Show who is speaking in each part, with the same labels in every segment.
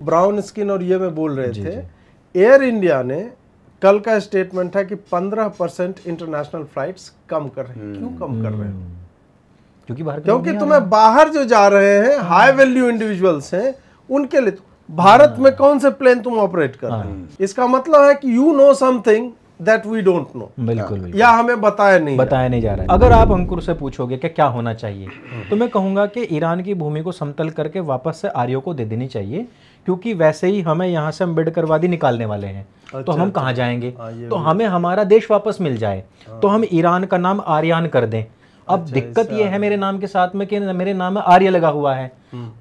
Speaker 1: Brown skin और ये में बोल रहे थे, एयर इंडिया ने कल का स्टेटमेंट है कि 15% इंटरनेशनल फ्लाइट्स कम कर रहे हैं। क्यों कम कर रहे हैं? क्योंकि तुम्हें बाहर जो जा रहे हैं हाई वैल्यू इंडिविजुअल्स हैं, उनके लिए भारत में कौन से प्लेन तुम ऑपरेट कर रहे हैं? इसका मतलब है कि you know something that we don't know.
Speaker 2: बिल्कुल
Speaker 1: या हमें बताया नहीं
Speaker 2: जा रहा है। अगर आप अंकुर से पूछोगे कि क्या होना चाहिए, तो मैं कहूंगा कि ईरान की भूमि को समतल करके वापस से आर्यों को दे देनी चाहिए, क्योंकि वैसे ही हमें यहाँ से अम्बेडकरवादी निकालने वाले हैं। तो हम कहाँ जाएंगे? तो हमें हमारा देश वापस मिल जाए तो हम ईरान का नाम आर्यान कर दें। अब दिक्कत ये है मेरे नाम के साथ में कि मेरे नाम में आर्य लगा हुआ है,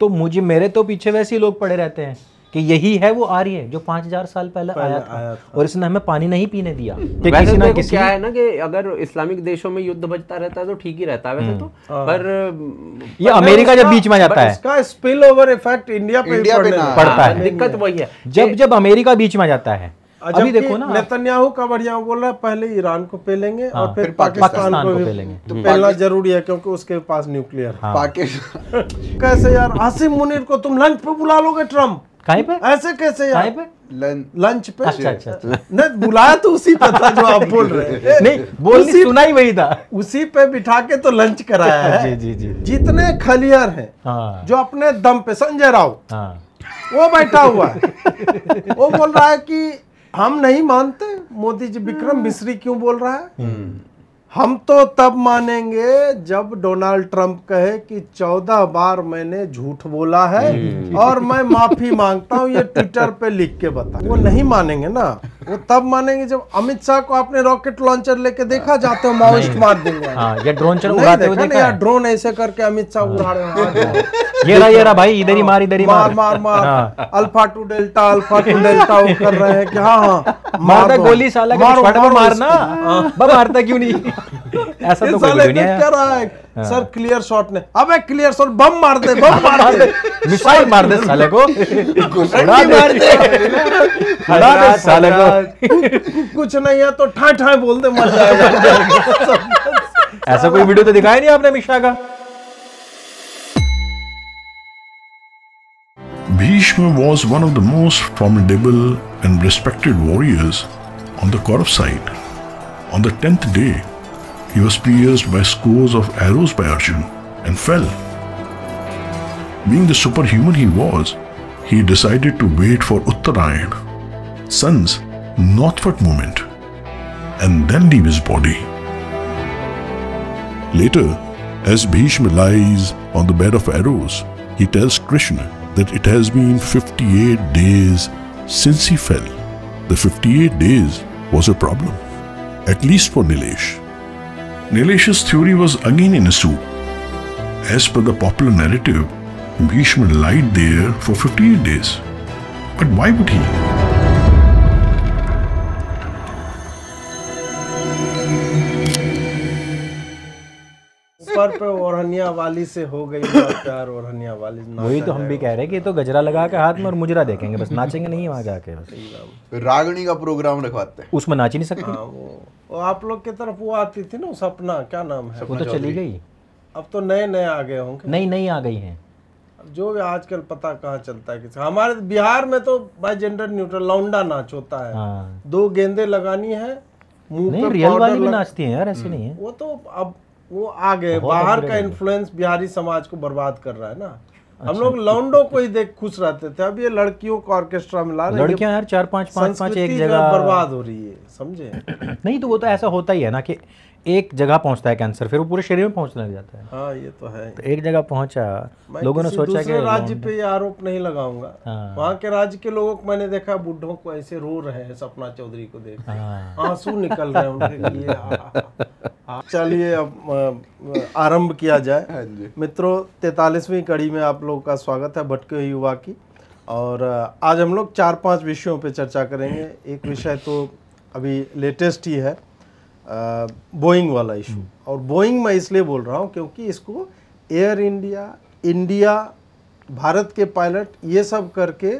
Speaker 2: तो मेरे तो पीछे वैसे ही लोग पड़े रहते हैं कि यही है वो आर्य जो 5000 साल पहले आया था और इसने हमें पानी नहीं पीने दिया।
Speaker 3: वैसे देखो क्या है ना कि अगर इस्लामिक देशों में युद्ध बचता रहता है तो ठीक ही रहता है वैसे तो, पर
Speaker 2: ये अमेरिका जब बीच में जाता है,
Speaker 1: इसका स्पिल ओवर इफेक्ट इंडिया पे
Speaker 2: पड़ता है।
Speaker 3: दिक्कत वही है
Speaker 2: जब अमेरिका बीच में जाता है। अभी देखो ना,
Speaker 1: नेतन्याहू का बढ़िया बोल रहा है, पहले ईरान को पेलेंगे और फिर पाकिस्तान को भी पेलेंगे। तो पेलना जरूरी है क्योंकि उसके पास न्यूक्लियर। पाकिस्तान कैसे यार? आसिम मुनीर को तुम लंच पे बुला लोगे? ट्रम्प
Speaker 2: कहीं पे?
Speaker 1: ऐसे कैसे यार?
Speaker 2: पे?
Speaker 1: लंच पे?
Speaker 2: अच्छा।
Speaker 1: नहीं बुलाया तो उसी पे था जो आप बोल रहे हैं।
Speaker 2: नहीं सुना ही वही था।
Speaker 1: उसी पे बिठा के तो लंच कराया है।
Speaker 2: जी।
Speaker 1: जितने खलियर हैं जो अपने दम पे, संजय राव वो बैठा हुआ है, वो बोल रहा है कि हम नहीं मानते मोदी जी। विक्रम मिश्री क्यों बोल रहा है? हम तो तब मानेंगे जब डोनाल्ड ट्रंप कहे कि 14 बार मैंने झूठ बोला है और मैं माफी मांगता हूं, ये ट्विटर पे लिख के बता। वो नहीं मानेंगे ना, वो तब मानेंगे जब अमित शाह को आपने रॉकेट लॉन्चर लेके देखा, जाते हो माओइस्ट मार देंगे।
Speaker 2: या ड्रोन उड़ाते हुए देखा
Speaker 1: है? ड्रोन ऐसे करके अमित शाह उड़ा रहे।
Speaker 2: ये रहा भाई, इधर ही मार
Speaker 1: मार अल्फा टू डेल्टा वो कर रहे हैं कि हाँ
Speaker 2: मारता गोली साला के मारना, मारता क्यों नहीं? ऐसा तो कोई नहीं है।
Speaker 1: क्या रहा है सर? क्लियर शॉट ने, अबे क्लियर शॉट, बम मार दे
Speaker 2: मिसाइल मार दे साले को, उड़ा दे साले को।
Speaker 1: कुछ नहीं है तो ठाई ठाई बोल दे, मर जाएगा।
Speaker 2: ऐसा कोई वीडियो तो दिखाया नहीं आपने मिश्रा का?
Speaker 4: Bhishma was one of the most formidable and respected warriors on the Kaurav side. On the 10th day, he was pierced by scores of arrows by Arjun and fell. Being the superhuman he was, he decided to wait for Uttarayan, sun's northward movement, and then leave his body. Later, as Bhishma lies on the bed of arrows, he tells Krishna that it has been 58 days since he fell. The 58 days was a problem, at least for Nilesh. Nilesh's theory was again in a soup. As per the popular narrative, Bhishma lied there for 58 days. But why would he?
Speaker 1: पर पे ओढ़निया वाली से हो गई प्यार, ओढ़निया वाली।
Speaker 2: वही तो हम भी कह रहे हैं कि तो गजरा लगा के हाथ में और मुजरा देखेंगे, बस नाचेंगे नहीं वहां जाके। बस
Speaker 5: रागनी का प्रोग्राम रखवाते हैं,
Speaker 2: उसमें नाच ही नहीं सकती।
Speaker 1: वो आप लोग की तरफ वो आती थी ना, सपना, क्या नाम है?
Speaker 2: वो तो चली गई।
Speaker 1: अब तो नए आ गए होंगे।
Speaker 2: नई आ गई हैं।
Speaker 1: जो भी आजकल पता कहाँ चलता है किसी। हमारे बिहार में तो भाई जेंडर न्यूट्रल लौंडा नाच होता है। 2 गेंदें लगानी है मुंह पे,
Speaker 2: रियल वाली भी नाचती हैं यार, ऐसे नहीं है।
Speaker 1: वो तो अब वो आ गए, बाहर का इन्फ्लुएंस बिहारी समाज को बर्बाद कर रहा है ना। हम लोग लौंडों को ही देख खुश रहते थे, अब ये लड़कियों को ऑर्केस्ट्रा में ला रहे हैं।
Speaker 2: लड़कियां यार 4-5 एक जगह
Speaker 1: बर्बाद हो रही है, समझे?
Speaker 2: नहीं तो वो तो ऐसा होता ही है ना कि एक जगह पहुंचता है कैंसर, फिर वो पूरे शरीर में पहुंचने लग जाता है।
Speaker 1: हाँ ये तो है।
Speaker 2: तो एक जगह पहुंचा, लोगों ने सोचा कि
Speaker 1: राज्य पे ये आरोप नहीं लगाऊंगा। वहाँ के राज्य के लोगों को मैंने देखा, बुढ़ों को ऐसे रो रहे हैं सपना चौधरी को देख, आंसू निकल रहे हैं उनके लिए। चलिए अब आरंभ किया जाए। मित्रों, 43वीं कड़ी में आप लोगों का स्वागत है भटके हुए युवा की। और आज हम लोग 4-5 विषयों पे चर्चा करेंगे। एक विषय तो अभी लेटेस्ट ही है, बोइंग वाला इशू। और बोइंग मैं इसलिए बोल रहा हूँ क्योंकि इसको एयर इंडिया, भारत के पायलट, ये सब करके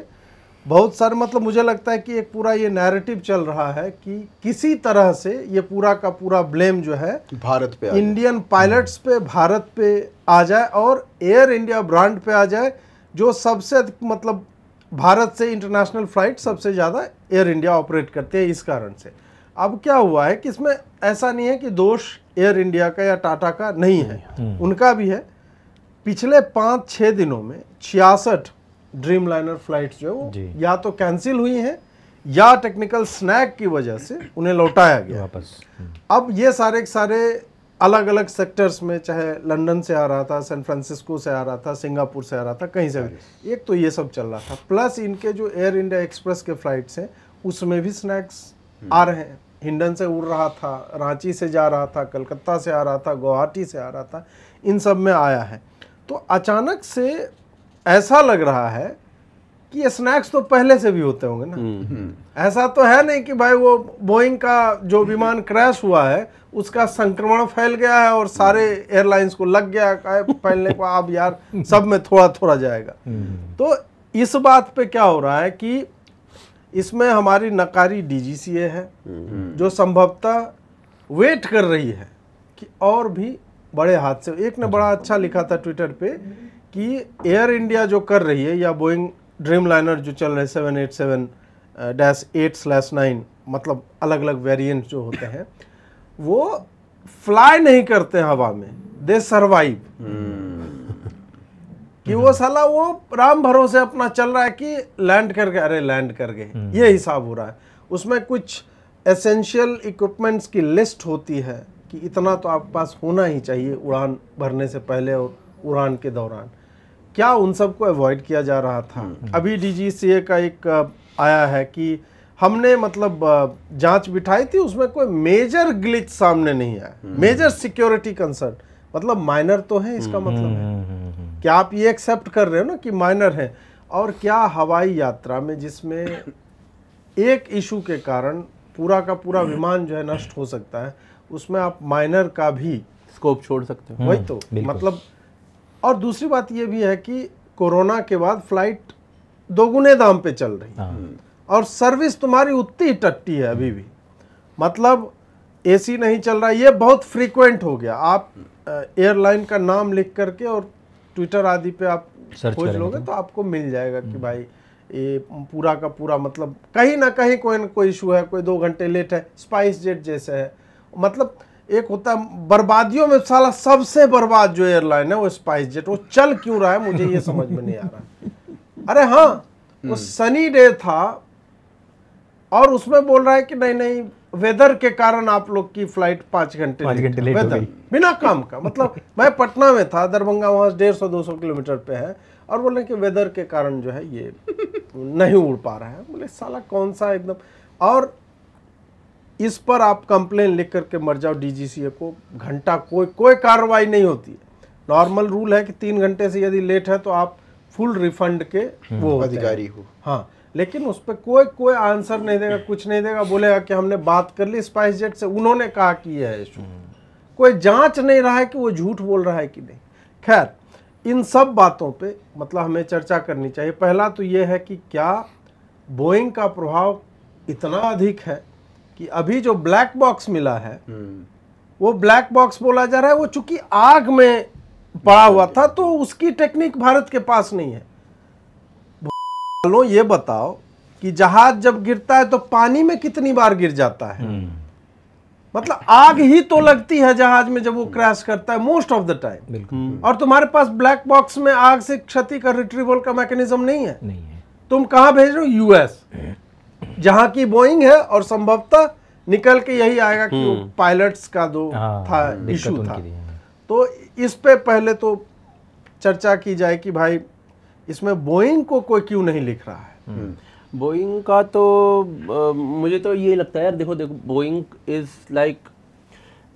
Speaker 1: बहुत सारे, मतलब मुझे लगता है कि एक पूरा ये नैरेटिव चल रहा है कि किसी तरह से ये पूरा का पूरा ब्लेम जो है
Speaker 5: भारत पे,
Speaker 1: इंडियन पायलट्स पे, भारत पे आ जाए और एयर इंडिया ब्रांड पे आ जाए, जो सबसे मतलब भारत से इंटरनेशनल फ्लाइट सबसे ज़्यादा एयर इंडिया ऑपरेट करते हैं इस कारण से। अब क्या हुआ है कि इसमें ऐसा नहीं है कि दोष एयर इंडिया का या टाटा का नहीं है, उनका भी है। पिछले 5-6 दिनों में 66 ड्रीम लाइनर फ्लाइट्स जो है वो या तो कैंसिल हुई हैं या टेक्निकल स्नैक की वजह से उन्हें लौटाया गया वापस। अब ये सारे के सारे अलग अलग सेक्टर्स में, चाहे लंदन से आ रहा था, सैन फ्रांसिस्को से आ रहा था, सिंगापुर से आ रहा था, कहीं से भी, एक तो ये सब चल रहा था। प्लस इनके जो एयर इंडिया एक्सप्रेस के फ्लाइट्स हैं उसमें भी स्नैक्स आ रहे हैं। हिंडन से उड़ रहा था, रांची से जा रहा था, कलकत्ता से आ रहा था, गुवाहाटी से आ रहा था, इन सब में आया है। तो अचानक से ऐसा लग रहा है कि ये स्नैक्स तो पहले से भी होते होंगे ना। ऐसा तो है नहीं कि भाई वो बोइंग का जो विमान क्रैश हुआ है उसका संक्रमण फैल गया है और सारे एयरलाइंस को लग गया फैलने को, अब यार सब में थोड़ा थोड़ा जाएगा। तो इस बात पे क्या हो रहा है कि इसमें हमारी नकारी डीजीसीए है जो संभवतः वेट कर रही है कि और भी बड़े हादसे। एक ने बड़ा अच्छा लिखा था ट्विटर पे कि एयर इंडिया जो कर रही है या बोइंग ड्रीम लाइनर जो चल रहे 787-8/9, मतलब अलग अलग वेरिएंट जो होते हैं, वो फ्लाई नहीं करते हवा में, दे सर्वाइव। कि वो साला वो राम भरोसे अपना चल रहा है कि लैंड कर गए, अरे लैंड कर गए, ये हिसाब हो रहा है। उसमें कुछ एसेंशियल इक्विपमेंट्स की लिस्ट होती है कि इतना तो आपके पास होना ही चाहिए उड़ान भरने से पहले और उड़ान के दौरान। क्या उन सबको अवॉइड किया जा रहा था? अभी डीजीसीए का एक आया है कि हमने मतलब जांच बिठाई थी, उसमें कोई मेजर ग्लिच सामने नहीं आया, मेजर सिक्योरिटी कंसर्न, मतलब माइनर तो है, इसका मतलब है क्या आप ये एक्सेप्ट कर रहे हो ना कि माइनर है। और क्या हवाई यात्रा में जिसमें एक इशू के कारण पूरा का पूरा विमान जो है नष्ट हो सकता है, उसमें आप माइनर का भी
Speaker 3: स्कोप छोड़ सकते हो।
Speaker 1: वही तो मतलब। और दूसरी बात ये भी है कि कोरोना के बाद फ्लाइट दोगुने दाम पे चल रही और सर्विस तुम्हारी उतनी ही टट्टी है अभी भी, मतलब एसी नहीं चल रहा। ये बहुत फ्रीक्वेंट हो गया। आप एयरलाइन का नाम लिख करके और ट्विटर आदि पे आप खोज लोगे तो आपको मिल जाएगा कि भाई ये पूरा का पूरा मतलब कहीं ना कहीं कोई ना कोई इशू है, कोई 2 घंटे लेट है। स्पाइस जेट जैसे है, मतलब एक होता है बर्बादियों में साला सबसे बर्बाद जो एयरलाइन है वो स्पाइस जेट। वो चल क्यों रहा है मुझे ये समझ में नहीं आ रहा। अरे हाँ, वो सनी डे था और उसमें बोल रहा है कि नहीं नहीं वेदर के कारण आप लोग की फ्लाइट 5 घंटे लेट हो गई, बिना काम का। मतलब मैं पटना में था, दरभंगा वहाँ 150-200 किलोमीटर पे है, और बोल रहे कि वेदर के कारण जो है ये नहीं उड़ पा रहा है। बोले साला कौन सा एकदम। और इस पर आप कंप्लेन लिख करके मर जाओ डीजीसीए को, घंटा कोई कार्रवाई नहीं होती है। नॉर्मल रूल है कि 3 घंटे से यदि लेट है तो आप फुल रिफंड के वो
Speaker 5: अधिकारी हो।
Speaker 1: हाँ, लेकिन उस पर कोई आंसर नहीं देगा, कुछ नहीं देगा। बोलेगा कि हमने बात कर ली स्पाइस जेट से, उन्होंने कहा कि यह है इशू। कोई जांच नहीं रहा है कि वो झूठ बोल रहा है कि नहीं। खैर, इन सब बातों पे मतलब हमें चर्चा करनी चाहिए। पहला तो ये है कि क्या बोइंग का प्रभाव इतना अधिक है कि अभी जो ब्लैक बॉक्स मिला है वो ब्लैक बॉक्स बोला जा रहा है, वो चूंकि आग में पड़ा हुआ था तो उसकी टेक्निक भारत के पास नहीं है। लो ये बताओ कि जहाज जब गिरता है तो पानी में कितनी बार गिर जाता है? मतलब आग ही तो लगती है जहाज में जब वो क्रैश करता है मोस्ट ऑफ द टाइम। और तुम्हारे पास ब्लैक बॉक्स में आग से क्षति का रिट्रीवल का मैकेनिज्म नहीं है। तुम कहां भेज रहे हो? यूएस, जहां की बोइंग है, और संभवतः निकल के यही आएगा कि वो पायलट्स का दो था इशू था। तो इस पे पहले तो चर्चा की जाए कि भाई इसमें बोइंग को कोई क्यों नहीं लिख रहा है।
Speaker 3: बोइंग का तो मुझे तो ये लगता है यार, देखो बोइंग इज लाइक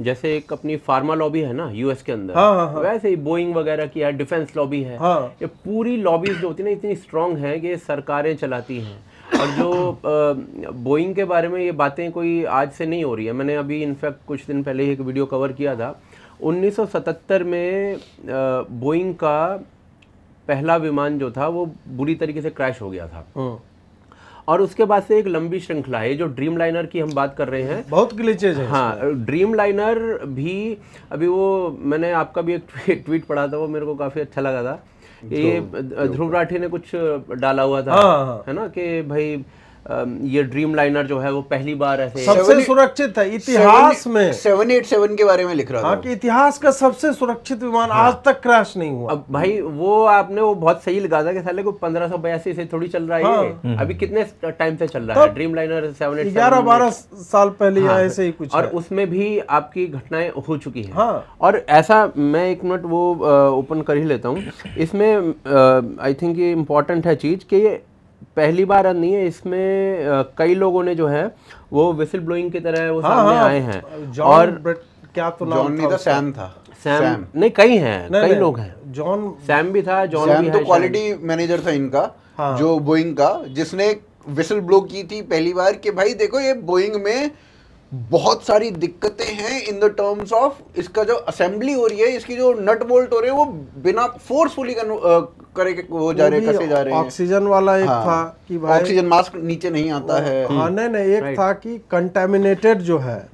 Speaker 3: जैसे एक अपनी फार्मा लॉबी है ना यूएस के अंदर,
Speaker 1: हाँ।
Speaker 3: वैसे ही बोइंग वगैरह की यार डिफेंस लॉबी है।
Speaker 1: हाँ।
Speaker 3: ये पूरी लॉबीज जो होती है ना इतनी स्ट्रांग है कि सरकारें चलाती हैं। और जो बोइंग के बारे में ये बातें कोई आज से नहीं हो रही है। मैंने अभी इनफैक्ट कुछ दिन पहले ही एक वीडियो कवर किया था। 1977 में बोइंग का पहला विमान जो था वो बुरी तरीके से क्रैश हो गया था, और उसके बाद से एक लंबी श्रृंखला है। जो ड्रीम लाइनर की हम बात कर रहे हैं,
Speaker 1: बहुत ग्लिचेज है।
Speaker 3: हाँ, ड्रीम लाइनर भी अभी वो मैंने आपका भी एक ट्वीट पढ़ा था, वो मेरे को काफ़ी अच्छा लगा था ये ध्रुव राठी ने कुछ डाला हुआ था, है ना, कि भाई ये ड्रीम लाइनर जो है वो पहली बार ऐसे
Speaker 1: सबसे सुरक्षित है इतिहास में।
Speaker 5: 787 के बारे में लिख रहा था।
Speaker 1: हाँ, कि इतिहास का सबसे सुरक्षित विमान आज तक क्रैश नहीं हुआ।
Speaker 3: अब भाई वो आपने वो बहुत सही लिखा था कि साले को 1582 से थोड़ी चल रहा है ये। अभी कितने टाइम से चल रहा है ड्रीम लाइनर 787?
Speaker 1: 11-12 साल पहले या ऐसे ही कुछ।
Speaker 3: और उसमें भी आपकी घटनाएं हो चुकी हैं।
Speaker 1: हाँ।
Speaker 3: और ऐसा मैं एक मिनट वो ओपन कर ही लेता हूँ इसमें। आई थिंक ये इम्पोर्टेंट है चीज़ कि ये पहली बार नहीं है, इसमें कई लोगों ने जो है वो विसल ब्लोइंग की तरह वो सामने आए हैं। और
Speaker 1: क्या तो
Speaker 5: जॉन नहीं था, सैम था।
Speaker 3: सैम नहीं, कई हैं, कई लोग हैं।
Speaker 1: जॉन,
Speaker 3: सैम भी था, जॉन भी है।
Speaker 5: तो क्वालिटी मैनेजर था इनका, जो बोइंग का, जिसने विसल ब्लो की थी पहली बार कि भाई देखो ये बोइंग में बहुत सारी दिक्कतें हैं इन द टर्म्स ऑफ इसका जो असेंबली हो रही है, इसकी जो नट बोल्ट हो रहे हैं वो बिना फोर्सफुली करे वो जा रहे, कसे जा रहे हैं।
Speaker 1: ऑक्सीजन वाला एक था कि भाई
Speaker 5: ऑक्सीजन मास्क नीचे नहीं आता है।
Speaker 1: हाँ, नहीं, एक था कि कंटेमिनेटेड जो है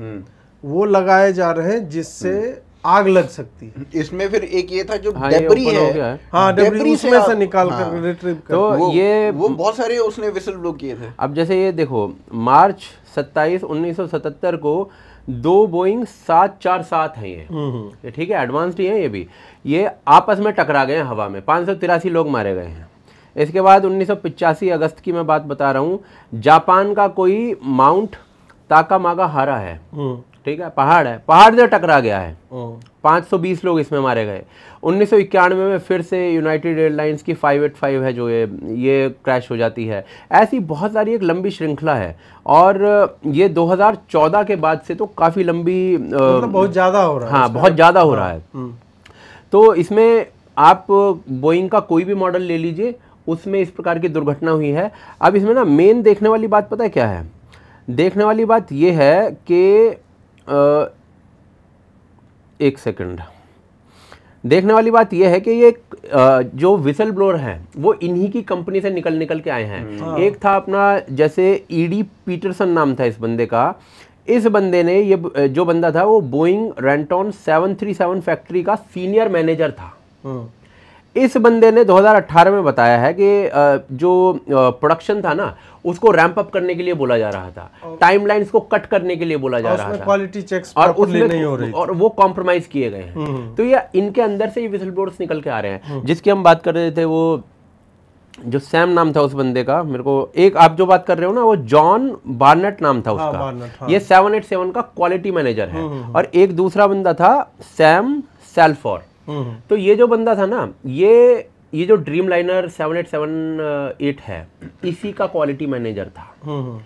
Speaker 1: वो लगाए जा रहे हैं जिससे आग लग सकती है।
Speaker 5: इसमें फिर एक ये था जो डेब्री है,
Speaker 1: हाँ, डेब्री उसमें से निकाल कर रिट्रीव कर,
Speaker 3: तो ये
Speaker 5: वो बहुत सारे उसने विसल ब्लो किए थे।
Speaker 3: अब जैसे ये देखो, मार्च 27, 1977 को 2 बोइंग 747 हैं ये, ठीक है, एडवांस्ड ही है ये भी। ये आपस में टकरा गए हैं हवा में, 583 लोग मारे गए हैं। इसके बाद 1985 अगस्त की मैं बात बता रहा हूँ, जापान का कोई माउंट ताकामागाहारा है, ठीक है, पहाड़ है, पहाड़ से टकरा गया है, 520 लोग इसमें मारे गए। 1991 में फिर से यूनाइटेड एयरलाइंस की 585 है जो ये क्रैश हो जाती है। ऐसी बहुत सारी एक लंबी श्रृंखला है। और ये 2014 के बाद से तो काफ़ी लंबी,
Speaker 1: मतलब बहुत ज़्यादा हो रहा है।
Speaker 3: हाँ, बहुत ज़्यादा हो रहा है। तो इसमें आप बोइंग का कोई भी मॉडल ले लीजिए, उसमें इस प्रकार की दुर्घटना हुई है। अब इसमें ना मेन देखने वाली बात पता है क्या है? देखने वाली बात ये है कि एक सेकंड, देखने वाली बात यह है कि ये जो विसल ब्लोअर हैं वो इन्हीं की कंपनी से निकल के आए हैं। एक था अपना जैसे ईडी पीटरसन नाम था इस बंदे का। इस बंदे ने, ये जो बंदा था वो बोइंग रेंटॉन 737 फैक्ट्री का सीनियर मैनेजर था। इस बंदे ने 2018 में बताया है कि जो प्रोडक्शन था ना उसको रैंप अप करने के लिए बोला जा रहा था, टाइमलाइंस को कट करने के लिए बोला जा रहा था,
Speaker 1: क्वालिटी चेक्स
Speaker 3: और
Speaker 1: उसमें नहीं हो रही,
Speaker 3: और वो कॉम्प्रोमाइज किए गए हैं। तो ये इनके अंदर से ये विसल ब्लोअर्स निकल के आ रहे हैं। जिसकी हम बात कर रहे थे, वो जो सैम नाम था उस बंदे का, मेरे को एक आप जो बात कर रहे हो ना वो जॉन बार्नेट नाम था उसका। ये 787 का क्वालिटी मैनेजर है। और एक दूसरा बंदा था सैम सैल्फोर। तो ये जो बंदा था ना, ये जो ड्रीम लाइनर 7878 है, इसी का क्वालिटी मैनेजर था।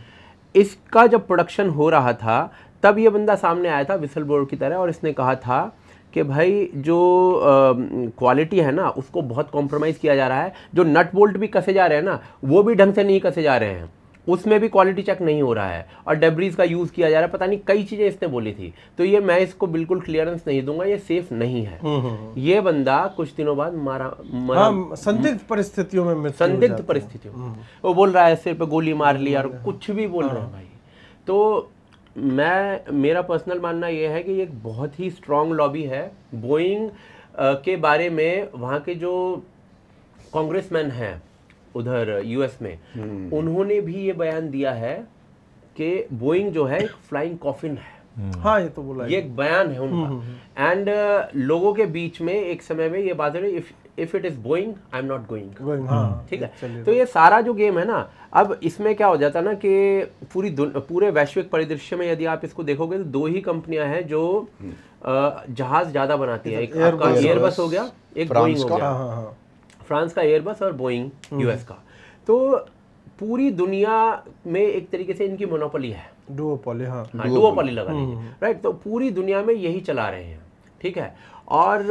Speaker 3: इसका जब प्रोडक्शन हो रहा था तब ये बंदा सामने आया था विसल ब्लोअर की तरह, और इसने कहा था कि भाई जो क्वालिटी है ना उसको बहुत कॉम्प्रोमाइज़ किया जा रहा है, जो नट बोल्ट भी कसे जा रहे हैं ना वो भी ढंग से नहीं कसे जा रहे हैं, उसमें भी क्वालिटी चेक नहीं हो रहा है, और डेब्रीज का यूज़ किया जा रहा है, पता नहीं कई चीज़ें इसने बोली थी। तो ये मैं इसको बिल्कुल क्लियरेंस नहीं दूंगा, ये सेफ नहीं है। ये बंदा कुछ दिनों बाद मारा
Speaker 1: संदिग्ध परिस्थितियों में,
Speaker 3: संदिग्ध परिस्थितियों में वो बोल रहा है सिर पे गोली मार ली और कुछ भी बोल रहे हैं भाई। तो मेरा पर्सनल मानना ये है कि ये एक बहुत ही स्ट्रॉन्ग लॉबी है बोइंग के बारे में। वहाँ के जो कांग्रेसमैन हैं उधर यूएस में, उन्होंने भी ये बयान दिया है कि बोइंग जो है एक फ्लाइंग कॉफिन है।
Speaker 1: हाँ, ये तो बोला, ये
Speaker 3: एक बयान है उनका। एंड लोगों के बीच में एक समय में ये बात हो रही, if it is Boeing I am not going, ठीक है। तो ये सारा जो गेम है ना, अब इसमें क्या हो जाता है ना कि पूरे वैश्विक परिदृश्य में यदि आप इसको देखोगे तो 2 ही कंपनियां हैं जो जहाज ज्यादा बनाती है। एक आपका एयरबस हो गया, एक बोइंग हो गया, फ्रांस का एयरबस और बोइंग यूएस का। तो पूरी दुनिया में एक तरीके से इनकी मोनोपोली है,
Speaker 1: डुओपोली,
Speaker 3: डुओपोली लगा लीजिए, राइट। तो पूरी दुनिया में यही चला रहे हैं, ठीक है। और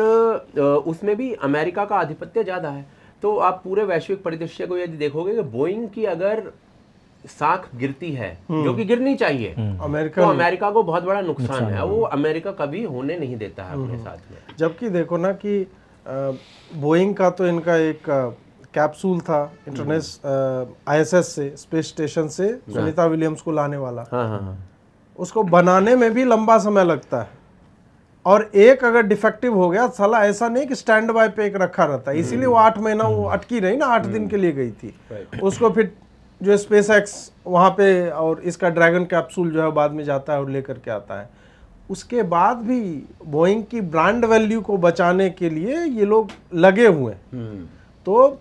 Speaker 3: उसमें भी अमेरिका का आधिपत्य ज़्यादा है। तो आप पूरे वैश्विक परिदृश्य को यदि देखोगे कि बोइंग की अगर साख गिरती है, जो कि गिरनी चाहिए, तो अमेरिका को बहुत बड़ा नुकसान है। वो अमेरिका कभी होने नहीं देता है अपने साथ में।
Speaker 1: जबकि देखो ना कि बोइंग का तो इनका एक कैप्सूल था इंटरनेशनल ISS से, स्पेस स्टेशन से सुनीता विलियम्स को लाने वाला। उसको बनाने में भी लंबा समय लगता है। और एक अगर डिफेक्टिव हो गया साला, ऐसा नहीं कि स्टैंड बाय पे एक रखा रहता है, इसीलिए वो 8 महीना वो अटकी रही ना, 8 दिन के लिए गई थी। उसको फिर जो स्पेस एक्स वहाँ पे और इसका ड्रैगन कैप्सूल जो है बाद में जाता है और लेकर के आता है। उसके बाद भी बोइंग की ब्रांड वैल्यू को बचाने के लिए ये लोग लगे हुए हैं। तो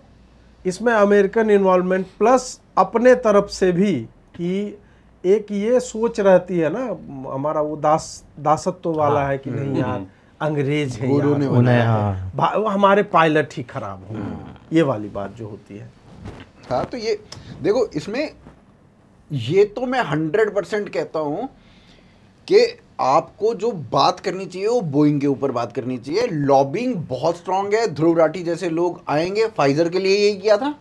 Speaker 1: इसमें अमेरिकन इन्वॉल्वमेंट प्लस अपने तरफ से भी कि एक ये सोच रहती है ना हमारा वो दासत्व वाला है कि नहीं यार अंग्रेज है यार, हमारे पायलट ही खराब हो, ये वाली बात जो होती है।
Speaker 5: हाँ, तो ये देखो इसमें ये तो मैं 100% कहता हूँ कि आपको जो बात करनी चाहिए वो बोइंग के ऊपर बात करनी चाहिए। लॉबिंग बहुत स्ट्रांग है। ध्रुव राठी जैसे लोग आएंगे, फाइजर के लिए यही किया था।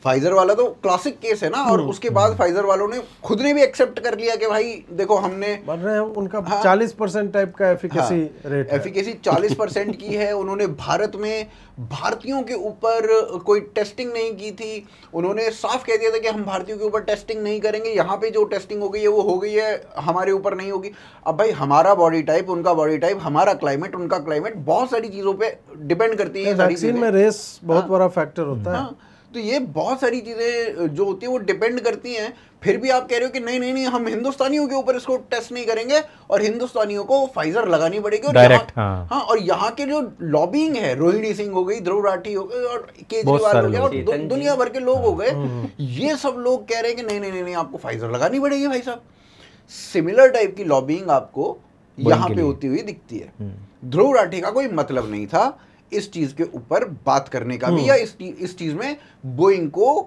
Speaker 5: फाइजर वाला तो क्लासिक केस है ना, और उसके बाद फाइजर वालों ने खुद ने भी एक्सेप्ट कर लिया कि भाई देखो हमने
Speaker 1: बन रहे हैं उनका 40% टाइप का एफिकेसी रेट,
Speaker 5: एफिकेसी 40% की है। उन्होंने भारत में भारतीयों के ऊपर कोई टेस्टिंग नहीं की थी। उन्होंने साफ कह दिया था कि हम भारतीयों के ऊपर टेस्टिंग नहीं करेंगे, यहाँ पे जो टेस्टिंग हो गई है वो हो गई है, हमारे ऊपर नहीं होगी। अब भाई हमारा बॉडी टाइप, उनका बॉडी टाइप, हमारा क्लाइमेट, उनका क्लाइमेट, बहुत सारी चीज़ों पे डिपेंड करती है।
Speaker 1: वैक्सीन में रेस बहुत बड़ा फैक्टर होता है।
Speaker 5: तो ये बहुत सारी चीज़ें जो होती है वो डिपेंड करती हैं। फिर भी आप कह रहे हो कि नहीं नहीं नहीं हम हिंदुस्तानियों के ऊपर इसको टेस्ट नहीं करेंगे और हिंदुस्तानियों को फाइजर लगानी पड़ेगी। और
Speaker 2: डायरेक्ट
Speaker 5: हाँ, और यहाँ के जो लॉबिंग है, रोहिणी सिंह हो गई, ध्रुव राठी हो गई और केजरीवाल हो गया और दुनिया भर के लोग हो गए, ये सब लोग कह रहे हैं कि नहीं नहीं नहीं आपको फाइजर लगानी पड़ेगी भाई साहब। सिमिलर टाइप की लॉबिंग आपको यहाँ पे होती हुई दिखती है। ध्रुव राठी का कोई मतलब नहीं था इस चीज के ऊपर बात करने का भी, या इस चीज में बोइंग को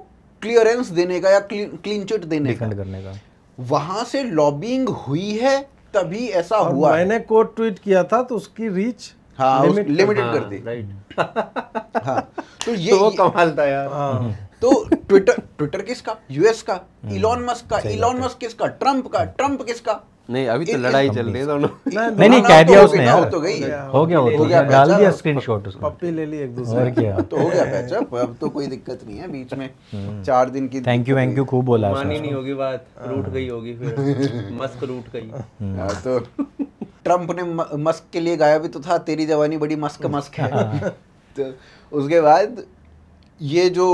Speaker 5: क्लियरेंस देने का या क्लीन चिट देने का, करने का। वहां से लॉबिंग हुई है तभी ऐसा हुआ।
Speaker 1: मैंने कोट ट्वीट किया था तो उसकी रीच
Speaker 5: लिमिटेड कर दी। हाँ, तो ये
Speaker 3: वो कमाल था यार।
Speaker 5: तो ट्विटर किसका? यूएस का। इलॉन मस्क का। इलॉन मस्क किसका? ट्रम्प का। ट्रम्प किसका?
Speaker 3: नहीं, अभी तो लड़ाई चल रही है दोनों।
Speaker 2: नहीं कह दिया उसने यार,
Speaker 5: हो
Speaker 2: गया डाल दिया स्क्रीनशॉट उसको,
Speaker 1: पप्पी ले ली एक दूसरे।
Speaker 2: और क्या,
Speaker 5: तो हो गया पैचअप, अब तो कोई दिक्कत नहीं है। बीच में 4 दिन की
Speaker 2: थैंक यू खूब बोला,
Speaker 3: मानी नहीं होगी बात, रूठ गई होगी फिर मस्क रूठ गई।
Speaker 5: तो ट्रम्प ने मस्क के लिए गाया भी तो था, तेरी जवानी बड़ी मस्क मस्क है। तो उसके बाद ये जो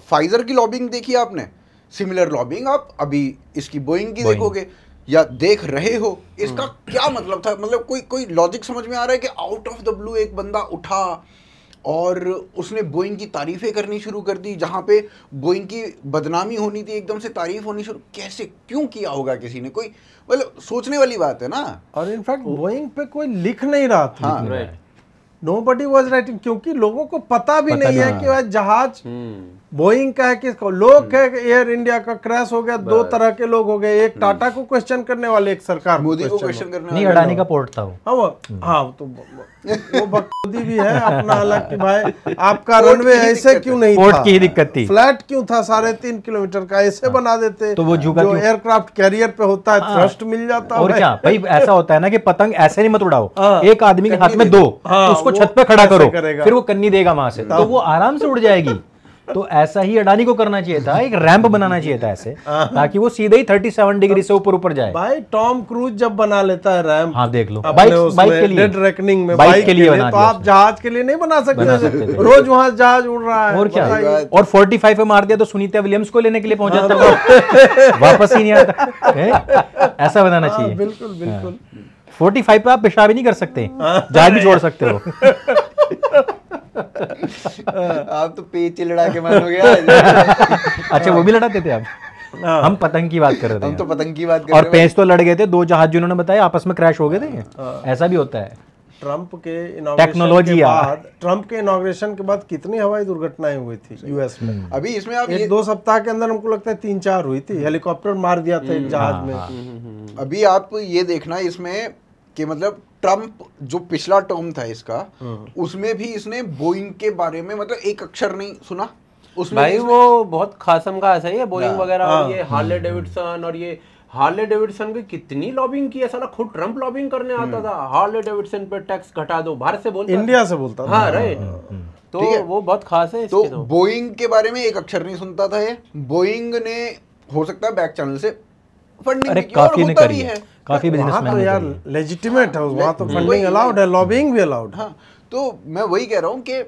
Speaker 5: फाइजर की लॉबिंग देखी आपने, सिमिलर लॉबिंग आप अभी इसकी बोइंग की देखोगे या देख रहे हो। इसका क्या मतलब था? मतलब कोई लॉजिक समझ में आ रहा है कि आउट ऑफ द ब्लू एक बंदा उठा और उसने बोइंग की तारीफें करनी शुरू कर दी, जहां पे बोइंग की बदनामी होनी थी एकदम से तारीफ होनी शुरू। कैसे, क्यों किया होगा किसी ने? कोई मतलब सोचने वाली बात है ना।
Speaker 1: और इनफैक्ट बोइंग पे कोई लिख नहीं रहा था।
Speaker 5: हाँ,
Speaker 1: नोबडी वाज राइटिंग, क्योंकि लोगों को पता भी नहीं है कि वह जहाज बोइंग का है किसको। लोग कहे कि एयर इंडिया का क्रैश हो गया, 2 तरह के लोग हो गए, एक टाटा को क्वेश्चन करने वाले, एक सरकार
Speaker 5: मोदी को क्वेश्चन करने वाले।
Speaker 2: नहीं, अडानी का पोर्ट था वो।
Speaker 1: हाँ, तो वो बकचोदी भी है अपना अलग कि भाई आपका रनवे ऐसे क्यों नहीं था,
Speaker 2: पोर्ट की ही दिक्कत थी,
Speaker 1: फ्लैट क्यों था 3.5 किलोमीटर का, ऐसे बना देते
Speaker 2: तो वो झुका
Speaker 1: जो एयरक्राफ्ट कैरियर पे होता है, थ्रस्ट मिल जाता।
Speaker 2: और क्या भाई, ऐसा होता है ना कि पतंग ऐसे नहीं मत उड़ाओ, एक आदमी के हाथ में 2, उसको छत पे खड़ा करो, फिर वो कन्नी देगा वहां से, तो वो आराम से उड़ जाएगी। तो ऐसा ही अडानी को करना चाहिए था, एक रैंप बनाना चाहिए था ऐसे, ताकि वो सीधे ही 37 डिग्री से ऊपर जाए।
Speaker 1: भाई टॉम क्रूज जब बना लेता है रैंप,
Speaker 2: हाँ देख लो, बाइक के लिए,
Speaker 1: डेड रेकनिंग में बाइक के लिए बना, तो आप जहाज के लिए नहीं बना सकते। रोज वहां जहाज उड़ रहा है,
Speaker 2: और क्या। और 45 पे मार दिया तो सुनीता विलियम्स को लेने के लिए पहुंच जाता है, वापस ही नहीं आता। ऐसा बनाना चाहिए।
Speaker 1: बिल्कुल बिल्कुल।
Speaker 2: 45 पे आप पेशाब ही नहीं कर सकते, जहाज भी छोड़ सकते हो।
Speaker 5: आप तो पेच लड़ा के मानोगे।
Speaker 2: अच्छा, वो भी लड़ाते थे आप? हम पतंग की बात कर रहे थे।
Speaker 5: हम तो पतंग की बात कर रहे
Speaker 2: और पेच तो लड़ गए थे, 2 जहाज जिन्होंने बताया आपस में क्रैश हो गए थे। ऐसा भी होता है।
Speaker 1: ट्रम्प के टेक्नोलॉजी के बाद, ट्रम्प के इनॉग्रेशन के बाद कितनी हवाई दुर्घटनाएं हुई थी यूएस में?
Speaker 5: अभी इसमें आप
Speaker 1: 1-2 सप्ताह के अंदर हमको लगता है 3-4 हुई थी। हेलीकॉप्टर मार दिया था एक जहाज में।
Speaker 5: अभी आप ये देखना इसमें कि मतलब ट्रम्प जो पिछला टर्म था इसका, उसमें भी इसने बोइंग के बारे में मतलब एक अक्षर नहीं सुना उसमें।
Speaker 3: भाई वो बहुत खासम का ऐसा ही है, बोइंग वगैरह और ये हार्ले डेविडसन, और ये हार्ले डेविडसन की कितनी लॉबिंग की है साला, खुद ट्रम्प लॉबिंग करने आता था। हार्ले डेविडसन पे टैक्स घटा दो, भारत से बोलता,
Speaker 1: इंडिया से बोलता था।
Speaker 3: हाँ राइट। तो वो बहुत खास है।
Speaker 5: तो बोइंग के बारे में एक अक्षर नहीं सुनता था ये। बोइंग ने हो सकता है बैक चैनल से फंडिंग
Speaker 2: काफी ने करी है। काफी
Speaker 1: वहाँ
Speaker 2: बिजनेसमैन
Speaker 1: तो यार लेजिटिमेट है, वहाँ तो फंडिंग अलाउड है, लॉबिंग भी अलाउड है।
Speaker 5: हाँ, तो मैं वही कह रहा हूँ कि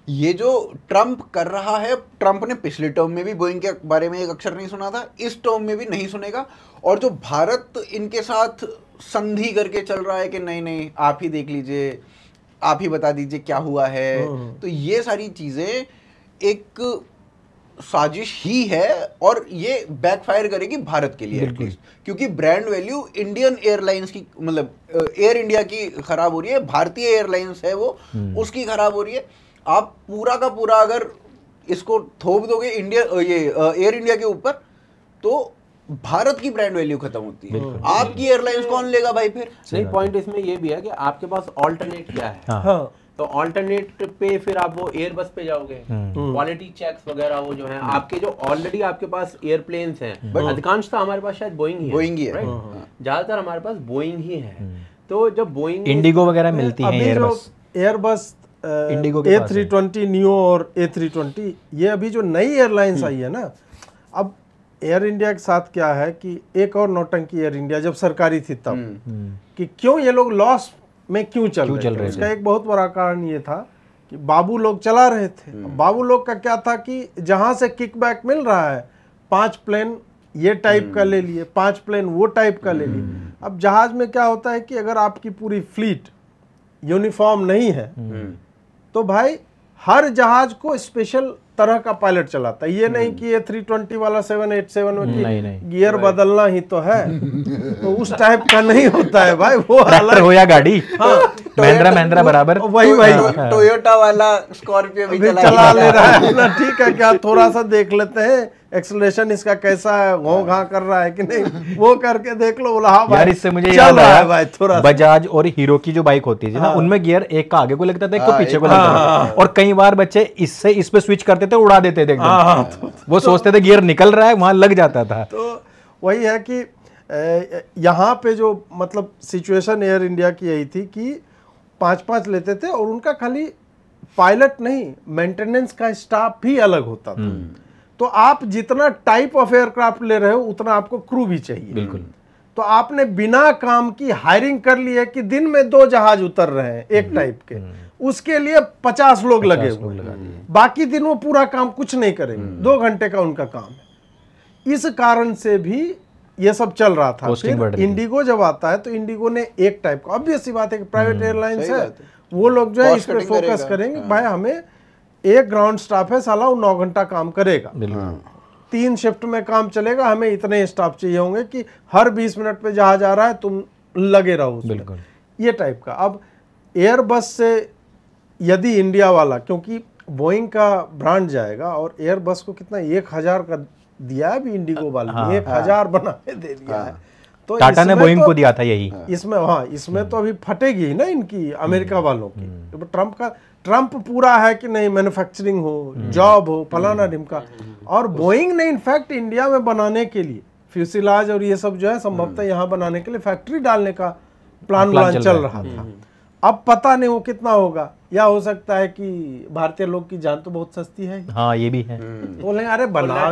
Speaker 5: ये जो ट्रम्प कर रहा है, ट्रम्प ने पिछले टर्म में भी बोइंग के बारे में एक अक्षर नहीं सुना था, इस टर्म में भी नहीं सुनेगा। और जो भारत इनके साथ संधि करके चल रहा है कि नहीं नहीं आप ही देख लीजिए, आप ही बता दीजिए क्या हुआ है, तो ये सारी चीजें एक साजिश ही है और ये बैकफायर करेगी भारत के लिए एटलीस्ट, क्योंकि ब्रांड वैल्यू इंडियन एयरलाइंस की, मतलब एयर इंडिया की खराब हो रही है, भारतीय एयरलाइंस है वो, उसकी खराब हो रही है। आप पूरा का पूरा अगर इसको थोप दोगे इंडिया एयर इंडिया के ऊपर, तो भारत की ब्रांड वैल्यू खत्म होती है। आपकी एयरलाइंस कौन लेगा भाई फिर?
Speaker 3: नहीं, पॉइंट इसमें ये भी है कि आपके पास ऑल्टरनेट क्या है।
Speaker 1: हाँ,
Speaker 3: तो ऑल्टरनेट पे फिर आप वो एयरबस पे जाओगे, क्वालिटी चेक्स वगैरह वो जो है आपके जो ऑलरेडी आपके पास एयरप्लेन्स हैं, बट अधिकांशतः हमारे पास शायद बोइंग ही है, राइट? ज्यादातर हमारे पास बोइंग ही है। तो जब बोइंग,
Speaker 2: इंडिगो वगैरह मिलती है,
Speaker 1: एयरबस
Speaker 2: इंडिगो
Speaker 1: A320 नियो और A320, ये अभी जो नई एयरलाइंस आई है ना, अब एयर इंडिया के साथ क्या है कि एक और नौटंकी एयर इंडिया जब सरकारी थी तब, कि क्यों ये लोग लॉस में क्यों चल रहे थे। उसका एक बहुत बड़ा कारण ये था कि बाबू लोग चला रहे थे। बाबू लोग का क्या था कि जहां से किकबैक मिल रहा है, 5 प्लेन ये टाइप का ले लिए, 5 प्लेन वो टाइप का ले लिए। अब जहाज में क्या होता है कि अगर आपकी पूरी फ्लीट यूनिफॉर्म नहीं है तो भाई हर जहाज को स्पेशल तरह का पायलट चलाता है। ये नहीं कि A320 वाला 787 में गियर बदलना ही तो है, तो उस टाइप का नहीं होता है भाई, वो अलग
Speaker 2: हो या गाड़ी।
Speaker 1: हाँ,
Speaker 2: महिंद्रा बराबर
Speaker 1: वही
Speaker 5: टोयोटा वाला स्कॉर्पियो भी
Speaker 1: चला ले रहा है ना, ठीक है, क्या थोड़ा सा देख लेते हैं एक्सेलरेशन इसका कैसा है, घों घा कर रहा है कि नहीं, वो करके देख लो। बोला हाँ
Speaker 2: यार, इससे मुझे याद आया थोड़ा बजाज और हीरो की जो बाइक होती है ना, उनमें गियर एक का आगे को लगता था, एक को पीछे को लगता था, और कई बार बच्चे इससे इस पे स्विच करते थे, उड़ा देते थे एकदम। वो सोचते थे गियर निकल रहा है, वहां लग जाता था।
Speaker 1: तो वही है कि यहाँ पे जो मतलब सिचुएशन एयर इंडिया की यही थी कि 5-5 लेते थे और उनका खाली पायलट नहीं, मेंटेनेंस का स्टाफ भी अलग होता था। तो आप जितना टाइप ऑफ एयरक्राफ्ट ले रहे हो उतना आपको क्रू भी चाहिए।
Speaker 2: बिल्कुल।
Speaker 1: तो आपने बिना काम की हायरिंग कर ली है कि दिन में 2 जहाज उतर रहे हैं एक टाइप के, उसके लिए 50 लोग लगे हुए, बाकी दिन वो पूरा काम कुछ नहीं करेंगे, 2 घंटे का उनका काम है। इस कारण से भी ये सब चल रहा था। फिर इंडिगो जब आता है तो इंडिगो ने एक टाइप का, ऑब्वियस सी बात है कि प्राइवेट एयरलाइंस है, वो लोग जो है इस पे फोकस करेंगे। भाई हमें एक ग्राउंड स्टाफ है, साला वो 9 घंटा काम करेगा, 3 शिफ्ट में काम चलेगा, हमें इतने स्टाफ चाहिए होंगे कि हर 20 मिनट पे जहाज आ रहा है तुम लगे रहो उसमें, ये टाइप का। अब एयरबस से यदि इंडिया वाला, क्योंकि बोइंग का ब्रांड जाएगा और एयरबस को कितना 1000 का दिया है अभी इंडिगो वाले ने, 1000 बना के दे दिया है। तो
Speaker 2: टाटा ने बोइंग को दिया था यही।
Speaker 1: इसमें तो अभी फटेगी ही ना इनकी, अमेरिका वालों की। ट्रम्प पूरा है कि नहीं मैन्युफैक्चरिंग हो, जॉब हो, फलाना ढिमका। और बोइंग ने इनफैक्ट इंडिया में बनाने के लिए फ्यूसिलाज और ये सब जो है संभवतः यहाँ बनाने के लिए फैक्ट्री डालने का प्लान चल रहा था। अब पता नहीं वो कितना होगा, या हो सकता है कि भारतीय लोग की जान तो बहुत सस्ती है।
Speaker 2: हाँ ये भी है।
Speaker 1: बोलेंगे अरे बना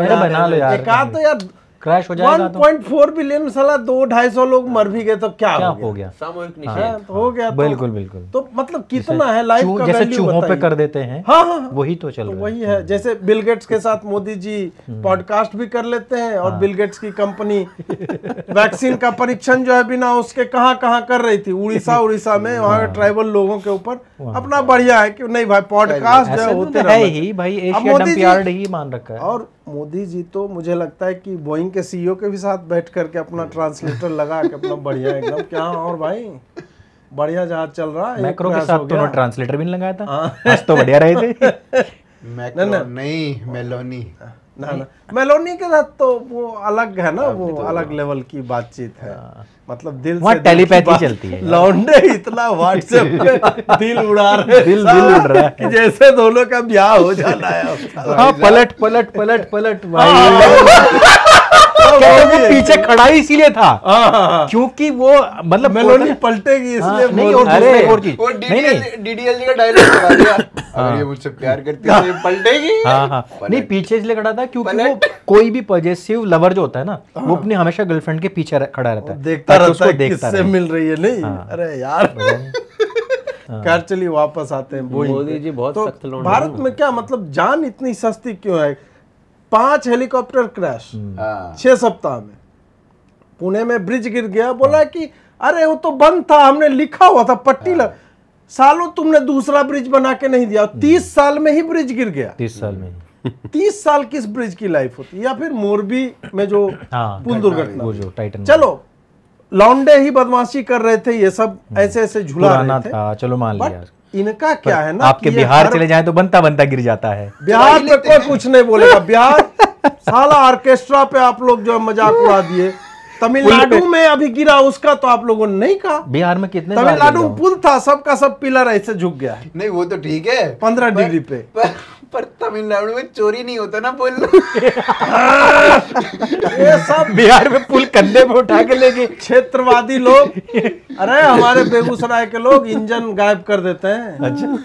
Speaker 2: लो यार,
Speaker 1: एक आध तो यार
Speaker 2: क्रैश हो जाएगा।
Speaker 1: 1.4 बिलियन साला 200-250 लोग मर भी गए तो क्या हो गया?
Speaker 3: सामूहिक निषेध
Speaker 1: हो गया।
Speaker 2: बिल्कुल बिल्कुल।
Speaker 1: तो मतलब कितना है लाइफ का
Speaker 2: जैसे
Speaker 1: वैल्यू
Speaker 2: चूहों पे कर देते हैं।
Speaker 1: हाँ,
Speaker 2: वही तो चल रहा है।
Speaker 1: वही है, जैसे बिल गेट्स के साथ मोदी जी पॉडकास्ट भी कर लेते हैं और बिल गेट्स की कंपनी वैक्सीन का परीक्षण जो है बिना उसके कहाँ कर रही थी, उड़ीसा में, वहाँ के ट्राइबल लोगों के ऊपर। अपना बढ़िया है कि नहीं भाई पॉडकास्ट जो होते
Speaker 2: है ही भाई, एशिया डंपयार्ड ही मान रखा है।
Speaker 1: और मोदी जी तो मुझे लगता है कि बोइंग के सीईओ के भी साथ बैठ करके अपना ट्रांसलेटर लगा के अपना बढ़िया एकदम क्या, और भाई बढ़िया जहाज चल रहा है।
Speaker 2: मैक्रो के साथ तो ट्रांसलेटर भी नहीं लगाया था, आज तो बढ़िया रहे थे।
Speaker 5: मैक्रो नहीं, मेलोनी
Speaker 1: ना मेलोनी के साथ तो वो अलग है ना, वो अलग लेवल की बातचीत है। मतलब दिल से
Speaker 2: टेलीपैथी चलती है।
Speaker 1: लौंडे इतना व्हाट्सएप पे दिल उड़ा रहे,
Speaker 2: दिल उड़ रहा है
Speaker 1: कि जैसे दोनों का ब्याह हो जाना है।
Speaker 2: हाँ, पलट भाई। कहते वो पीछे खड़ा ही इसीलिए था क्योंकि वो मतलब
Speaker 1: मेलोडी पलटेगी इसलिए
Speaker 2: नहीं, और दूसरे और चीज
Speaker 5: वो
Speaker 2: नहीं नहीं
Speaker 5: डीडीएल का डायलॉग लगा दिया, अगर ये मुझसे प्यार करती है तो ये पलटेगी।
Speaker 2: हाँ नहीं, पीछे इसलिए खड़ा था क्योंकि वो कोई भी पॉजेसिव लवर जो होता है ना, वो अपनी हमेशा गर्लफ्रेंड के पीछे खड़ा रहता है,
Speaker 1: देखता
Speaker 2: ताकि
Speaker 1: रहता है
Speaker 2: उसको देखता
Speaker 1: किससे
Speaker 2: रहे।
Speaker 1: मिल रही है। नहीं अरे यार कार चलिए वापस आते हैं बोइंग
Speaker 3: मोदी
Speaker 1: पे।
Speaker 3: जी बहुत
Speaker 1: तो
Speaker 3: सख्त लौंडे
Speaker 1: भारत में क्या मतलब जान इतनी सस्ती क्यों है? 5 हेलीकॉप्टर क्रैश 6 सप्ताह में। पुणे में ब्रिज गिर गया, बोला कि अरे वो तो बंद था, हमने लिखा हुआ था पट्टी लग, सालों तुमने दूसरा ब्रिज बना के नहीं दिया, 30 साल में ही ब्रिज गिर गया।
Speaker 2: 30 साल में
Speaker 1: 30 साल किस ब्रिज की लाइफ होती है? या फिर मोरबी में जो पुल दुर्घटना,
Speaker 2: वो जो टाइटन
Speaker 1: चलो लौंडे ही बदमाशी कर रहे थे, ये सब ऐसे ऐसे झुला
Speaker 2: पुराना
Speaker 1: रहे थे,
Speaker 2: था, चलो मान लिया।
Speaker 1: बट इनका क्या है ना,
Speaker 2: आपके
Speaker 1: कि ये
Speaker 2: बिहार
Speaker 1: हर-
Speaker 2: चले जाएं तो बनता बनता गिर जाता है।
Speaker 1: बिहार पे कोई कुछ नहीं बोलेगा। बिहार साला ऑर्केस्ट्रा पे आप लोग जो मजाक उड़ा दिए। तमिलनाडु में अभी गिरा उसका तो आप लोगों ने नहीं कहा।
Speaker 2: बिहार में कितने बार
Speaker 1: तमिलनाडु
Speaker 2: गिर
Speaker 1: में पुल था, सबका सब पिलर ऐसे झुक गया है
Speaker 5: नहीं वो तो ठीक है
Speaker 1: 15 डिग्री पे।
Speaker 5: पर तमिलनाडु में चोरी नहीं होता ना पुल।
Speaker 1: ये सब
Speaker 2: बिहार में पुल कंधे पे उठा के लेके
Speaker 1: क्षेत्रवादी लोग, अरे हमारे बेगूसराय के लोग इंजन गायब कर देते हैं।
Speaker 2: अच्छा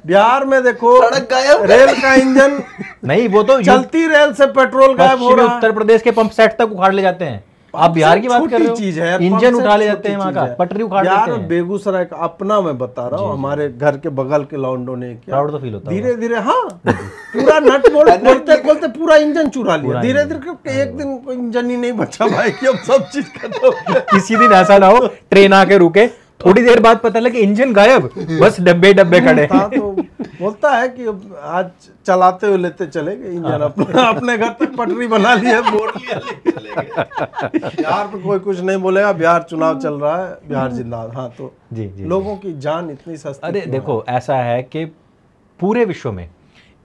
Speaker 1: बिहार में देखो
Speaker 5: सड़क गायब।
Speaker 1: रेल का इंजन,
Speaker 2: नहीं, वो तो
Speaker 1: चलती रेल से पेट्रोल गायब हो
Speaker 2: पश्चिमी
Speaker 1: रहा है।
Speaker 2: उत्तर प्रदेश के पंप सेट तक उखाड़ ले जाते हैं। आप बिहार की बात कर रहे हो,
Speaker 1: चीज है यार,
Speaker 2: इंजन
Speaker 1: पंप
Speaker 2: उठा ले
Speaker 1: सेट
Speaker 2: जाते हैं
Speaker 1: छोटी
Speaker 2: वहाँ का,
Speaker 1: चीज है।
Speaker 2: पटरी उखाड़
Speaker 1: यार
Speaker 2: लेते हैं।
Speaker 1: बेगूसराय का अपना मैं बता रहा हूँ, हमारे घर के बगल के लॉन्डो ने किया,
Speaker 2: प्राउड तो फील होता है।
Speaker 1: धीरे धीरे हाँ पूरा नट बोल्ट खोलते खोलते पूरा इंजन चुरा लिया। धीरे धीरे करके एक दिन कोई इंजन ही नहीं बचा भाई कि अब सब चीज खत्म हो गया।
Speaker 2: किसी दिन ऐसा ना हो ट्रेन आके रुके, थोड़ी देर बाद पता लगे इंजन गायब, बस डब्बे डब्बे खड़े।
Speaker 1: था तो बोलता है कि अब आज चलाते हुए लेते चले गए इंजन, अपने घर तक पटरी बना लिया, बोर लिया, लेके चले गए। बिहार पे कोई कुछ नहीं बोलेगा, बिहार चुनाव चल रहा है, बिहार जिंदाबाद। हाँ तो
Speaker 2: जी जी।
Speaker 1: लोगों की जान इतनी सस्ती
Speaker 2: अरे
Speaker 1: क्यों
Speaker 2: देखो ऐसा है कि पूरे विश्व में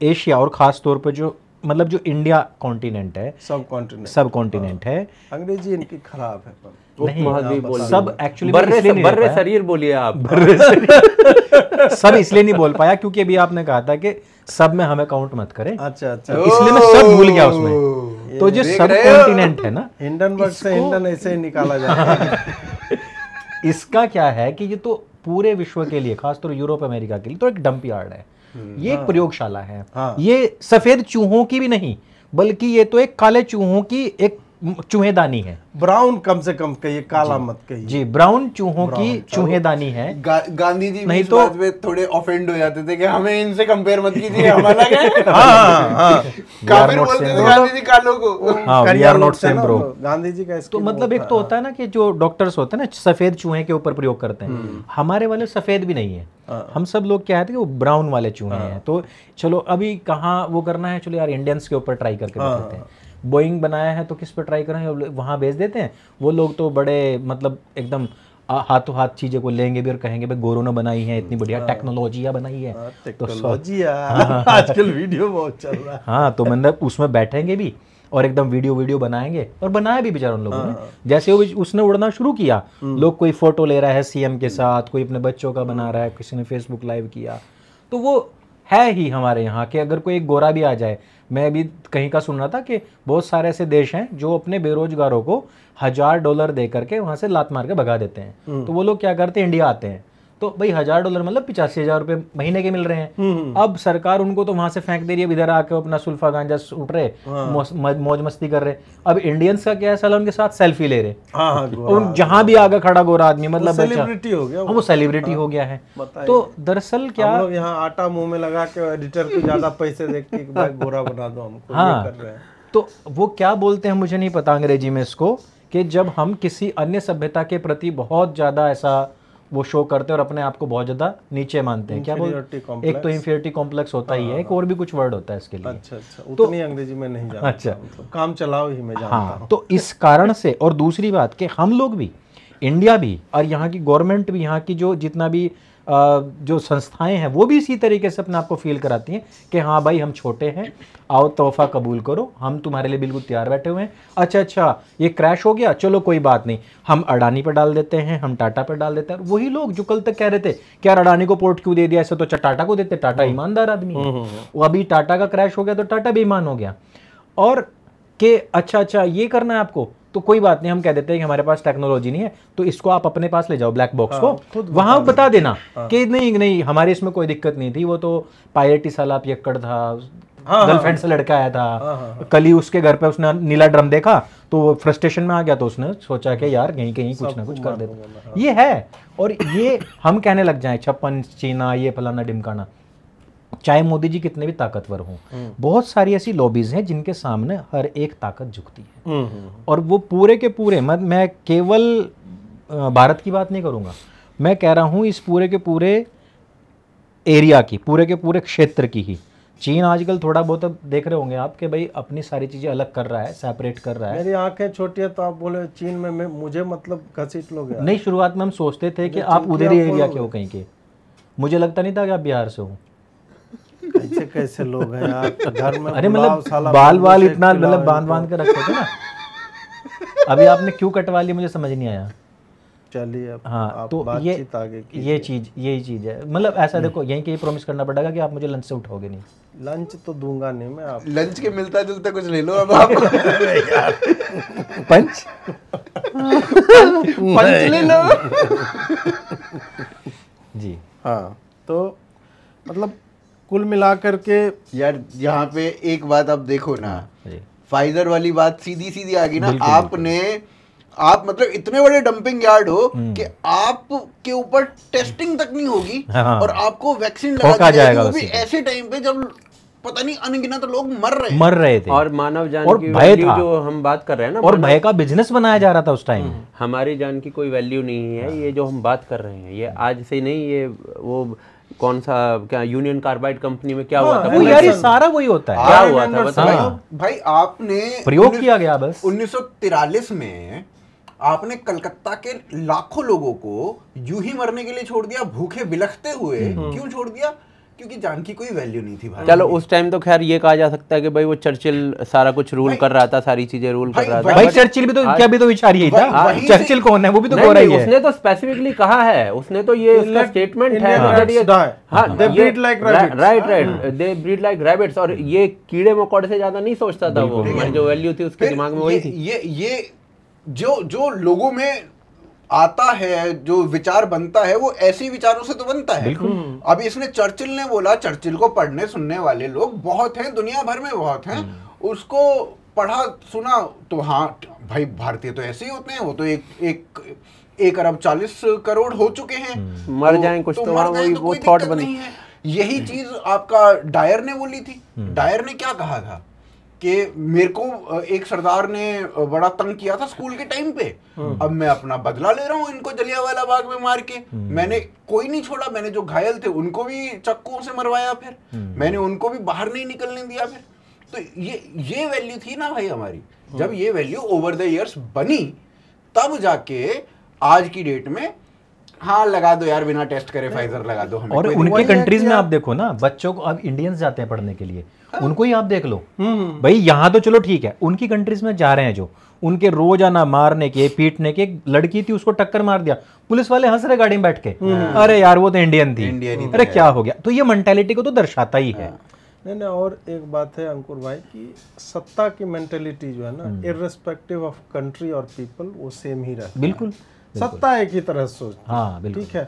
Speaker 2: एशिया और खास तौर पर जो मतलब जो इंडिया कॉन्टिनेंट है, सब कॉन्टिनेंट है,
Speaker 1: अंग्रेजी इनकी खराब है पर
Speaker 3: उपमहाद्वीप बोल
Speaker 2: सब एक्चुअली
Speaker 3: बर्रे शरीर बोलिए आप।
Speaker 2: सब इसलिए नहीं बोल पाया क्योंकि अभी आपने कहा था कि सब में हमें काउंट मत करें,
Speaker 1: अच्छा
Speaker 2: इसलिए मैं सब भूल गया उसमें। तो जो सब कॉन्टिनेंट है ना,
Speaker 1: हिंडनबर्ग से हिंडन ऐसे ही निकाला जाता है।
Speaker 2: इसका क्या है कि ये तो पूरे विश्व के लिए, खासतौर यूरोप अमेरिका के लिए तो एक डंप यार्ड है, ये एक प्रयोगशाला है। ये सफेद चूहों की भी नहीं, बल्कि ये तो एक काले चूहों की एक चूहेदानी है।
Speaker 1: ब्राउन कम से कम कहिए, काला मत कहिए।
Speaker 2: जी, ब्राउन चूहों की चूहेदानी है।
Speaker 5: गांधी जी
Speaker 2: नहीं
Speaker 5: इस
Speaker 2: तो
Speaker 5: बात पे थोड़े ऑफेंड हो जाते थे कि हमें इनसे कंपेयर मत कीजिए, हम अलग हैं। काफिर बोलते थे गांधी जी कालों को।
Speaker 2: हाँ, we are not same bro।
Speaker 1: Gandhi ji का
Speaker 2: तो मतलब एक तो होता है ना कि जो डॉक्टर्स होते हैं ना सफेद चूहे के ऊपर प्रयोग करते हैं, हमारे वाले सफेद भी नहीं है, हम सब लोग क्या है कि वो ब्राउन वाले चूहे हैं। तो चलो अभी कहाँ वो करना है, चलो यार इंडियंस के ऊपर ट्राई करके देते हैं। बोइंग बनाया है तो किस पे ट्राई करें, वहाँ भेज देते हैं। वो लोग तो बड़े मतलब एकदम हाथों हाथ चीजें को लेंगे भी और कहेंगे भाई गोरों ने बनाई है, इतनी बढ़िया टेक्नोलॉजिया बनाई है।
Speaker 1: टेक्नोलॉजी आजकल वीडियो बहुत चल रहा है।
Speaker 2: हाँ, तो मतलब उसमें बैठेंगे भी और एकदम वीडियो बनाएंगे, और बनाया भी बेचारा उन लोगों ने। जैसे उसने उड़ना शुरू किया, लोग कोई फोटो ले रहा है सीएम के साथ, कोई अपने बच्चों का बना रहा है, किसी ने फेसबुक लाइव किया। तो वो है ही हमारे यहाँ के, अगर कोई एक गोरा भी आ जाए, मैं अभी कहीं का सुन रहा था कि बहुत सारे ऐसे देश हैं जो अपने बेरोजगारों को $1000 दे करके वहाँ से लात मार के भगा देते हैं। तो वो लोग क्या करते हैं, इंडिया आते हैं, तो भाई $1000 मतलब 85,000 रुपये महीने के मिल रहे हैं। अब सरकार उनको तो वहां से फेंक दे रही है, इधर आके अपना सुल्फा गांजा उठ रहे, मौज मस्ती कर रहे। अब इंडियंस का क्या है, साला उनके साथ सेल्फी ले रहे, और जहां भी आगे खड़ा गोरा आदमी मतलब
Speaker 1: सेलिब्रिटी हो गया,
Speaker 2: वो सेलिब्रिटी हो गया है। तो दरअसल क्या
Speaker 1: लोग यहाँ आटा मुंह में लगा के एडिटर को ज्यादा पैसे दे के भाई गोरा बना दो हमको,
Speaker 2: हाँ,
Speaker 1: ये कर रहे हैं।
Speaker 2: तो वो क्या बोलते हैं मुझे नहीं पता अंग्रेजी में इसको, कि जब हम किसी अन्य सभ्यता के प्रति बहुत ज्यादा ऐसा वो शो करते हैं और अपने आप को बहुत ज्यादा नीचे मानते हैं, क्या बोलते हैं, एक तो इंफीरियरिटी कॉम्प्लेक्स होता ही है, एक और भी कुछ वर्ड होता है इसके लिए।
Speaker 1: अच्छा, उतनी अंग्रेजी में नहीं जानता। अच्छा, मतलब काम चलाओ ही में जानता हूं।
Speaker 2: तो इस कारण से, और दूसरी बात कि हम लोग भी, इंडिया भी, और यहाँ की गवर्नमेंट भी, यहाँ की जो जितना भी जो संस्थाएं हैं वो भी इसी तरीके से अपने आप को फील कराती हैं कि हाँ भाई हम छोटे हैं, आओ तोहफा कबूल करो, हम तुम्हारे लिए बिल्कुल तैयार बैठे हुए हैं। अच्छा ये क्रैश हो गया, चलो कोई बात नहीं, हम अडानी पे डाल देते हैं, हम टाटा पे डाल देते हैं। वही लोग जो कल तक कह रहे थे कि यार अडानी को पोर्ट क्यों दे दिया, ऐसे तो टाटा को देते, टाटा ईमानदार आदमी है। वो अभी टाटा का क्रैश हो गया तो टाटा बेईमान हो गया। और कि अच्छा ये करना है आपको, तो कोई बात नहीं, हम कह देते हैं कि हमारे पास टेक्नोलॉजी नहीं है, तो इसको आप अपने पास ले जाओ ब्लैक बॉक्स को, वहां बता देना कि नहीं हमारे इसमें कोई दिक्कत नहीं थी, वो तो पायलट ही साला पियक्कड़ था, गर्लफ्रेंड से लड़का आया था, कल ही उसके घर पे उसने नीला ड्रम देखा तो वो फ्रस्ट्रेशन में आ गया, तो उसने सोचा कि यार कहीं कहीं कुछ ना कुछ कर देता। ये है, और ये हम कहने लग जाएं 56 चीना ये फलाना डिमकाना, चाहे मोदी जी कितने भी ताकतवर हों, बहुत सारी ऐसी लॉबीज हैं जिनके सामने हर एक ताकत झुकती है, और वो पूरे के पूरे, मैं केवल भारत की बात नहीं करूंगा, मैं कह रहा हूं इस पूरे के पूरे एरिया की, पूरे के पूरे क्षेत्र की ही। चीन आजकल थोड़ा बहुत अब देख रहे होंगे आप कि भाई अपनी सारी चीजें अलग कर रहा है, सेपरेट कर रहा है।
Speaker 1: मेरी आंखें छोटी है तो आप बोले चीन में मुझे मतलब घसीट लोगे?
Speaker 2: नहीं, शुरुआत में हम सोचते थे कि आप उधर ही एरिया के हो कहीं के, मुझे लगता नहीं था कि आप बिहार से हो।
Speaker 1: कैसे कैसे लोग हैं यार घर में?
Speaker 2: अरे मतलब बाल इतना मतलब बांध के रखते थे ना, अभी आपने क्यों कटवा लिया मुझे समझ नहीं आया।
Speaker 1: चलिए
Speaker 2: हाँ, तो
Speaker 1: बातचीत आगे की
Speaker 2: यही चीज है, मतलब ऐसा देखो यहीं के प्रॉमिस करना पड़ेगा कि आप मुझे लंच से उठाओगे नहीं।
Speaker 1: लंच तो दूंगा नहीं मैं, आप
Speaker 5: लंच के मिलता जुलता कुछ ले लो अब आप।
Speaker 2: पंच
Speaker 5: ले लो
Speaker 2: जी।
Speaker 1: हाँ, तो मतलब कुल मिलाकर के
Speaker 5: यार यहाँ पे एक बात आप देखो ना, फाइजर वाली बात सीधी सीधी आ गई ना। आप मतलब इतने बड़े डंपिंग यार्ड हो कि आपके ऊपर टेस्टिंग तक नहीं होगी, और आपको वैक्सीन लगा जाएगा, वो भी ऐसे टाइम पे जब पता नहीं अनगिनत लोग मर रहे थे,
Speaker 3: और मानव जान
Speaker 2: और
Speaker 3: की
Speaker 2: भय
Speaker 3: वैल्यू
Speaker 2: था,
Speaker 3: जो हम बात कर रहे हैं ना,
Speaker 2: और भय का बिजनेस बनाया जा रहा था उस टाइम।
Speaker 3: हमारी जान की कोई वैल्यू नहीं है। ये जो हम बात कर रहे हैं ये आज से नहीं, ये वो कौन सा क्या यूनियन कार्बाइड कंपनी में क्या हुआ था,
Speaker 2: वो यार ये सारा वही होता है,
Speaker 3: क्या हुआ था बताओ
Speaker 5: भाई। आपने
Speaker 2: प्रयोग किया गया बस
Speaker 5: 1943 में आपने कलकत्ता के लाखों लोगों को यूं ही मरने के लिए छोड़ दिया, भूखे बिलखते हुए। क्यों छोड़ दिया? क्योंकि जान की कोई वैल्यू नहीं थी भाई।
Speaker 3: चलो उस टाइम तो खैर ये कहा जा सकता है कि भाई वो चर्चिल सारा कुछ रूल कर रहा था, सारी चीजें रूल कर रहा था।
Speaker 2: भाई चर्चिल भी तो क्या भी तो विचार यही था। चर्चिल कौन है? वो भी तो गोरा ही है।
Speaker 3: उसने तो स्पेसिफिकली कहा है, उसने तो ये उसका स्टेटमेंट है, दे ब्रीड लाइक रैबिट्स, और ये कीड़े मकोड़े से ज्यादा नहीं सोचता था वो, जो वैल्यू थी उसके दिमाग में वही थी।
Speaker 5: ये जो लोगों में आता है, जो विचार बनता है, वो ऐसे विचारों से तो बनता है। अभी इसने चर्चिल ने बोला, चर्चिल को पढ़ने सुनने वाले लोग बहुत हैं, दुनिया भर में बहुत हैं, उसको पढ़ा सुना तो हाँ भाई भारतीय तो ऐसे ही होते हैं, वो तो एक अरब 40 करोड़ हो चुके हैं,
Speaker 3: मर जाएं कुछ तो वो थॉट बनी।
Speaker 5: यही चीज आपका डायर ने बोली थी। डायर ने क्या कहा था कि मेरे को एक सरदार ने बड़ा तंग किया था स्कूल के टाइम पे, अब मैं अपना बदला ले रहा हूँ इनको जलियांवाला बाग में मार के। मैंने कोई नहीं छोड़ा, मैंने जो घायल थे उनको भी चक्कुओं से मरवाया, फिर मैंने उनको भी बाहर नहीं निकलने दिया। फिर तो ये वैल्यू थी ना भाई हमारी। जब ये वैल्यू ओवर द इयर्स बनी, तब जाके आज की डेट में हाँ लगा दो यार, बिना टेस्ट करे फाइजर लगा दो हमें।
Speaker 2: और उनके कंट्रीज में आप देखो ना, बच्चों को अब इंडियंस जाते हैं पढ़ने के लिए, उनको ही आप देख लो भाई। यहाँ तो चलो ठीक है, उनकी कंट्रीज में जा रहे हैं जो, उनके रोजाना मारने के पीटने के, एक लड़की थी उसको टक्कर मार दिया, पुलिस वाले हंस रहे गाड़ी में बैठ के, अरे यार वो तो इंडियन थी, अरे क्या हो गया। तो ये मेंटालिटी को तो दर्शाता ही है।
Speaker 1: नहीं, और एक बात है अंकुर भाई कि सत्ता की मेंटालिटी जो है ना, इर्रेस्पेक्टिव ऑफ कंट्री और पीपल, वो सेम ही रहता है।
Speaker 2: बिल्कुल,
Speaker 1: सत्ता एक ही तरह सोच।
Speaker 2: हाँ बिल्कुल,
Speaker 1: ठीक है,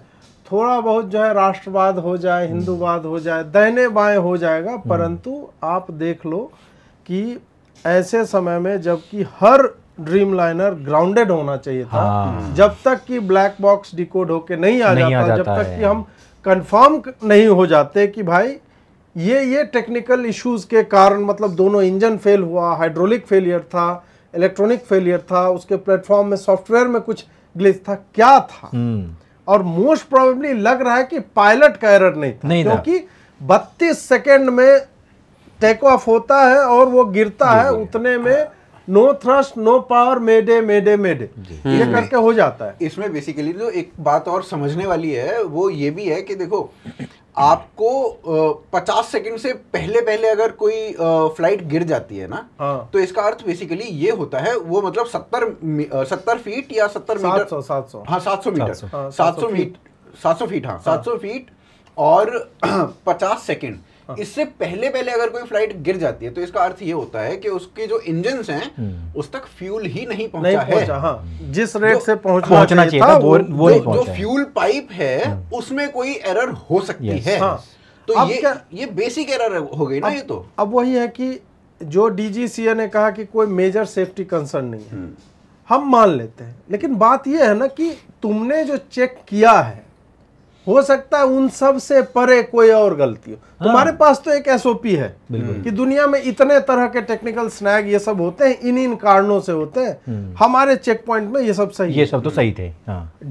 Speaker 1: थोड़ा बहुत जो है राष्ट्रवाद हो जाए, हिंदूवाद हो जाए, दाहिने बाएं हो जाएगा, परंतु आप देख लो कि ऐसे समय में जबकि हर ड्रीम लाइनर ग्राउंडेड होना चाहिए था, जब तक कि ब्लैक बॉक्स डिकोड होके नहीं आ जाता, जब तक कि हम कंफर्म नहीं हो जाते कि भाई ये टेक्निकल इश्यूज के कारण, मतलब दोनों इंजन फेल हुआ, हाइड्रोलिक फेलियर था, इलेक्ट्रॉनिक फेलियर था, उसके प्लेटफॉर्म में सॉफ्टवेयर में कुछ ग्लिच था, क्या था, और मोस्ट प्रोबेबली लग रहा है कि पायलट का एरर नहीं था, क्योंकि 32 सेकंड में टेक ऑफ होता है और वो गिरता है, उतने में नो थ्रस्ट नो पावर, मेडे मेडे मेडे ये करके हो जाता है।
Speaker 5: इसमें बेसिकली जो एक बात और समझने वाली है वो ये भी है कि देखो, आपको 50 सेकंड से पहले अगर कोई फ्लाइट गिर जाती है ना, तो इसका अर्थ बेसिकली ये होता है, वो मतलब 70 फीट या 70 मीटर,
Speaker 1: 700
Speaker 5: हाँ 700 मीटर, 700 फीट, हाँ 700 फीट और 50 सेकंड, इससे पहले अगर कोई फ्लाइट गिर जाती है तो इसका अर्थ ये होता है कि उसके जो इंजन्स हैं उस तक फ्यूल ही नहीं पहुंचा है।
Speaker 1: हाँ, जिस रेट से पहुंचना चाहिए
Speaker 2: था वो नहीं पहुंचा।
Speaker 5: जो फ्यूल पाइप है उसमें कोई एरर हो सकती है। तो ये बेसिक एरर हो गई ना। ये तो
Speaker 1: अब वही है कि जो DGCA ने कहा कि कोई मेजर सेफ्टी कंसर्न नहीं है, हम मान लेते हैं, लेकिन बात यह है ना कि तुमने जो चेक किया है हो सकता है उन सब से परे कोई और गलती हो। तुम्हारे पास तो एक SOP है कि दुनिया में इतने तरह के टेक्निकल स्नैग ये सब होते हैं, इन कारणों से होते हैं। हमारे चेक पॉइंट में ये सब सही,
Speaker 2: ये सब तो सही थे।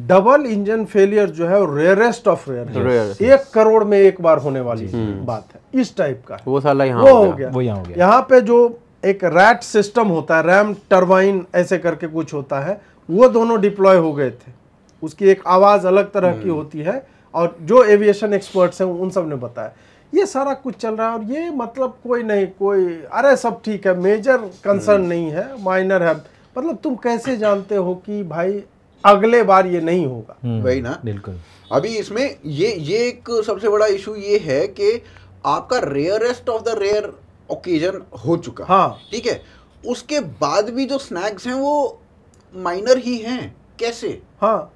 Speaker 1: डबल इंजन फेलियर जो है वो रेयरेस्ट ऑफ रेयर है, 1 करोड़ में एक बार होने वाली बात है। इस टाइप का
Speaker 3: वो साला यहाँ
Speaker 1: हो गया। यहाँ पे जो एक रैट सिस्टम होता है, रैम टरबाइन ऐसे करके कुछ होता है, वो दोनों डिप्लॉय हो गए थे। उसकी एक आवाज अलग तरह की होती है और जो एविएशन एक्सपर्ट्स हैं उन सब ने बताया ये सारा कुछ चल रहा है। और ये मतलब कोई अरे सब ठीक है, मेजर कंसर्न नहीं है, माइनर है। मतलब तुम कैसे जानते हो कि भाई अगले बार ये नहीं होगा?
Speaker 5: वही ना,
Speaker 2: बिल्कुल।
Speaker 5: अभी इसमें ये एक सबसे बड़ा इशू ये है कि आपका rarest of the rare occasion हो चुका।
Speaker 1: हाँ
Speaker 5: ठीक है, उसके बाद भी जो स्नैक्स हैं वो माइनर ही हैं। कैसे? हाँ,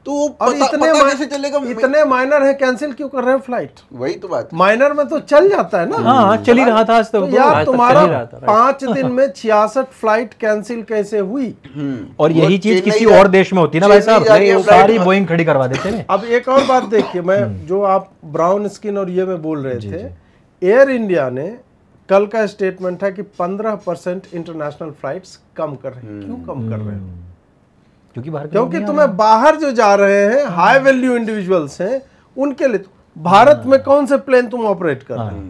Speaker 5: तो पता कैसे चलेगा?
Speaker 1: इतने माइनर है, कैंसिल क्यों कर रहे हो फ्लाइट?
Speaker 5: वही तो बात,
Speaker 1: माइनर में तो चल जाता है ना।
Speaker 2: हाँ, चल ही रहा था आज तक।
Speaker 1: तो यार तुम्हारा 5 दिन में 66 फ्लाइट कैंसिल कैसे हुई?
Speaker 2: और यही चीज किसी और देश में होती है ना भाई साहब, सारी बोइंग खड़ी करवा देते हैं।
Speaker 1: अब एक और बात देखिए, मैं जो आप ब्राउन स्किन और ये में बोल रहे थे, एयर इंडिया ने कल का स्टेटमेंट है कि 15% इंटरनेशनल फ्लाइट्स कम कर रहे हैं। क्यों कम कर रहे हो? क्योंकि तुम्हें बाहर जो जा रहे हैं हाई वैल्यू इंडिविजुअल्स हैं, उनके लिए। भारत में कौन से प्लेन तुम ऑपरेट कर रहे हो?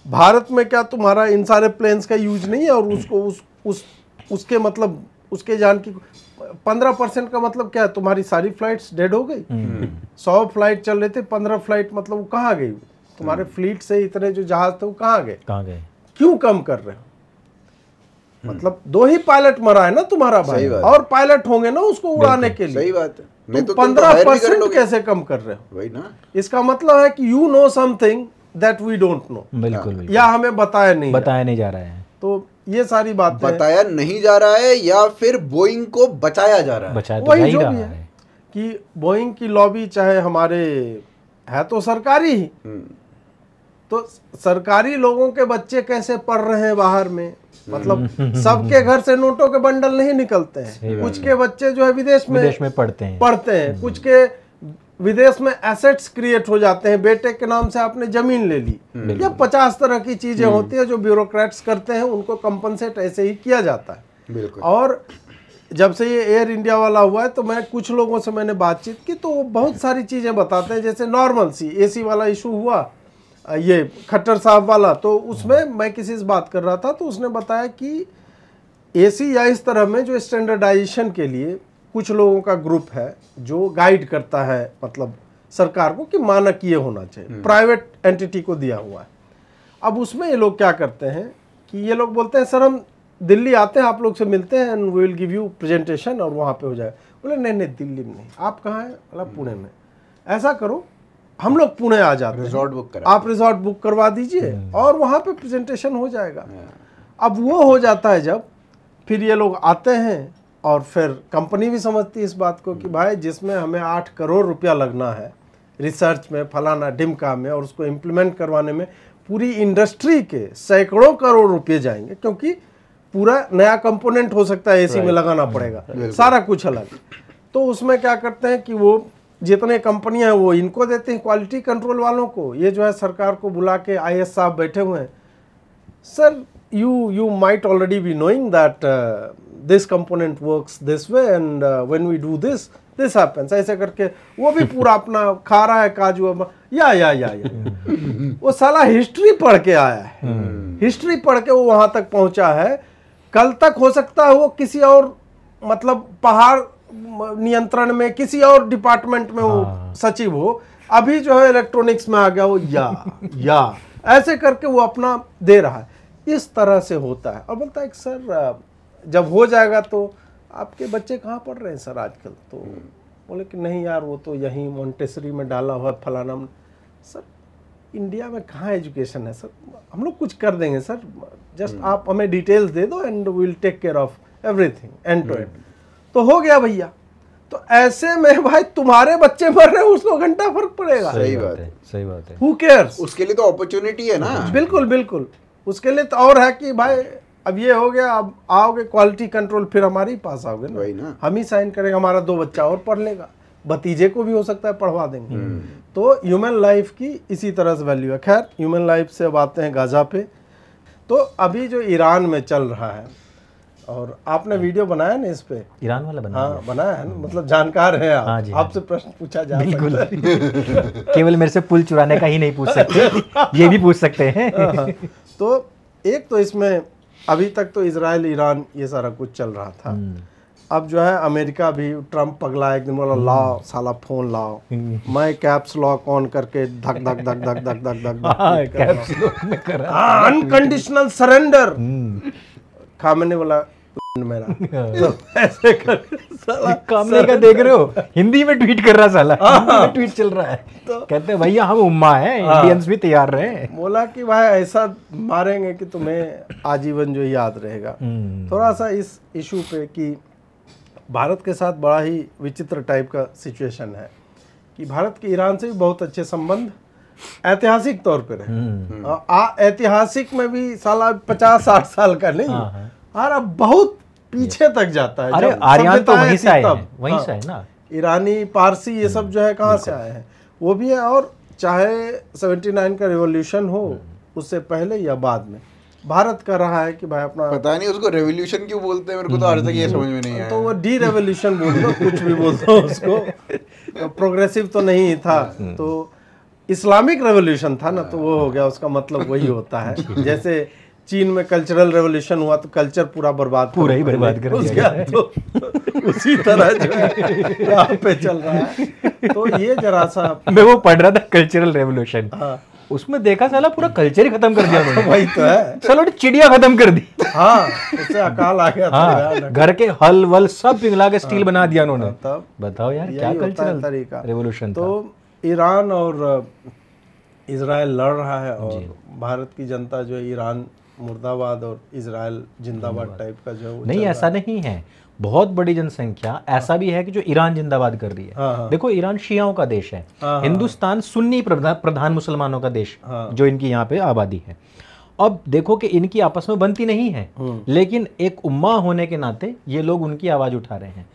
Speaker 1: भारत में क्या तुम्हारा इन सारे प्लेन्स का यूज नहीं है? और उसको उसके मतलब उसके जान की 15% का मतलब क्या है? तुम्हारी सारी फ्लाइट्स डेड हो गई। 100 फ्लाइट चल रहे थे, 15 फ्लाइट मतलब वो कहाँ गई? तुम्हारे फ्लीट से इतने जो जहाज थे वो कहाँ गए? क्यों कम कर रहे हो? मतलब 2 ही पायलट मरा है ना तुम्हारा भाई, और पायलट होंगे ना उसको उड़ाने के लिए।
Speaker 5: सही बात है। नहीं तो
Speaker 1: 15% कैसे कम कर रहे हो?
Speaker 5: वही ना,
Speaker 1: इसका मतलब है कि you know something that we don't know.
Speaker 2: बिल्कुल,
Speaker 1: या हमें बताया नहीं
Speaker 2: जा रहा है।
Speaker 1: तो ये सारी बातें
Speaker 5: बताया नहीं जा रहा है, या फिर बोइंग को बचाया जा रहा है।
Speaker 1: वही जो भी है कि बोइंग की लॉबी चाहे हमारे है तो सरकारी ही, तो सरकारी लोगों के बच्चे कैसे पढ़ रहे हैं बाहर में? मतलब सबके घर से नोटों के बंडल नहीं निकलते हैं। कुछ के बच्चे जो है विदेश में पढ़ते हैं। कुछ के विदेश में एसेट्स क्रिएट हो जाते हैं, बेटे के नाम से आपने जमीन ले ली, या 50 तरह की चीजें होती है जो ब्यूरोक्रेट्स करते हैं, उनको कंपनसेट ऐसे ही किया जाता है।
Speaker 5: बिल्कुल।
Speaker 1: और जब से ये एयर इंडिया वाला हुआ है तो मैं कुछ लोगों से मैंने बातचीत की तो बहुत सारी चीजें बताते हैं। जैसे नॉर्मल सी एसी वाला इशू हुआ, ये खट्टर साहब वाला, तो उसमें मैं किसी से बात कर रहा था तो उसने बताया कि एसी या इस तरह में जो स्टैंडर्डाइजेशन के लिए कुछ लोगों का ग्रुप है जो गाइड करता है मतलब सरकार को कि मानक ये होना चाहिए, प्राइवेट एंटिटी को दिया हुआ है। अब उसमें ये लोग क्या करते हैं कि ये लोग बोलते हैं सर हम दिल्ली आते हैं, आप लोग से मिलते हैं, and we will give you presentation और वहाँ पे हो जाए। बोले नहीं दिल्ली में नहीं, आप कहाँ हैं? मतलब पुणे में। ऐसा करो हम लोग पुणे आ जाते हैं,
Speaker 5: रिजॉर्ट बुक करा,
Speaker 1: आप रिजॉर्ट बुक करवा दीजिए और वहाँ पे प्रेजेंटेशन हो जाएगा। अब वो हो जाता है जब फिर ये लोग आते हैं और फिर कंपनी भी समझती है इस बात को कि भाई जिसमें हमें 8 करोड़ रुपया लगना है रिसर्च में, फलाना डिमका में, और उसको इम्प्लीमेंट करवाने में पूरी इंडस्ट्री के सैकड़ों करोड़ रुपये जाएंगे, क्योंकि पूरा नया कंपोनेंट हो सकता है एसी में लगाना पड़ेगा, सारा कुछ अलग। तो उसमें क्या करते हैं कि वो जितने कंपनियां हैं वो इनको देते हैं, क्वालिटी कंट्रोल वालों को। ये जो है सरकार को बुला के IAS साहब बैठे हुए हैं, sir you might already be knowing that this component works this way and when we do this happens, ऐसे करके वो भी पूरा अपना खा रहा है काजू। या वो साला हिस्ट्री पढ़ के आया है, हिस्ट्री पढ़ के वो वहां तक पहुंचा है। कल तक हो सकता है वो किसी और मतलब पहाड़ नियंत्रण में किसी और डिपार्टमेंट में वो सचिव हो, अभी जो है इलेक्ट्रॉनिक्स में आ गया वो या ऐसे करके वो अपना दे रहा है। इस तरह से होता है। और बोलता है कि सर जब हो जाएगा तो आपके बच्चे कहाँ पढ़ रहे हैं सर आजकल? तो बोले कि नहीं यार वो तो यहीं मोंटेसरी में डाला हुआ फलाना। सर इंडिया में कहाँ एजुकेशन है सर, हम लोग कुछ कर देंगे सर, जस्ट आप हमें डिटेल्स दे दो and we will take care of everything end to end, तो हो गया भैया। तो ऐसे में भाई तुम्हारे बच्चे मर रहे हैं, उसको घंटा फर्क पड़ेगा।
Speaker 5: सही बात है,
Speaker 2: सही बात है।
Speaker 1: हु केयर्स,
Speaker 5: उसके लिए तो अपॉर्चुनिटी है ना।
Speaker 1: बिल्कुल बिल्कुल, उसके लिए तो और है कि भाई अब ये हो गया, अब आओगे क्वालिटी कंट्रोल, फिर हमारे ही पास आओगे
Speaker 5: वही
Speaker 1: ना,
Speaker 5: ना।
Speaker 1: हम ही साइन करेंगे, हमारा 2 बच्चा और पढ़ लेगा, भतीजे को भी हो सकता है पढ़वा देंगे। तो ह्यूमन लाइफ की इसी तरह से वैल्यू है। खैर ह्यूमन लाइफ से अब आते हैं गाजा पे। तो अभी जो ईरान में चल रहा है, और आपने वीडियो बनाया ना इस पे,
Speaker 2: ईरान वाला बना?
Speaker 1: हाँ बनाया है ना, मतलब जानकार है आप।
Speaker 2: हाँ जी,
Speaker 1: आपसे प्रश्न पूछा जा
Speaker 2: बिल्कुल।
Speaker 1: सकता है।
Speaker 2: केवल मेरे से पुल चुराने का ही नहीं पूछ सकते, ये भी पूछ सकते हैं।
Speaker 1: तो एक तो इसमें अभी तक तो इजराइल ईरान ये सारा कुछ चल रहा था। अब जो है अमेरिका भी, ट्रम्प पगला एक दिन बोला लाओ साला फोन लाओ, मैं कैप्स लॉक ऑन करके धक धक धक धक धक धक धक
Speaker 2: कैप्स लॉक में कर रहा।
Speaker 1: Unconditional surrender. खामने वाला मेरा तो ऐसे कर साला
Speaker 2: कामने का देख रहे हो, हिंदी में ट्वीट कर रहा साला, हिंदी में ट्वीट चल रहा है। कहते हैं भैया हम उम्मा है, इंडियंस भी तैयार रहे।
Speaker 1: बोला कि भाई ऐसा मारेंगे कि तुम्हें आजीवन जो याद रहेगा। थोड़ा सा इस इशू पे कि भारत के साथ बड़ा ही विचित्र टाइप का सिचुएशन है कि भारत के ईरान से भी बहुत अच्छे संबंध ऐतिहासिक तौर पे रहे। ऐतिहासिक में भी साला 50-60 साल का नहीं, और अब बहुत पीछे तक जाता है।
Speaker 2: अरे आर्यन तो वहीं से आए हैं, वहीं से है ना,
Speaker 1: ईरानी पारसी ये सब जो है कहाँ से आए हैं वो भी है। और चाहे 79 का रिवॉल्यूशन हो, उससे पहले या बाद में, भारत का रहा है कि भाई अपना,
Speaker 5: पता नहीं उसको रेवोल्यूशन क्यों बोलते हैं, मेरे को तो आज तक ये समझ में नहीं आया।
Speaker 1: तो वो डी रेवोल्यूशन बोल दो, कुछ भी बोल दो उसको, प्रोग्रेसिव तो नहीं था, तो इस्लामिक रेवोल्यूशन था ना, तो वो हो गया, उसका मतलब वही होता है। जैसे चीन में कल्चरल रेवोल्यूशन हुआ तो कल्चर पूरा बर्बाद कर दिया, तो उसी तरह जो है यहाँ पे चल रहा है। तो ये जरा सा
Speaker 2: मैं वो पढ़ रहा था कल्चरल रेवोल्यूशन, उसमें देखा साला पूरा कल्चर ही खत्म कर दिया उन्होंने।
Speaker 1: वही तो है,
Speaker 2: चलो चिड़िया खत्म कर दी।
Speaker 1: हाँ उससे अकाल आ गया।
Speaker 2: हाँ, घर के हल वल सब पिघला के स्टील बना दिया उन्होंने।
Speaker 1: तब
Speaker 2: बताओ यार क्या कल्चरल तरीका रेवोल्यूशन था।
Speaker 1: तो ईरान और इजराइल लड़ रहा है, और भारत की जनता जो है ईरान मुर्दाबाद और इजराइल जिंदाबाद टाइप का जो है
Speaker 2: नहीं, ऐसा नहीं है। बहुत बड़ी जनसंख्या ऐसा भी है कि जो ईरान जिंदाबाद कर रही है। देखो ईरान शियाओं का देश है, हिंदुस्तान सुन्नी प्रधान मुसलमानों का देश, जो इनकी यहाँ पे आबादी है। अब देखो कि इनकी आपस में बनती नहीं है, लेकिन एक उम्मा होने के नाते ये लोग उनकी आवाज उठा रहे हैं।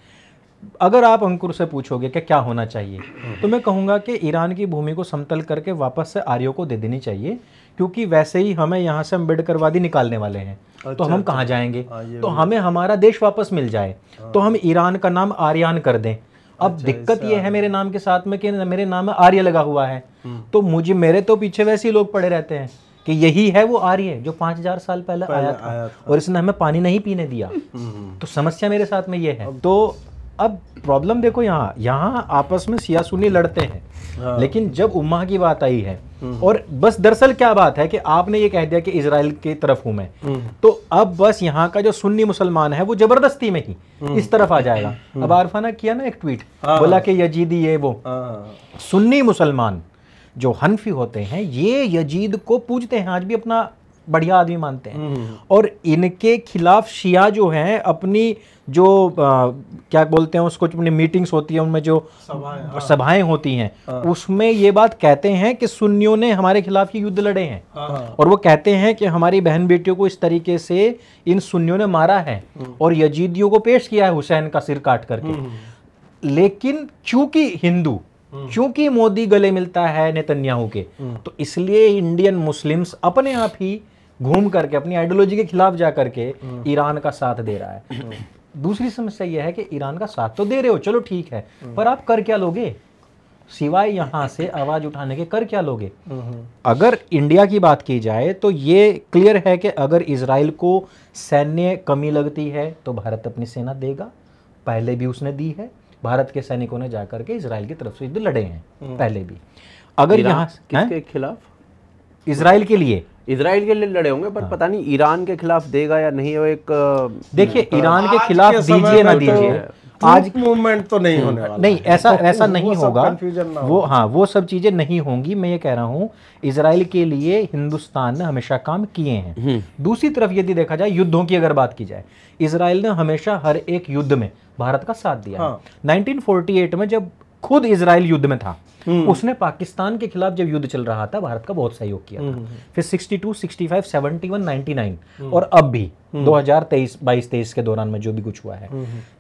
Speaker 2: अगर आप अंकुर से पूछोगे कि क्या होना चाहिए, तो मैं कहूँगा कि ईरान की भूमि को समतल करके वापस से आर्यों को दे देनी चाहिए, क्योंकि वैसे ही हमें यहाँ से अम्बेडकरवादी निकालने वाले हैं। तो हम कहाँ जाएंगे? तो हमें हमारा देश वापस मिल जाए तो हम ईरान का नाम आर्यन कर दें। अब दिक्कत ये है मेरे नाम के साथ में कि मेरे नाम में आर्य लगा हुआ है, तो मेरे तो पीछे वैसे ही लोग पड़े रहते हैं कि यही है वो आर्य जो 5000 साल पहले आया था और इसने हमें पानी नहीं पीने दिया। तो समस्या मेरे साथ में ये है। तो अब प्रॉब्लम देखो, यहाँ आपस में सिया सुन्नी लड़ते हैं, लेकिन जब उम्मा की बात आई है, और बस दरअसल क्या बात है कि आपने ये कह दिया कि इजराइल की तरफ हूं मैं, तो अब बस यहाँ का जो सुन्नी मुसलमान है वो जबरदस्ती में ही इस तरफ आ जाएगा। अब आरफा ने किया ना एक ट्वीट, बोला कि यजीदी ये वो सुन्नी मुसलमान जो हनफी होते हैं ये यजीद को पूजते हैं, आज भी अपना बढ़िया आदमी मानते हैं, और इनके खिलाफ शिया जो हैं अपनी जो क्या बोलते हैं उसको, अपनी मीटिंग्स होती है उनमें जो सभाएं होती हैं, उसमें ये बात कहते हैं कि सुन्नियों ने हमारे खिलाफ ये युद्ध लड़े हैं, और वो कहते हैं कि हमारी बहन बेटियों को इस तरीके से इन सुन्नियों ने मारा है और यजीदियों को पेश किया है हुसैन का सिर काट करके। लेकिन चूंकि मोदी गले मिलता है नेतन्याहू के, तो इसलिए इंडियन मुस्लिम्स अपने आप ही घूम करके अपनी आइडियोलॉजी के खिलाफ जा करके ईरान का साथ दे रहा है। दूसरी समस्या यह है कि ईरान का साथ तो दे रहे हो, चलो ठीक है, पर आप कर क्या लोगे? सिवाय यहां से आवाज उठाने के कर क्या लोगे? अगर इंडिया की बात की जाए तो ये क्लियर है कि अगर इजराइल को सैन्य कमी लगती है तो भारत अपनी सेना देगा, पहले भी उसने दी है। भारत के सैनिकों ने जाकर के इजराइल की तरफ से युद्ध लड़े हैं पहले भी। अगर यहाँ
Speaker 3: किसके खिलाफ?
Speaker 2: इजराइल के लिए
Speaker 3: लड़े होंगे, पर पता नहीं ईरान के खिलाफ देगा या नहीं। वो एक
Speaker 2: देखिए ईरान के खिलाफ दीजिए ना दीजिए,
Speaker 1: आज मूवमेंट तो नहीं होने वाला,
Speaker 2: नहीं ऐसा नहीं होगा,
Speaker 1: कंफ्यूजन ना
Speaker 2: वो हाँ वो सब चीजें नहीं होंगी। मैं ये कह रहा हूँ इजराइल के लिए हिंदुस्तान ने हमेशा काम किए हैं। दूसरी तरफ यदि देखा जाए युद्धों की अगर बात की जाए, इजराइल ने हमेशा हर एक युद्ध में भारत का साथ दिया।
Speaker 1: हाँ।
Speaker 2: 1948 में जब खुद इजराइल युद्ध में था, उसने पाकिस्तान के खिलाफ जब युद्ध चल रहा था भारत का बहुत सहयोग किया था। फिर 62, 65, 71, 99 और अब भी 2023, 22-23 के दौरान में जो भी कुछ हुआ है,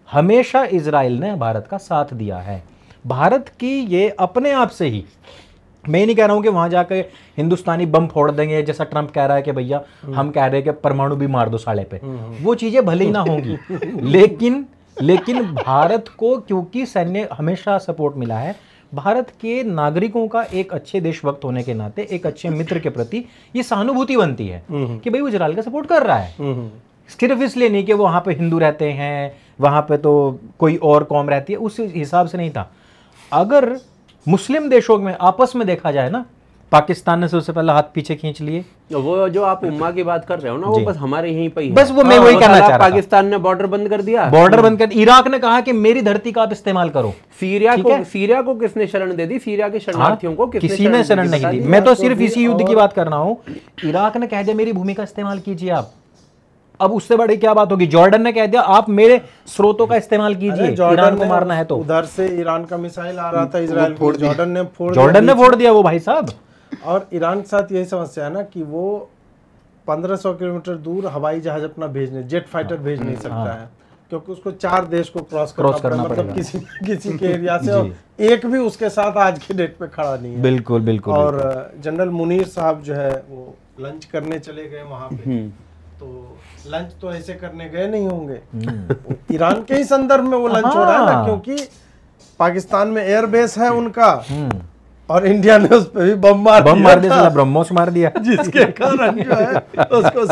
Speaker 2: हमेशा इजराइल ने भारत का साथ दिया है। भारत की ये अपने आप से ही, मैं नहीं कह रहा हूं कि वहां जाकर हिंदुस्तानी बम फोड़ देंगे जैसा ट्रंप कह रहा है कि भैया हम कह रहे हैं कि परमाणु भी मार दो साले पे, वो चीजें भले ही ना होंगी, लेकिन भारत को क्योंकि सैन्य हमेशा सपोर्ट मिला है, भारत के नागरिकों का एक अच्छे देशभक्त होने के नाते, एक अच्छे मित्र के प्रति ये सहानुभूति बनती है कि भाई वो इजराइल का सपोर्ट कर रहा है। सिर्फ इसलिए नहीं कि वो वहां पे हिंदू रहते हैं, वहां पे तो कोई और कौम रहती है, उस हिसाब से नहीं था। अगर मुस्लिम देशों में आपस में देखा जाए ना, पाकिस्तान ने सबसे पहले हाथ पीछे खींच लिए।
Speaker 3: वो जो आप उम्मा की बात कर रहे हो ना, वो बस हमारे यहीं पे ही है।
Speaker 2: बस वो मैं वही कहना चाह रहा था।
Speaker 3: पाकिस्तान ने बॉर्डर बंद कर दिया,
Speaker 2: बॉर्डर बंद कर, इराक ने कहा कि मेरी धरती का आप इस्तेमाल करो।
Speaker 3: सीरिया को किसने शरण दे दी? सीरिया के शरणार्थियों को
Speaker 2: किसी ने शरण नहीं दी। मैं तो सिर्फ इसी युद्ध की बात कर रहा हूँ। इराक ने कह दिया मेरी भूमि का इस्तेमाल कीजिए आप, अब उससे बड़ी क्या बात होगी? जॉर्डन ने कह दिया आप मेरे स्रोतों का इस्तेमाल कीजिए, ईरान को मारना है तो।
Speaker 1: उधर से ईरान का मिसाइल आ रहा था इजराइल को, जॉर्डन ने
Speaker 2: फोड़ दिया वो भाई साहब।
Speaker 1: और ईरान के साथ यही समस्या है ना कि वो 1500 किलोमीटर दूर हवाई जहाज अपना भेजने, जेट फाइटर भेज नहीं सकता है, क्योंकि उसको 4 देश को क्रॉस करना मतलब किसी के एरिया से, और एक भी उसके साथ आज के डेट पे खड़ा नहीं है।
Speaker 2: बिल्कुल।
Speaker 1: और जनरल मुनीर साहब जो है वो लंच करने चले गए वहां पे, तो लंच तो ऐसे करने गए नहीं होंगे, ईरान के ही संदर्भ में वो लंच हो रहा है ना, क्योंकि पाकिस्तान में एयरबेस है उनका और इंडिया ने उस पर भी बम मार दिया,
Speaker 2: ब्रह्मोस मार दिया,
Speaker 1: जिसके कारण जो है उसको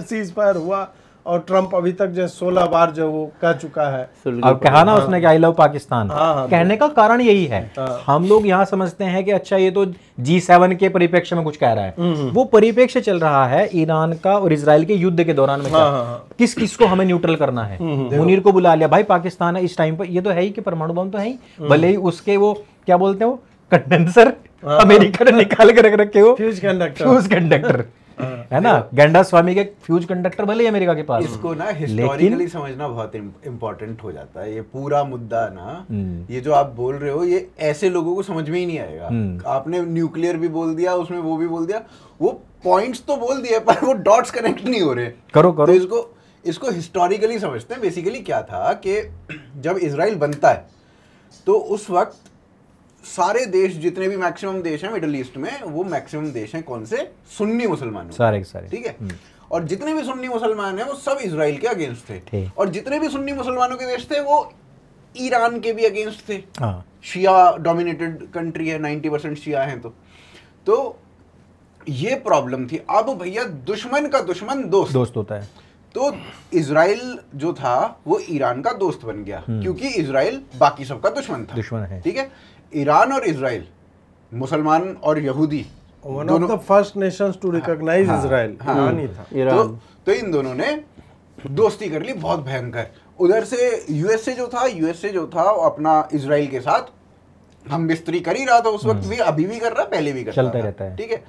Speaker 1: सीज फायर हुआ। और ट्रंप अभी तक जो 16 बार जो वो कह चुका है,
Speaker 2: अब कहा ना उसने कि आई लव पाकिस्तान। कहने का कारण यही है, हम लोग यहाँ समझते हैं कि अच्छा ये तो G7 के परिप्रेक्ष्य में कुछ कह रहा है, वो परिप्रेक्ष्य चल रहा है ईरान का और इजराइल के युद्ध के दौरान में किस किस को हमें न्यूट्रल करना है। मुनीर को बुला लिया, भाई पाकिस्तान है इस टाइम पर, ये तो है ही कि परमाणु बम तो है ही, भले ही उसके वो क्या बोलते हैं वो कंडेंसर अमेरिका ने निकाल के रख रखे हो, फ्यूज कंडक्टर है ना, गंडा स्वामी के फ्यूज कंडक्टर भले अमेरिका के पास।
Speaker 5: इसको ना हिस्टोरिकली समझना बहुत इम्पोर्टेंट हो जाता है। ये पूरा मुद्दा ना, ये जो आप बोल रहे हो, ये ऐसे लोगों को समझ में ही नहीं आएगा। आपने न्यूक्लियर भी बोल दिया, उसमें वो भी बोल दिया, वो पॉइंट्स तो बोल दिए पर वो डॉट्स कनेक्ट नहीं हो रहे।
Speaker 2: करो
Speaker 5: तो इसको हिस्टोरिकली समझते हैं। बेसिकली क्या था कि जब इजराइल बनता है तो उस वक्त सारे देश, जितने भी मैक्सिमम देश हैं मिडिल ईस्ट में, वो मैक्सिमम देश हैं कौन से? सुन्नी मुसलमान,
Speaker 2: सारे
Speaker 5: ठीक है। और जितने भी सुन्नी मुसलमान हैं वो सब इजराइल के अगेंस्ट थे, और जितने भी सुन्नी मुसलमानों के देश थे वो ईरान के भी अगेंस्ट थे। शिया डोमिनेटेड कंट्री है, 90% शिया हैं। तो ये प्रॉब्लम थी। अब भैया दुश्मन का दुश्मन दोस्त होता है, तो इजराइल जो था वो ईरान का दोस्त बन गया, क्योंकि इजराइल बाकी सबका दुश्मन था, ठीक है। ईरान और इजराइल, मुसलमान और यहूदी,
Speaker 1: one of the first nations to recognise Israel Iran ही था।
Speaker 5: तो इन दोनों ने दोस्ती कर ली बहुत भयंकर। उधर से यूएसए जो था अपना इजराइल के साथ हम बिस्तरी कर ही रहा था उस वक्त भी, अभी भी कर रहा है, पहले भी कर रहा था, ठीक है।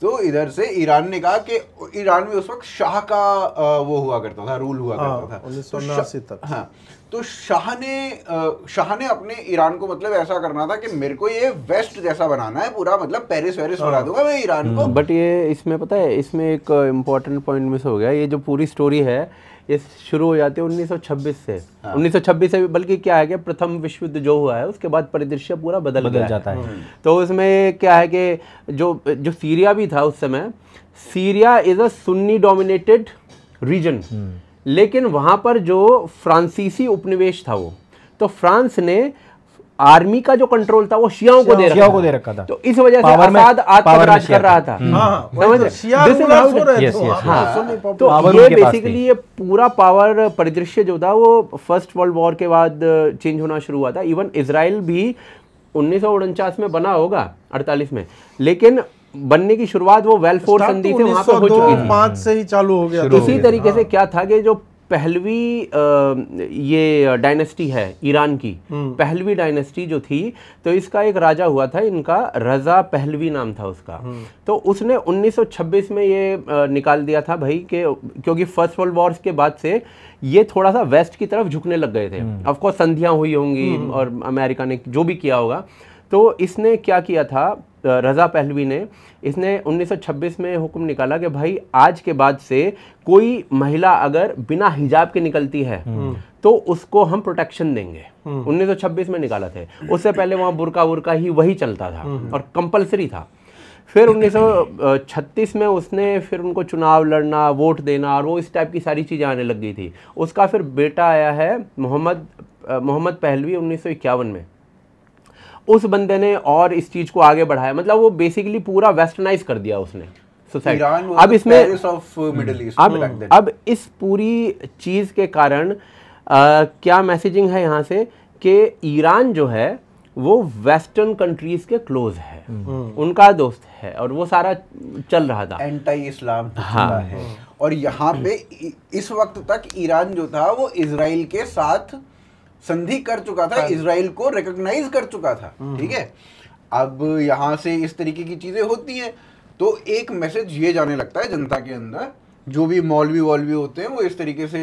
Speaker 5: तो इधर से ईरान ने कहा कि ईरान में उस वक्त शाह का वो हुआ करता था, रूल हुआ करता था
Speaker 1: 1979 तक।
Speaker 5: हाँ, तो शाह ने अपने ईरान को मतलब ऐसा करना था कि मेरे को ये वेस्ट जैसा बनाना है पूरा, मतलब पेरिस वेरिस बना दूंगा मैं ईरान को।
Speaker 3: बट ये इसमें पता है, इसमें एक इम्पोर्टेंट पॉइंट मिस हो गया। ये जो पूरी स्टोरी है ये शुरू हो जाती है 1926 से। 1926 से, बल्कि क्या है कि प्रथम विश्व युद्ध जो हुआ है उसके बाद परिदृश्य पूरा बदल जाता है। तो उसमें क्या है कि जो सीरिया भी था उस समय, Syria is a Sunni dominated region, लेकिन वहां पर जो फ्रांसीसी उपनिवेश था वो, तो फ्रांस ने आर्मी का जो कंट्रोल था वो शियाओं को दे रखा था। तो इस वजह से असाद आत्मराज कर रहा था, समझ रहे? तो ये बेसिकली ये पूरा पावर परिदृश्य जो था वो फर्स्ट वर्ल्ड वॉर के बाद चेंज होना शुरू हुआ था। इवन इजराइल भी 1949 में बना होगा, 48 में, लेकिन बनने की शुरुआत वो वेलफोर संधि से वहां पर हो चुकी थी,
Speaker 1: 5 से ही चालू हो गया।
Speaker 3: इसी तरीके से क्या था कि जो पहलवी ये डायनेस्टी है ईरान की, पहलवी डायनेस्टी जो थी, तो इसका एक राजा हुआ था इनका, रजा पहलवी नाम था उसका। तो उसने 1926 में ये निकाल दिया था भाई कि क्योंकि फर्स्ट वर्ल्ड वॉर के बाद से ये थोड़ा सा वेस्ट की तरफ झुकने लग गए थे। ऑफ कोर्स संधियां हुई होंगी और अमेरिका ने जो भी किया होगा, तो इसने क्या किया था, रजा पहलवी ने, इसने 1926 में हुक्म निकाला कि भाई आज के बाद से कोई महिला अगर बिना हिजाब के निकलती है तो उसको हम प्रोटेक्शन देंगे। 1926 में निकाला थे, उससे पहले वहाँ बुर्का ही वही चलता था और कंपलसरी था। फिर 1936 में उसने फिर उनको चुनाव लड़ना, वोट देना और वो इस टाइप की सारी चीज़ें आने लग गई थी। उसका फिर बेटा आया है मोहम्मद पहलवी 1951 में। उस बंदे ने और इस चीज को आगे बढ़ाया, मतलब वो बेसिकली पूरा वेस्टर्नाइज कर दिया उसने सोसाइटी। अब इसमें अब इस पूरी चीज के कारण क्या मैसेजिंग है यहाँ से कि ईरान जो है वो वेस्टर्न कंट्रीज के क्लोज है, उनका दोस्त है और वो सारा चल रहा था,
Speaker 5: एंटी इस्लाम है। और यहाँ पे इस वक्त तक ईरान जो था वो इजराइल के साथ संधि कर चुका था, इजराइल को रिकॉग्नाइज कर चुका था, ठीक है। अब यहाँ से इस तरीके की चीजें होती हैं तो एक मैसेज ये जाने लगता है जनता के अंदर, जो भी मौलवी होते हैं वो इस तरीके से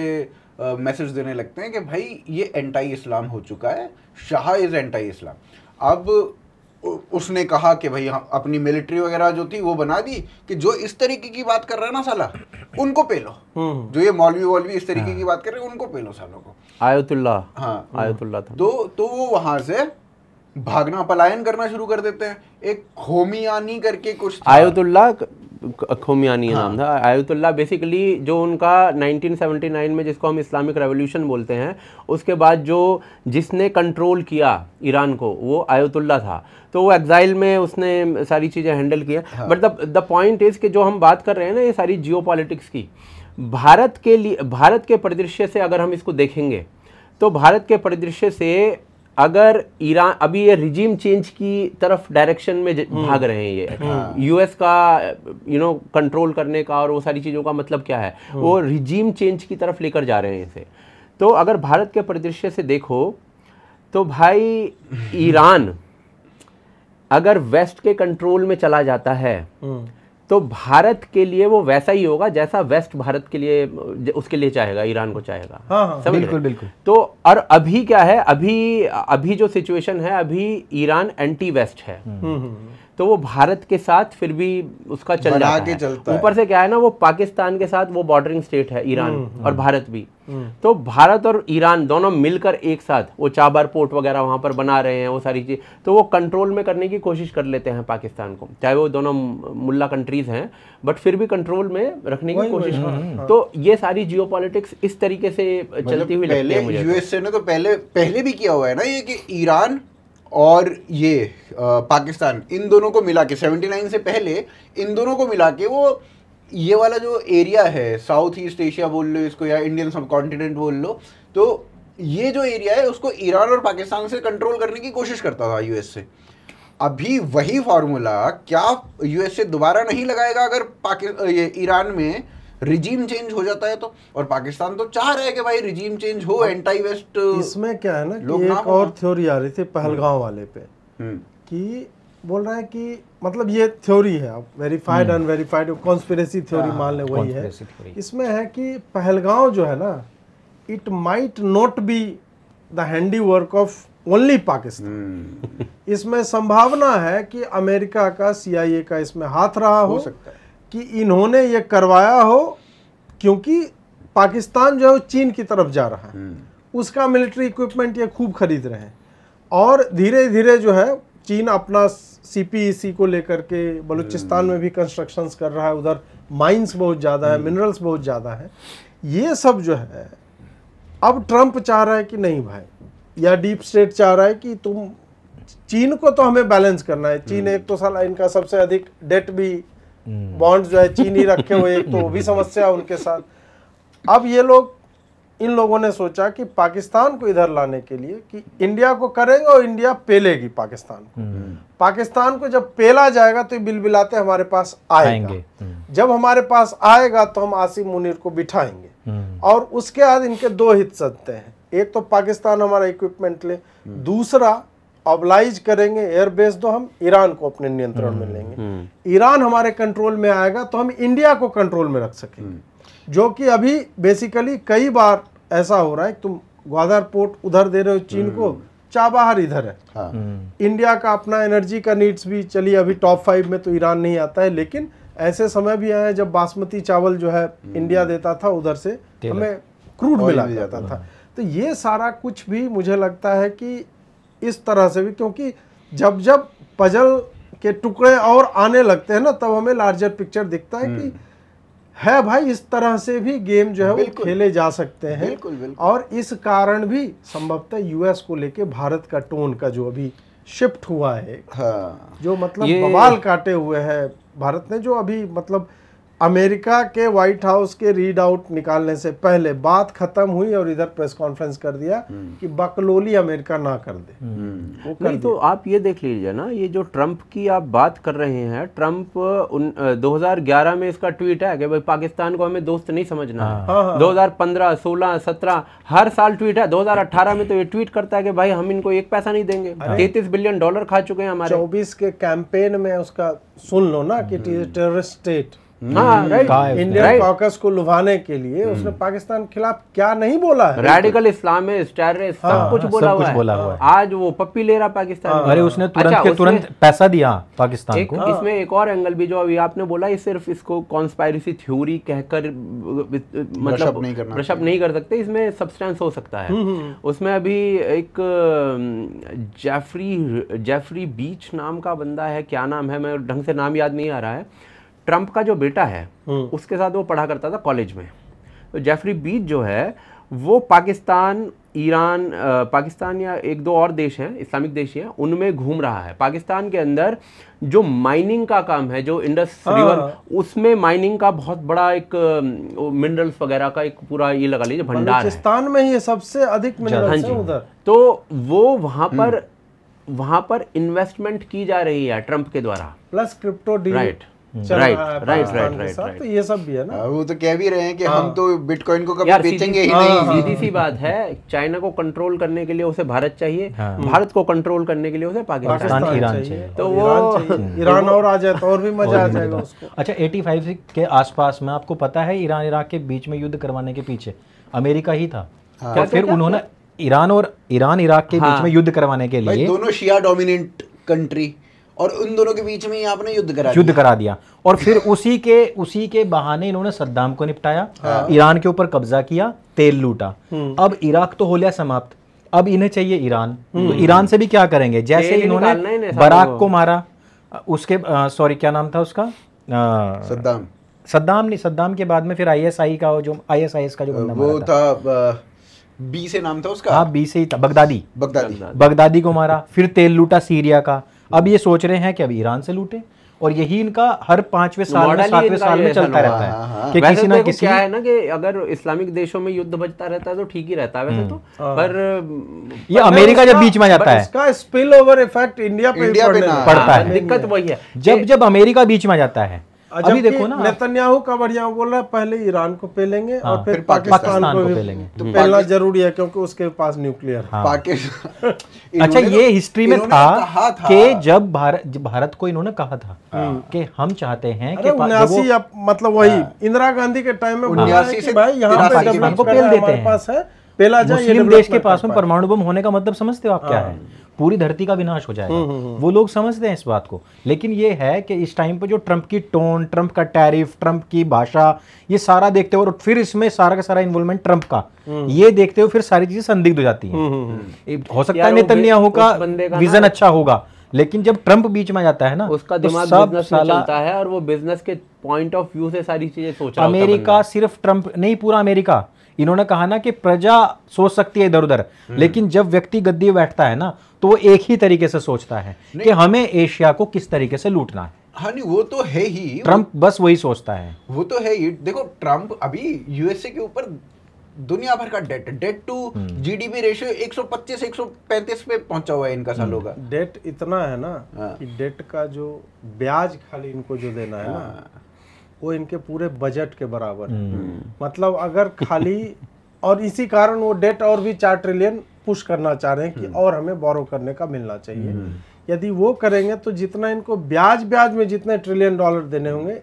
Speaker 5: मैसेज देने लगते हैं कि भाई ये एंटी इस्लाम हो चुका है, शाह इज एंटी इस्लाम। अब उसने कहा कि भाई हम अपनी मिलिट्री वगैरह जो थी वो बना दी कि जो इस तरीके की बात कर रहा है ना साला उनको पेलो, जो ये मौलवी इस तरीके की बात कर रहे हैं उनको पेलो सालों को।
Speaker 3: आयतुल्लाह,
Speaker 5: हाँ
Speaker 3: आयतुल्लाह था।
Speaker 5: तो वो वहां से भागना पलायन करना शुरू कर देते हैं। एक खोमियानी करके कुछ
Speaker 3: आयतुल्लाह खोमियानी नाम था। आयतुल्लाह बेसिकली जो उनका 1979 में, जिसको हम इस्लामिक रेवोल्यूशन बोलते हैं, उसके बाद जो जिसने कंट्रोल किया ईरान को वो आयतुल्लाह था। तो वो एग्जाइल में उसने सारी चीज़ें हैंडल किया। बट द पॉइंट इज़ कि जो हम बात कर रहे हैं ना ये सारी जियोपॉलिटिक्स की, भारत के परिदृश्य से अगर हम इसको देखेंगे तो भारत के परिदृश्य से अगर ईरान अभी ये रिजीम चेंज की तरफ डायरेक्शन में भाग रहे हैं, ये यूएस का कंट्रोल करने का और वो सारी चीज़ों का मतलब क्या है, वो रिजीम चेंज की तरफ लेकर जा रहे हैं इसे। तो अगर भारत के परिदृश्य से देखो तो भाई ईरान अगर वेस्ट के कंट्रोल में चला जाता है तो भारत के लिए वो वैसा ही होगा जैसा वेस्ट भारत के लिए उसके लिए चाहेगा, ईरान को चाहेगा।
Speaker 2: हाँ, बिल्कुल।
Speaker 3: तो और अभी क्या है, अभी जो सिचुएशन है, अभी ईरान एंटी वेस्ट है, तो वो भारत के साथ फिर भी उसका चल जाता है। ऊपर से क्या है ना, वो पाकिस्तान के साथ वो बॉर्डरिंग स्टेट है ईरान और भारत भी। तो भारत और ईरान दोनों मिलकर एक साथ वो चाबार पोर्ट वगैरह वहाँ पर बना रहे हैं, वो सारी चीज़, तो वो कंट्रोल में करने की कोशिश कर लेते हैं पाकिस्तान को, चाहे वो दोनों मुल्ला कंट्रीज हैं, बट फिर भी कंट्रोल में रखने की कोशिश कर। तो ये सारी जियोपॉलिटिक्स इस तरीके से चलती हुई लगती है मुझे।
Speaker 5: यूएसए ने तो पहले भी किया हुआ है ना ये, कि ईरान और ये पाकिस्तान, इन दोनों को मिला के 79 से पहले इन दोनों को मिला के वो ये वाला जो एरिया है, साउथ ईस्ट एशिया बोल लो इसको या इंडियन सब कॉन्टिनेंट बोल लो, तो ये जो एरिया है उसको ईरान और पाकिस्तान से कंट्रोल करने की कोशिश करता था यूएसए। अभी वही फार्मूला क्या यूएसए दोबारा नहीं लगाएगा अगर ये ईरान में रिजीम चेंज हो जाता है तो? और पाकिस्तान तो चाह रहा है कि भाई रिजीम चेंज हो, एंटी वेस्ट।
Speaker 1: इसमें क्या है ना कि एक और थ्योरी आ रही थी पहलगांव वाले पे, कि बोल रहा है कि मतलब ये थ्योरी है, अब वेरीफाइड अनवेरीफाइड कॉन्स्पिरेसी थ्योरी मान ले, वही है। इसमें है कि पहलगांव जो है ना, it might not be the handy work of only Pakistan. इसमें संभावना है कि अमेरिका का, CIA का इसमें हाथ रहा हो सकता है, कि इन्होंने ये करवाया हो, क्योंकि पाकिस्तान जो है चीन की तरफ जा रहा है, उसका मिलिट्री इक्विपमेंट ये खूब खरीद रहे हैं, और धीरे धीरे जो है चीन अपना CPEC को लेकर के बलूचिस्तान में भी कंस्ट्रक्शंस कर रहा है, उधर माइंस बहुत ज़्यादा है, मिनरल्स बहुत ज़्यादा है। ये सब जो है अब ट्रंप चाह रहा है कि नहीं भाई, या डीप स्टेट चाह रहा है कि तुम चीन को तो हमें बैलेंस करना है। चीन एक तो साला इनका सबसे अधिक डेट भी, बॉन्ड जो है चीन ही रखे हुए, एक तो वो भी समस्या उनके साथ। अब ये लोग, इन लोगों ने सोचा कि पाकिस्तान को इधर लाने के लिए कि इंडिया को करेंगे और इंडिया पेलेगी पाकिस्तान को। पाकिस्तान को जब पेला जाएगा तो बिलबिलाते हमारे पास आएंगे, जब हमारे पास आएगा तो हम आसिम मुनीर को बिठाएंगे। और उसके बाद इनके दो हित सत्ते हैं, एक तो पाकिस्तान हमारा इक्विपमेंट ले, दूसरा ऑब्लाइज करेंगे एयरबेस दो, हम ईरान को अपने नियंत्रण में लेंगे, ईरान हमारे कंट्रोल में आएगा तो हम इंडिया को कंट्रोल में रख सकेंगे। जो कि अभी बेसिकली कई बार ऐसा हो रहा है, तुम ग्वादर पोर्ट उधर दे रहे हो चीन को, चाबहार इधर है। इंडिया का अपना एनर्जी का नीड्स भी, चलिए अभी टॉप 5 में तो ईरान नहीं आता है, लेकिन ऐसे समय भी आए जब बासमती चावल जो है इंडिया देता था, उधर से हमें क्रूड मिला जाता था। तो ये सारा कुछ भी मुझे लगता है कि इस तरह से भी, क्योंकि जब जब पजल के टुकड़े और आने लगते हैं ना, तब हमें लार्जर पिक्चर दिखता है कि है भाई इस तरह से भी गेम जो है वो खेले जा सकते हैं।
Speaker 5: बिल्कुल, बिल्कुल।
Speaker 1: और इस कारण भी संभवतः यूएस को लेके भारत का टोन का जो अभी शिफ्ट हुआ है, जो मतलब बवाल काटे हुए है भारत ने, जो अभी मतलब अमेरिका के व्हाइट हाउस के रीड आउट निकालने से पहले बात खत्म हुई और इधर प्रेस कॉन्फ्रेंस कर दिया कि बकलोली अमेरिका ना कर दे। वो कर
Speaker 3: नहीं तो आप ये देख लीजिए ना, ये जो ट्रंप की आप बात कर रहे हैं, ट्रंप 2011 में इसका ट्वीट है कि भाई पाकिस्तान को हमें दोस्त नहीं समझना है। 2015, 16, 17 हर साल ट्वीट है। 2018 में तो ये ट्वीट करता है कि भाई हम इनको एक पैसा नहीं देंगे। $33 बिलियन खा चुके हैं हमारे।
Speaker 1: 24 के कैंपेन में उसका सुन लो ना कि टेररिस्ट स्टेट,
Speaker 3: इंडियन
Speaker 1: कॉकस को लुभाने के लिए उसने पाकिस्तान के खिलाफ क्या नहीं बोला है।
Speaker 3: रेडिकल इस्लामिस्ट, टेररिस्ट, सब कुछ बोला हुआ है। आज वो पप्पी ले रहा पाकिस्तान।
Speaker 2: अरे उसने तुरंत पैसा दिया पाकिस्तान को।
Speaker 3: इसमें एक और एंगल भी जो अभी आपने बोला, ये सिर्फ इसको कॉन्स्पायरेसी थ्योरी कहकर मतलब ब्रशअप नहीं कर सकते, इसमें सब्सटेंस हो सकता है। उसमें अभी एक जेफरी बीच नाम का बंदा है, क्या नाम है, मैं ढंग से नाम याद नहीं आ रहा है। ट्रंप का जो बेटा है उसके साथ वो पढ़ा करता था कॉलेज में। तो जेफरी बीच जो है वो पाकिस्तान, ईरान, पाकिस्तान या एक दो और देश हैं, इस्लामिक देश हैं, उनमें घूम रहा है। पाकिस्तान के अंदर जो माइनिंग का काम है, जो इंडस रिवर, उसमें माइनिंग का बहुत बड़ा एक मिनरल्स वगैरह का एक पूरा ये लगा लीजिए भंडार है।
Speaker 1: पाकिस्तान में ये सबसे अधिक मिनरल्स है उधर।
Speaker 3: तो वो वहां पर इन्वेस्टमेंट की जा रही है ट्रंप के द्वारा,
Speaker 1: प्लस क्रिप्टो डील।
Speaker 3: राइट।
Speaker 1: तो ये सब भी है ना।
Speaker 5: वो तो कह भी रहे हैं कि हम तो बिटकॉइन को कभी बेचेंगे ही नहीं।
Speaker 3: सीधी सी बात है, चाइना को कंट्रोल करने के लिए उसे भारत चाहिए, भारत को कंट्रोल करने के लिए उसे पाकिस्तान,
Speaker 2: ईरान चाहिए।
Speaker 3: तो वो
Speaker 1: ईरान और आ जाए तो और भी मजा आ जाएगा उसको।
Speaker 2: अच्छा, 85 के आसपास में आपको पता है ईरान इराक के बीच में युद्ध करवाने के पीछे अमेरिका ही था। क्या फिर उन्होंने ईरान इराक के बीच में युद्ध करवाने के लिए,
Speaker 5: दोनों शिया डोमिनेंट कंट्री, और उन दोनों के बीच में ही आपने युद्ध करा दिया।
Speaker 2: और फिर उसी के बहाने इन्होंने सद्दाम को निपटाया, ईरान के ऊपर कब्जा किया, तेल लूटा। अब इराक तो हो गया समाप्त, अब इन्हें चाहिए ईरान। तो ईरान से भी क्या करेंगे? जैसे इन्होंने बराक को मारा, उसके सॉरी क्या नाम था उसका, सद्दाम के बाद में फिर ISIS का जो बंदा
Speaker 5: वो था, बी से नाम था उसका।
Speaker 2: हाँ, बी से ही था, बगदादी को मारा। फिर तेल लूटा सीरिया का। अब ये सोच रहे हैं कि अब ईरान से लूटे, और यही इनका हर 5वें साल में 7वें साल में चलता रहता है कि किसी ना किसी,
Speaker 3: क्या है ना कि अगर इस्लामिक देशों में युद्ध बचता रहता है तो ठीक ही रहता है वैसे तो, पर
Speaker 2: ये अमेरिका जब बीच में जाता है,
Speaker 1: इसका स्पिल ओवर इफेक्ट इंडिया पे
Speaker 2: पड़ता है।
Speaker 3: दिक्कत वही है,
Speaker 2: जब अमेरिका बीच में जाता है। अभी देखो ना,
Speaker 1: नेतन्याहू का बढ़िया बोल रहा है, पहले ईरान को पेलेंगे और फिर पाकिस्तान को पेलेंगे। तो पहला जरूरी है क्योंकि उसके पास न्यूक्लियर है।
Speaker 5: पाकिस्तान।
Speaker 2: अच्छा, ये हिस्ट्री में था कि जब भारत को इन्होंने कहा था कि हम चाहते हैं कि
Speaker 1: 79 मतलब वही इंदिरा गांधी के टाइम में 79 से भाई यहाँ पे
Speaker 2: पाकिस्तान को पेल देते हैं,
Speaker 1: पास है पेला जाए।
Speaker 2: मुस्लिम देश के पास में परमाणु बम होने का मतलब समझते हो आप क्या है? पूरी धरती का विनाश हो जाएगा। वो लोग समझते हैं इस बात को। लेकिन ये है कि इस टाइम पे जो ट्रंप की टोन, ट्रंप का टैरिफ, ट्रंप की भाषा, ये सारा देखते हुए, और फिर इसमें सारा का सारा इन्वॉल्वमेंट ट्रंप का, ये देखते हुए फिर सारी चीजें संदिग्ध हो जाती हैं। हो सकता है नेतन्याहू का विजन अच्छा होगा, लेकिन जब ट्रंप बीच में जाता है ना,
Speaker 3: उसका दिमाग बिजनेस में चलता है और वो बिजनेस के पॉइंट ऑफ व्यू से सारी चीजें सोच रहा है।
Speaker 2: अमेरिका सिर्फ ट्रंप नहीं, पूरा अमेरिका। इन्होंने कहा ना कि प्रजा सोच सकती है इधर उधर, लेकिन जब व्यक्ति गद्दी बैठता है ना, तो वो एक ही तरीके से सोचता है कि हमें एशिया को किस तरीके से लूटना है।
Speaker 5: हाँ नहीं, वो तो है ही,
Speaker 2: ट्रंप बस वही सोचता है।
Speaker 5: वो तो है ही। देखो, ट्रंप अभी यूएसए के ऊपर दुनिया भर का डेट टू GDP रेशियो 125-135 पे पहुंचा हुआ है इनका सालों का।
Speaker 1: डेट इतना है ना कि डेट का जो ब्याज खाली इनको जो देना है ना, वो इनके पूरे बजट के बराबर है। मतलब अगर खाली, और इसी कारण वो डेट और भी 4 ट्रिलियन पुश करना चाह रहे हैं कि और हमें बोरो करने का मिलना चाहिए। यदि वो करेंगे तो जितना इनको ब्याज में जितने $1 ट्रिलियन देने होंगे,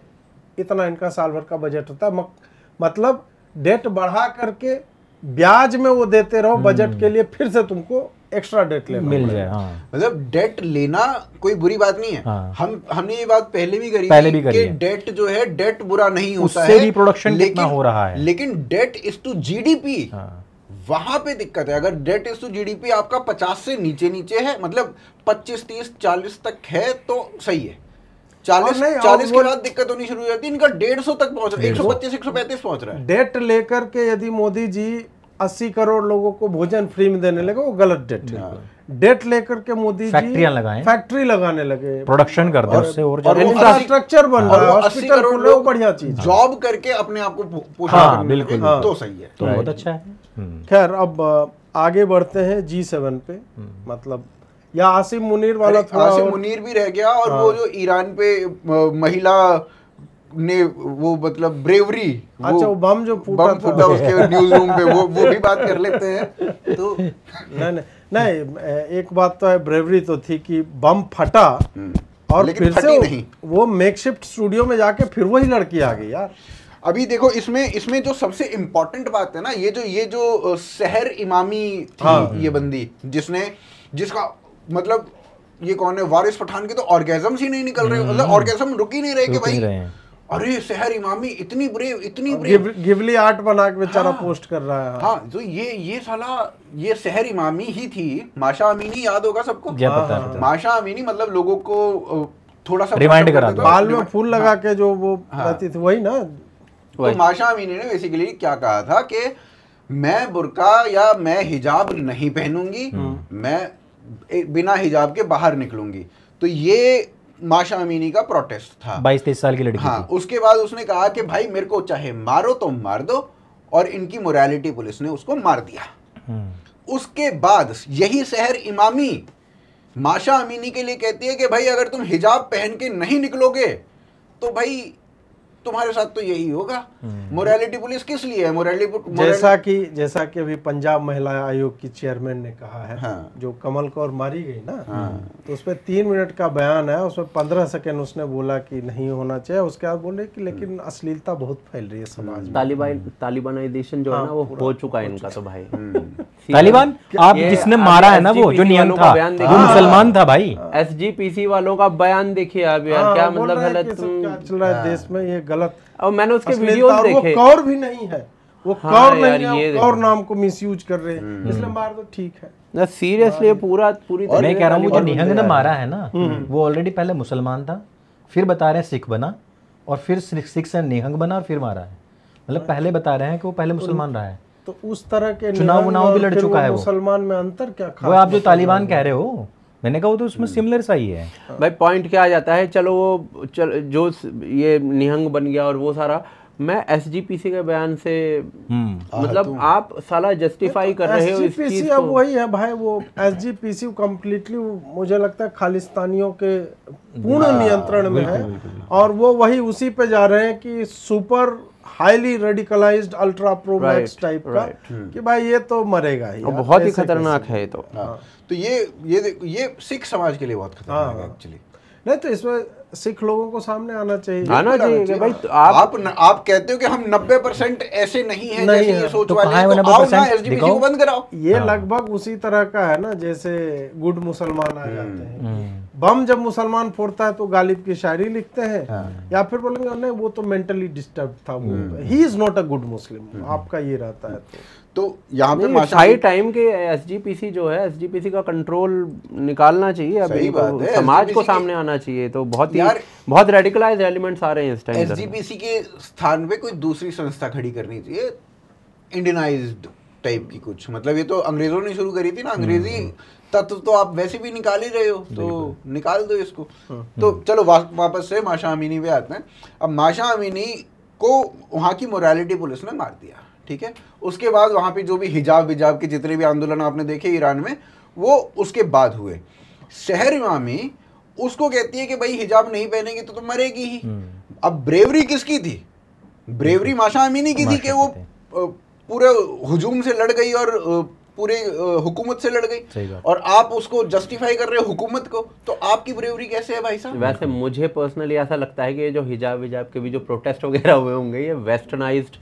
Speaker 1: इतना इनका साल भर का बजट होता है। मतलब डेट बढ़ा करके ब्याज में वो देते रहो बजट के लिए, फिर से तुमको एक्स्ट्रा डेट लेना
Speaker 2: मिल जाए। हाँ।
Speaker 5: मतलब डेट लेना कोई बुरी बात नहीं है।
Speaker 2: हाँ।
Speaker 5: हमने ये बात पहले भी करी कि डेट जो है, डेट बुरा नहीं होता है,
Speaker 2: उससे रिप्रोडक्शन कितना हो रहा है,
Speaker 5: लेकिन डेट इज टू जीडीपी, वहां पे दिक्कत है। अगर डेट इज टू जीडीपी आपका 50 से नीचे है, मतलब 25, 30, 40 तक है तो सही है। 40 के बाद दिक्कत होनी शुरू हो जाती है। इनका 150 तक पहुंच रहा है, 125, 135 पहुंच रहा है।
Speaker 1: डेट लेकर के यदि मोदी जी 80 करोड़ लोगों को भोजन फ्री में देने लगे, वो गलत डेट है। डेट लेकर के मोदी जी फैक्ट्री लगाने लगे,
Speaker 2: प्रोडक्शन कर दे, उससे और
Speaker 1: इंफ्रास्ट्रक्चर बन रहा है,
Speaker 5: 80 करोड़ लोग
Speaker 1: बढ़िया चीज,
Speaker 5: जॉब करके अपने आप को पोषण
Speaker 2: बिल्कुल
Speaker 5: तो सही है,
Speaker 2: तो बहुत अच्छा है।
Speaker 1: खैर अब आगे बढ़ते हैं G7 पे। मतलब या आसिम मुनीर वाला थोड़ा,
Speaker 5: आसिम मुनीर भी रह गया, और वो जो ईरान पे महिला ने वो मतलब ब्रेवरी,
Speaker 1: अच्छा वो बम जो फूटा
Speaker 5: उसके न्यूज रूम पे, वो भी बात कर लेते हैं। तो
Speaker 1: नहीं एक बात तो है, ब्रेवरी तो थी कि बम फटा और फिर से वो मेकशिफ्ट स्टूडियो में जाके फिर वही लड़की आ गई यार।
Speaker 5: अभी देखो इसमें जो सबसे इम्पोर्टेंट बात है ना, ये जो सहर इमामी थी, ये बंदी जिसका मतलब ये कौन है, वारिस पठान के तो ऑर्गेजम्स ही नहीं निकल रहे, मतलब ऑर्गेजम रुक ही नहीं रहे कि भाई अरे सहर इमामी इतनी ब्रेव
Speaker 1: गिवली आर्ट बना के बेचारा पोस्ट कर रहा है।
Speaker 5: हाँ, तो ये साला ये सहर इमामी ही थी। माशा अमीनी याद होगा सबको, माशा अमीनी मतलब लोगों को थोड़ा सा
Speaker 2: रिमाइंड करा,
Speaker 1: बाल में फूल लगा के जो वो रहती थी, वही ना।
Speaker 5: तो माशा अमीनी ने बेसिकली क्या कहा था कि मैं बुर्का या मैं हिजाब नहीं पहनूंगी, मैं बिना हिजाब के बाहर निकलूंगी। तो ये माशा अमीनी का प्रोटेस्ट था,
Speaker 2: 22-23 साल की लड़की।
Speaker 5: हाँ, उसके बाद उसने कहा कि भाई मेरे को चाहे मारो तो मार दो, और इनकी मोरालिटी पुलिस ने उसको मार दिया। उसके बाद यही सहर इमामी माशा अमीनी के लिए कहती है कि भाई अगर तुम हिजाब पहन के नहीं निकलोगे तो भाई तुम्हारे साथ तो यही होगा। मोरालिटी पुलिस किस लिए है?
Speaker 1: जैसा कि अभी पंजाब महिला आयोग की चेयरमैन ने कहा है, जो कमल कौर मारी गई ना, तो उसपे 3 मिनट का बयान है, उसमें 15 सेकंड उसने बोला कि नहीं होना चाहिए। उसके बाद बोले कि लेकिन अश्लीलता बहुत फैल रही है समाज में,
Speaker 3: तालिबानाइजेशन जो है ना वो हो चुका है इनका। तो भाई
Speaker 2: तालिबान आप जिसने मारा है ना, वो जो नियंग था वो मुसलमान था भाई।
Speaker 3: SGPC वालों का बयान देखिए आप यार, क्या मतलब है,
Speaker 1: क्या चल रहा है देश में, ये गलत।
Speaker 3: और मैंने उसके वीडियोस देखे,
Speaker 1: वो कौर भी नहीं है, वो कौर नहीं है, कौर नाम को मिसयूज कर रहे हैं, इसलिए मार दो, ठीक है
Speaker 3: ना। सीरियसली पूरी
Speaker 2: मैं कह रहा हूँ जो निहंग ने मारा है ना, वो ऑलरेडी पहले मुसलमान था, फिर बता रहे हैं सिख बना, और फिर सिख से निहंग बना, और फिर मारा है। मतलब पहले बता रहे हैं कि वो पहले मुसलमान रहा है।
Speaker 1: तो उस तरह के
Speaker 2: चुनाव भी लड़ चुका है वो।
Speaker 1: मुसलमान में अंतर क्या?
Speaker 2: वो आप जो तालिबान कह रहे हो, मैंने कहा वो तो उसमें सिमिलर सा ही है
Speaker 3: भाई। पॉइंट क्या आ जाता है, चलो वो जो ये निहंग बन गया और वो सारा, मैं SGPC के बयान से मतलब आप साला जस्टिफाई कर रहे हो इस चीज को।
Speaker 1: अब वही है भाई, वो SGPC कंप्लीटली मुझे लगता है खालिस्तानियों के पूर्ण नियंत्रण में है, और वो वही उसी पे जा रहे हैं कि super highly radicalised ultra pro max type का, कि भाई ये तो मरेगा ही,
Speaker 3: बहुत ही खतरनाक है तो।
Speaker 5: तो ये सिख समाज के लिए बहुत खतरनाक है एक्चुअली।
Speaker 1: नहीं तो इसमें सिख लोगों को सामने आना चाहिए
Speaker 3: कि भाई तो
Speaker 5: आप कहते हो कि हम 90% ऐसे नहीं हैं जैसे ये सोच वाले हैं, तो आओ ना SGPC को बंद कराओ।
Speaker 1: ये लगभग उसी तरह का है ना, जैसे गुड मुसलमान आ जाते हैं, बम जब मुसलमान फोड़ता है तो गालिब की शायरी लिखते हैं, या फिर बोलेंगे नहीं वो तो मेंटली डिस्टर्ब था, वो he is not a good Muslim, आपका ये रहता है। तो यहाँ पे
Speaker 3: सही टाइम के SGPC जो है, SGPC का कंट्रोल निकालना चाहिए, अभी समाज को सामने आना चाहिए। तो बहुत रेडिकलाइज्ड एलिमेंट्स आ रहे हैं इस टाइम।
Speaker 5: SGPC के स्थान पे कोई दूसरी संस्था खड़ी करनी चाहिए, इंडियनाइज्ड टाइप की कुछ, मतलब ये तो अंग्रेजों ने शुरू करी थी ना, अंग्रेजी तत्व तो आप वैसे भी निकाल ही रहे हो, तो निकाल दो इसको। तो चलो वापस से माशा अमीनी पे आते हैं। अब माशा अमीनी को वहाँ की मोरालिटी पुलिस ने मार दिया, ठीक है। उसके बाद वहाँ पे जो भी हिजाब के जितने भी आंदोलन आपने देखे ईरान में, वो उसके बाद हुए। सहर इमामी उसको कहती है कि भाई हिजाब नहीं पहनेगी तो तुम मरेगी ही। अब ब्रेवरी किसकी थी? ब्रेवरी माशा अमीनी की थी कि वो पूरे हुजूम से लड़ गई और पूरे हुकूमत से लड़ गई, और आप उसको जस्टिफाई कर रहे हो हुकूमत को, तो आपकी ब्रेवरी कैसे है भाई साहब?
Speaker 3: वैसे मुझे पर्सनली ऐसा लगता है कि ये जो हिजाब विजाब के भी जो प्रोटेस्ट वगैरह हुए होंगे, ये वेस्टर्नाइज्ड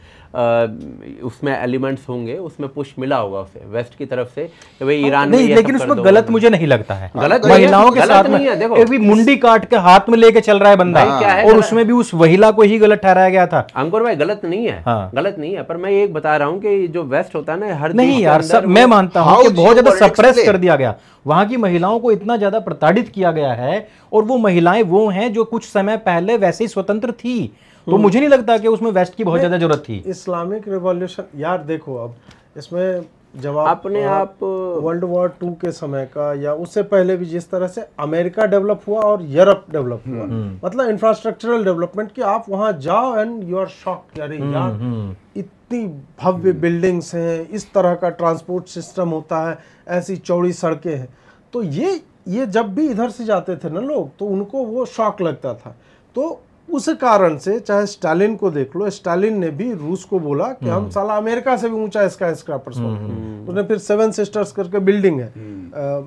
Speaker 3: उसमें एलिमेंट्स होंगे, उसमें पुश मिला होगा उसे वेस्ट की तरफ से कि भाई ईरान में
Speaker 2: नहीं,
Speaker 3: ये
Speaker 2: लेकिन
Speaker 3: सब
Speaker 2: उसमें
Speaker 3: कर दो।
Speaker 2: गलत मुझे नहीं लगता है।
Speaker 3: गलत
Speaker 2: महिलाओं के
Speaker 3: गलत
Speaker 2: साथ
Speaker 3: नहीं है,
Speaker 2: में
Speaker 3: देखो।
Speaker 2: एक भी मुंडी काट के हाथ में लेके चल रहा है बंदा,
Speaker 3: भाई क्या है,
Speaker 2: और
Speaker 3: गलत-
Speaker 2: उसमें भी उस महिला को ही गलत ठहराया गया था।
Speaker 3: अंकुर भाई गलत नहीं है,
Speaker 2: हाँ।
Speaker 3: गलत नहीं है, पर मैं ये बता रहा हूँ कि जो वेस्ट होता है ना, हर
Speaker 2: नहीं
Speaker 3: देश के
Speaker 2: यार,
Speaker 3: अंदर
Speaker 2: सब
Speaker 3: वो-
Speaker 2: मैं मानता हूँ
Speaker 5: How
Speaker 2: कि बहुत ज्यादा
Speaker 5: geopolitics
Speaker 2: सप्रेस
Speaker 5: play?
Speaker 2: कर दिया गया, वहां की महिलाओं को इतना ज्यादा प्रताड़ित किया गया है, और वो महिलाएं वो हैं जो कुछ समय पहले वैसे ही स्वतंत्र थी, तो मुझे नहीं लगता कि उसमें वेस्ट की बहुत ज्यादा जरूरत थी।
Speaker 1: इस्लामिक रिवॉल्यूशन यार देखो, अब इसमें जब
Speaker 3: अपने आप
Speaker 1: वर्ल्ड वॉर 2 के समय का या उससे पहले भी जिस तरह से अमेरिका डेवलप हुआ और यूरोप डेवलप हुआ, मतलब इंफ्रास्ट्रक्चरल डेवलपमेंट कि आप वहां जाओ एंड यू आर शॉक्ड, अरे यार इतनी भव्य बिल्डिंग्स हैं, इस तरह का ट्रांसपोर्ट सिस्टम होता है, ऐसी चौड़ी सड़कें हैं, तो ये जब भी इधर से जाते थे ना लोग, तो उनको वो शॉक लगता था। तो उस कारण से चाहे स्टालिन को देख लो, स्टालिन ने भी रूस को बोला कि हम साला अमेरिका से भी ऊंचा स्काईस्क्रैपर्स बनाएंगे। उसने फिर 7 सिस्टर्स करके बिल्डिंग है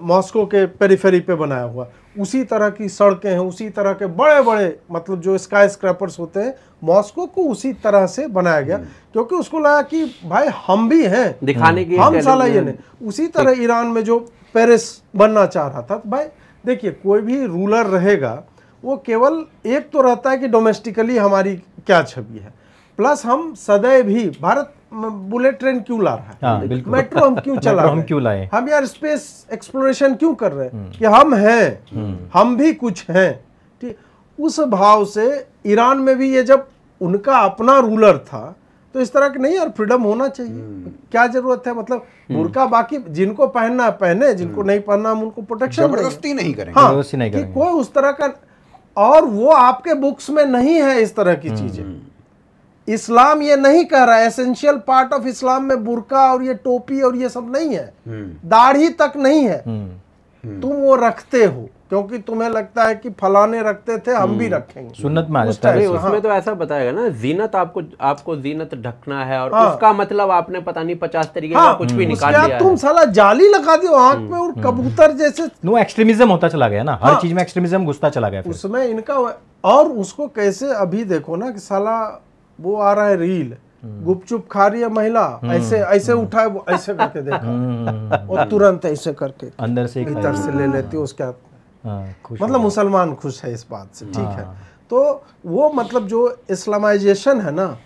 Speaker 1: मॉस्को के पेरिफेरी पे बनाया हुआ, उसी तरह की सड़कें हैं, उसी तरह के बड़े बड़े मतलब जो स्काईस्क्रैपर्स होते हैं, मॉस्को को उसी तरह से बनाया गया, क्योंकि उसको लगा कि भाई हम भी हैं,
Speaker 3: दिखाने की
Speaker 1: हम साला ये नहीं। उसी तरह ईरान में जो पेरिस बनना चाह रहा था, तो भाई देखिए कोई भी रूलर रहेगा वो केवल एक तो रहता है कि डोमेस्टिकली हमारी क्या छवि है, प्लस हम सदैव भी भारत बुलेट ट्रेन क्यों ला रहा है,
Speaker 2: हाँ, बिल्कुल।
Speaker 1: मेट्रो हम क्यों चला रहे हैं,
Speaker 2: हम क्यों लाए,
Speaker 1: हम यार स्पेस एक्सप्लोरेशन क्यों कर रहे हैं कि हम हैं, हम भी कुछ हैं, ठीक। उस भाव से ईरान में भी ये जब उनका अपना रूलर था, तो इस तरह की नहीं यार फ्रीडम होना चाहिए, क्या जरूरत है, मतलब बुर्का बाकी जिनको पहनना है पहने, जिनको नहीं पहनना हम उनको प्रोटेक्शन
Speaker 5: जबरदस्ती नहीं करेंगे।
Speaker 1: हाँ,
Speaker 2: जबरदस्ती नहीं
Speaker 1: कि
Speaker 2: करेंगे।
Speaker 1: कोई उस तरह का, और वो आपके बुक्स में नहीं है इस तरह की चीजें। इस्लाम ये नहीं कह रहा है, एसेंशियल पार्ट ऑफ इस्लाम में बुर्का और ये टोपी और ये सब नहीं है, दाढ़ी तक नहीं है, तुम वो रखते हो क्योंकि तुम्हें लगता है कि फलाने रखते थे हम भी रखेंगे,
Speaker 2: सुन्नत में आ
Speaker 1: उस
Speaker 2: जाता है।
Speaker 1: टाइप
Speaker 3: नहीं,
Speaker 1: से।
Speaker 3: उसमें तो ऐसा बताएगा ना, जीनत आपको जीनत ढकना है, और उसका मतलब आपने पता नहीं 50 तरीके का कुछ भी निकाल
Speaker 1: उसके
Speaker 3: लिया
Speaker 1: बाद तुम
Speaker 3: है।
Speaker 1: साला जाली लगा दियो आंख में और कबूतर जैसे,
Speaker 2: नो एक्सट्रीमिज्म होता चला गया ना, हर चीज में एक्सट्रीमिज्म घुसता चला गया फिर।
Speaker 1: उसमें इनका, और उसको कैसे अभी देखो ना कि साला वो आ रहा है रील, गुपचुप खा रही है महिला, ऐसे ऐसे उठाए वो ऐसे करके देखा और तुरंत ऐसे करके
Speaker 2: अंदर से एक
Speaker 1: भीतर से ले लेती है उसके हाथ में।
Speaker 2: हाँ, खुश
Speaker 1: मतलब मुसलमान खुश है इस बात से, ठीक है। तो वो मतलब जो इस्लामाइजेशन है ना,